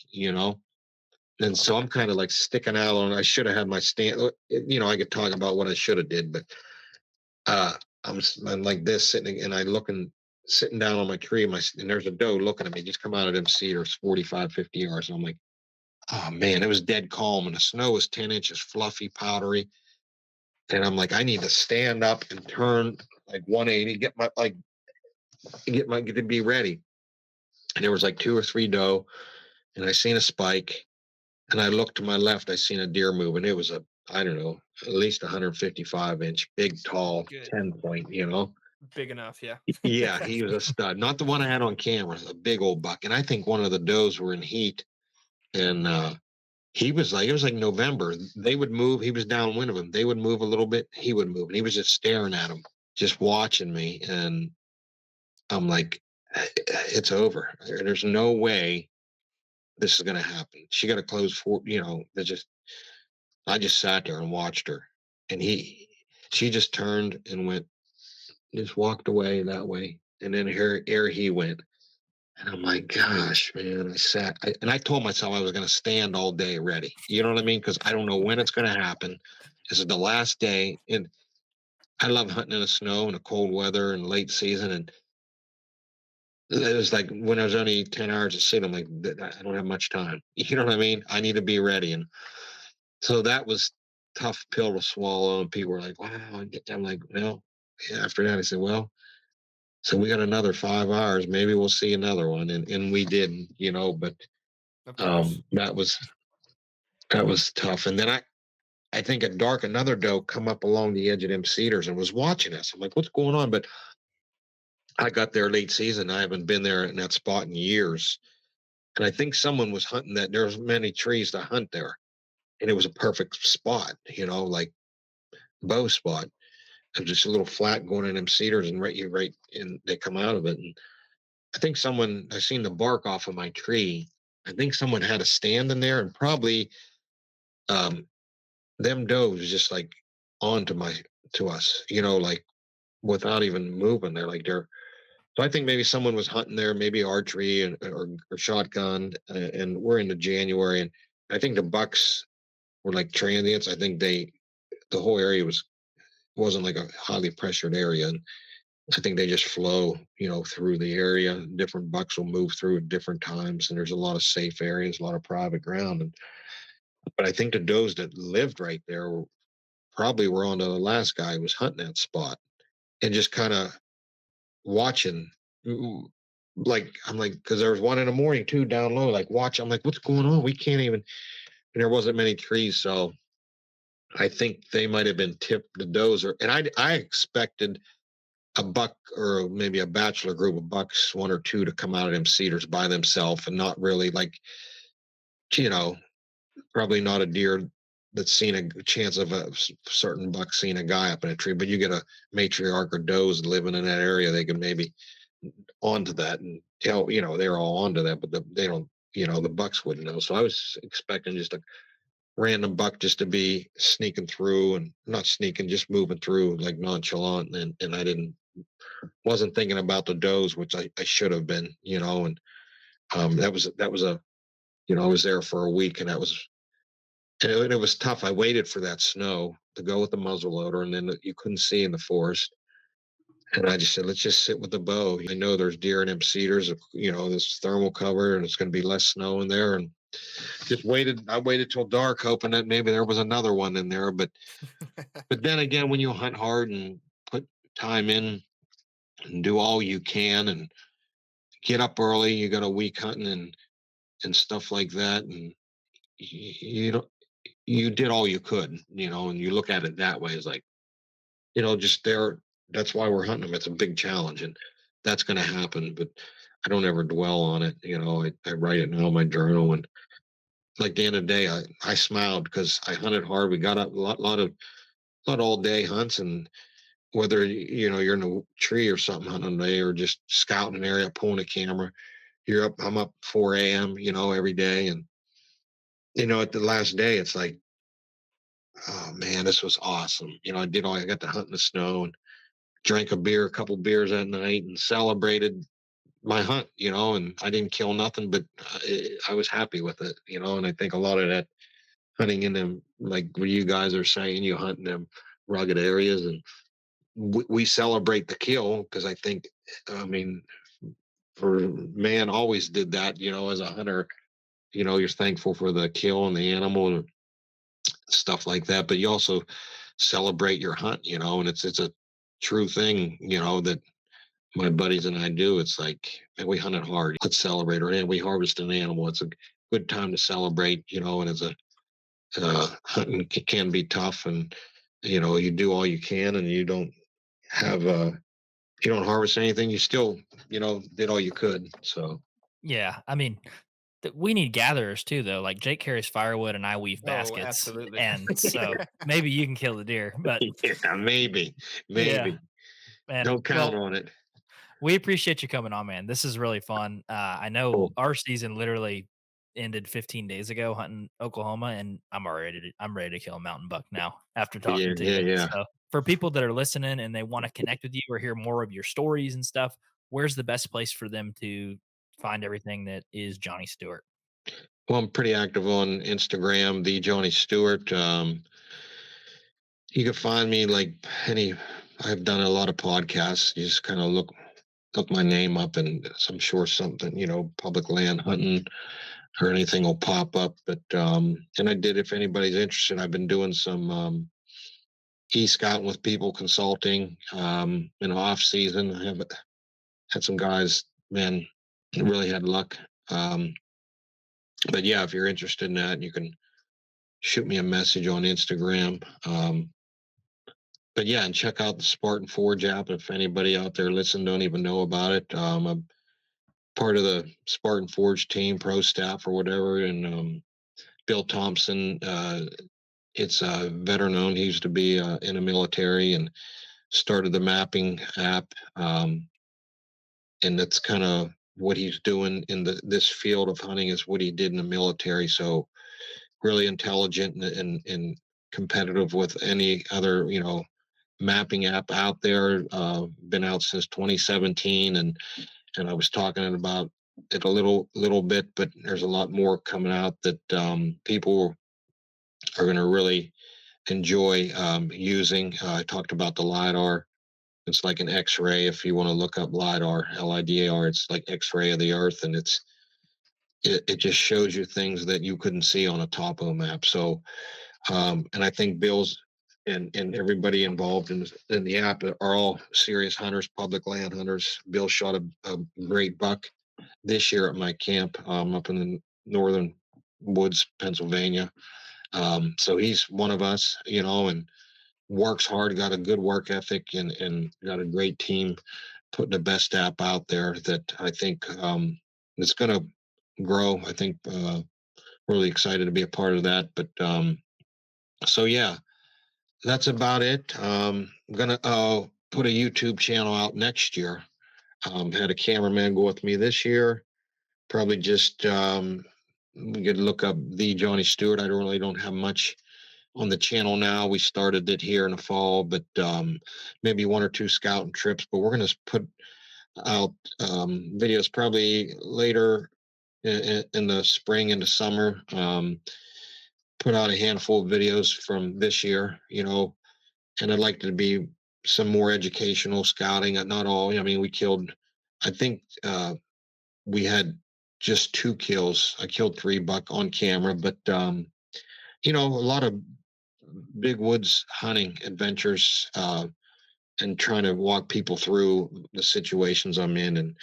And so I'm kind of like sticking out on. I should have had my stand. I could talk about what I should have did, but I'm like this sitting, and sitting down on my tree, and there's a doe looking at me, just come out of them cedars, 45, 50 yards. And I'm like, oh man, it was dead calm, and the snow was 10 inches, fluffy, powdery. And I'm like, I need to stand up and turn like 180, get to be ready. And there was like 2 or 3 doe, and I seen a spike, and I looked to my left, I seen a deer move, and it was I don't know, at least 155-inch, big, tall, Good. 10-point, Big enough, yeah. Yeah, he was a stud. Not the one I had on camera, a big old buck. And I think one of the does were in heat. And it was like November. They would move. He was downwind of him. They would move a little bit. He would move. And he was just staring at him, just watching me. And I'm like, it's over. There's no way this is going to happen. She got to close for, I just sat there and watched her. And she just turned and just walked away that way. And then here he went. And I'm like, gosh, man, I told myself I was going to stand all day ready. You know what I mean? Because I don't know when it's going to happen. This is the last day. And I love hunting in the snow and the cold weather and late season. And it was like when I was only 10 hours to sit, I'm like, I don't have much time. You know what I mean? I need to be ready. And so that was tough pill to swallow. And people were like, wow. I'm like, well, after that, I said, well, so we got another 5 hours. Maybe we'll see another one. And we didn't, but that was tough. And then I think at dark, another doe come up along the edge of them cedars and was watching us. I'm like, what's going on? But I got there late season. I haven't been there in that spot in years. And I think someone was hunting that. There's many trees to hunt there. And it was a perfect spot, like bow spot. It was just a little flat going in them cedars, and right, and they come out of it. And I think I seen the bark off of my tree. I think someone had a stand in there, and probably them does just like to us, like without even moving. So I think maybe someone was hunting there, maybe archery or shotgun, and we're into January, and I think the bucks were like transients. I think the whole area wasn't like a highly pressured area, and I think they just flow, through the area. Different bucks will move through at different times, and there's a lot of safe areas, a lot of private ground. But I think the does that lived right there probably were on to the last guy who was hunting that spot, and just kind of watching like, I'm like, because there was one in the morning too down low, like watch. I'm like, what's going on? We can't even. And there wasn't many trees, so I think they might have been tipped the dozer. And I expected a buck or maybe a bachelor group of bucks, one or two, to come out of them cedars by themselves and not really like, you know, probably not a deer that's seen a chance of a certain buck seeing a guy up in a tree, but you get a matriarch or does living in that area, they can maybe onto that and tell, they're all onto that, but they don't, the bucks wouldn't know. So I was expecting just a random buck just to be sneaking through and not sneaking, just moving through like nonchalant. And I wasn't thinking about the does, which I should have been, and that was I was there for a week, and it was tough. I waited for that snow to go with the muzzle loader, and then you couldn't see in the forest. And I just said, let's just sit with the bow. I know there's deer in them cedars, this thermal cover, and it's going to be less snow in there. And just waited. I waited till dark, hoping that maybe there was another one in there. But then again, when you hunt hard and put time in and do all you can and get up early, you got a week hunting and stuff like that, and you did all you could, and you look at it that way. It's like, just there. That's why we're hunting them. It's a big challenge, and that's going to happen. But I don't ever dwell on it. I write it now in my journal, and like the end of the day, I smiled because I hunted hard. We got up a lot of all day hunts, and whether you're in a tree or something hunting day or just scouting an area, pulling a camera, I'm up 4 a.m. Every day, and at the last day, it's like, oh man, this was awesome. I got to hunt in the snow and drank a couple beers that night, and celebrated my hunt, and I didn't kill nothing, but I was happy with it, and I think a lot of that hunting in them, like what you guys are saying, you hunt in them rugged areas, and we celebrate the kill, because I think, for man always did that, as a hunter, you're thankful for the kill and the animal and stuff like that, but you also celebrate your hunt, and it's a true thing, that my buddies and I do. It's like, man, we hunted hard. Let's celebrate, or we harvested an animal. It's a good time to celebrate, and as a hunting can be tough, and you do all you can, and you don't have you don't harvest anything, you still did all you could. So Yeah, I mean, we need gatherers too, though. Like Jake carries firewood and I weave Oh, baskets, absolutely. and so maybe you can kill the deer. But yeah, maybe yeah, man. don't count Well, on it. we appreciate you coming on, man. This is really fun. I know Cool. our season literally ended 15 days ago hunting Oklahoma, and I'm ready to kill a mountain buck now after talking to you. Yeah. So for people that are listening and they want to connect with you or hear more of your stories and stuff, where's the best place for them to find everything that is Johnny Stewart? Well, I'm pretty active on Instagram, the Johnny Stewart. You can find me like I've done a lot of podcasts. You just kind of look my name up, and I'm sure something, public land hunting or anything will pop up. But and I did, if anybody's interested, I've been doing some e-scouting with people, consulting in off season. I have had some guys, man, really had luck. But yeah, if you're interested in that, you can shoot me a message on Instagram. But yeah, and check out the Spartan Forge app. If anybody out there listening don't even know about it, I'm part of the Spartan Forge team, pro staff or whatever. And Bill Thompson, it's a veteran owned. He used to be in the military and started the mapping app. And that's kind of what he's doing in this field of hunting, is what he did in the military. So really intelligent and competitive with any other, mapping app out there. Been out since 2017, and I was talking about it a little bit, but there's a lot more coming out that people are going to really enjoy using. I talked about the LiDAR. It's like an X-ray. If you want to look up LiDAR, LIDAR, it's like X-ray of the Earth, and it just shows you things that you couldn't see on a topo map. So, and I think Bill's and everybody involved in the app are all serious hunters, public land hunters. Bill shot a great buck this year at my camp up in the northern woods, Pennsylvania. So he's one of us, and works hard, got a good work ethic, and got a great team putting the best app out there that I think it's going to grow. I think really excited to be a part of that. But so yeah, that's about it. I'm gonna put a YouTube channel out next year. Had a cameraman go with me this year. Probably just we could look up the Johnny Stewart. I don't have much on the channel now. We started it here in the fall, but maybe one or two scouting trips. But we're gonna put out videos probably later in the spring into summer. Put out a handful of videos from this year, and I'd like to be some more educational scouting. Not all. I mean, we killed. I think we had just 2 kills. I killed 3 buck on camera, but a lot of big woods hunting adventures and trying to walk people through the situations I'm in and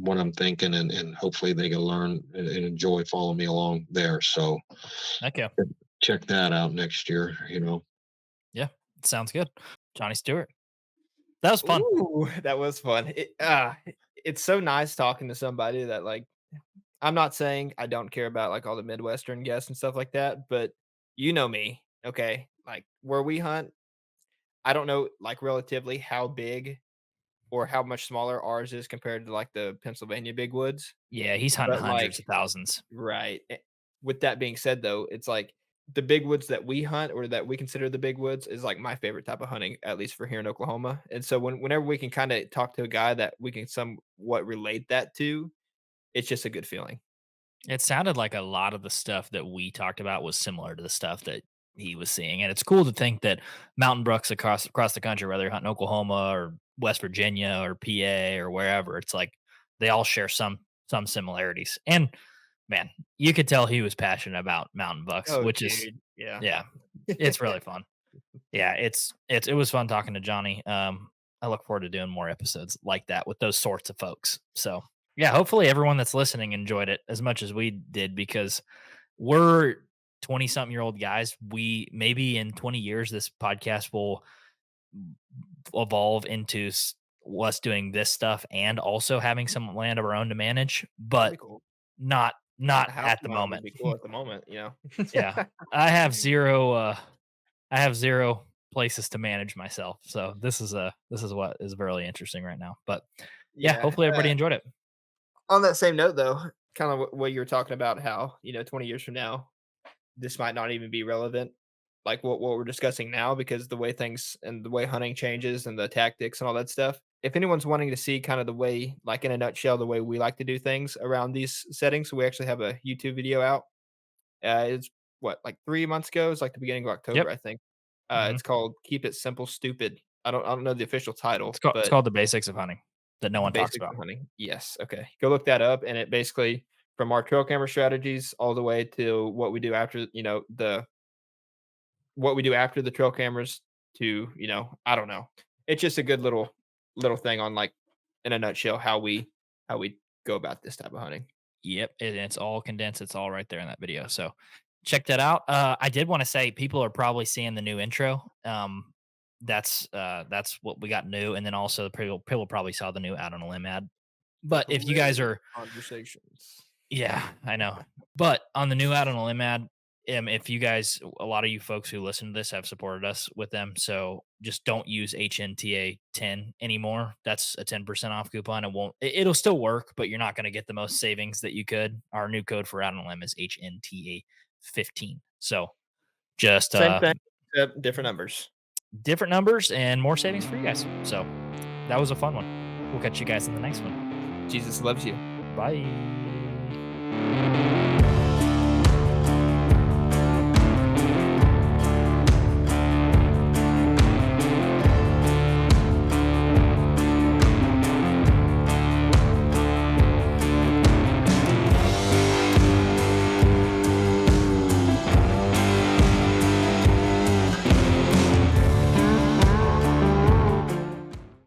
what I'm thinking, and hopefully they can learn and enjoy following me along there. So Okay. check that out next year. Yeah, sounds good. Johnny Stewart. That was fun. Ooh, that was fun. It's so nice talking to somebody that like I'm not saying I don't care about like all the Midwestern guests and stuff like that, but you know me, okay? Like where we hunt, I don't know like relatively how big or how much smaller ours is compared to like the Pennsylvania big woods. Yeah, he's hunting But hundreds like of thousands. right. With that being said though, it's like the big woods that we hunt or that we consider the big woods is like my favorite type of hunting, at least for here in Oklahoma. And so whenever we can kind of talk to a guy that we can somewhat relate that to, it's just a good feeling. It sounded like a lot of the stuff that we talked about was similar to the stuff that he was seeing, and it's cool to think that mountain bucks across the country, whether you're hunting Oklahoma or West Virginia or PA or wherever, it's like they all share some similarities. And man, you could tell he was passionate about mountain bucks, Oh, which is dude. Yeah. yeah, it's really fun. Yeah, it was fun talking to Johnny. I look forward to doing more episodes like that with those sorts of folks. So yeah, hopefully everyone that's listening enjoyed it as much as we did because we're 20 something year old guys. We maybe in 20 years, this podcast will evolve into us doing this stuff and also having some land of our own to manage, That'd be but cool. not A house at the mount would moment. be cool at the moment, you know? Yeah. I have zero I have zero places to manage myself. So this is what is really interesting right now. But yeah, Yeah. hopefully everybody enjoyed it. On that same note, though, kind of what you were talking about, how 20 years from now, this might not even be relevant, like what we're discussing now, because the way things and the way hunting changes and the tactics and all that stuff. If anyone's wanting to see kind of the way, like in a nutshell, the way we like to do things around these settings, we actually have a YouTube video out. It's what like 3 months ago. It's like the beginning of October, Yep. I think. Mhm. It's called "Keep It Simple, Stupid." I don't know the official title, It's but called the basics of hunting that no the one talks basics about. of hunting. Yes. Okay. Go look that up. And it basically from our trail camera strategies all the way to what we do after, what we do after the trail cameras to, I don't know. It's just a good little thing on like in a nutshell how we go about this type of hunting. Yep, and it's all condensed. It's all right there in that video. So check that out. I did want to say people are probably seeing the new intro. That's what we got new, and then also people probably saw the new Out on a Limb ad. But if you guys Thrilling are conversations. yeah, I know. But on the new Out on a Limb ad, if you guys, a lot of you folks who listen to this have supported us with them. So just don't use HNTA 10 anymore. That's a 10% off coupon. It'll still work, but you're not going to get the most savings that you could. Our new code for Out on a Limb is HNTA 15. So just Same thing, except different numbers. different numbers and more savings for you guys. So that was a fun one. We'll catch you guys in the next one. Jesus loves you. Bye.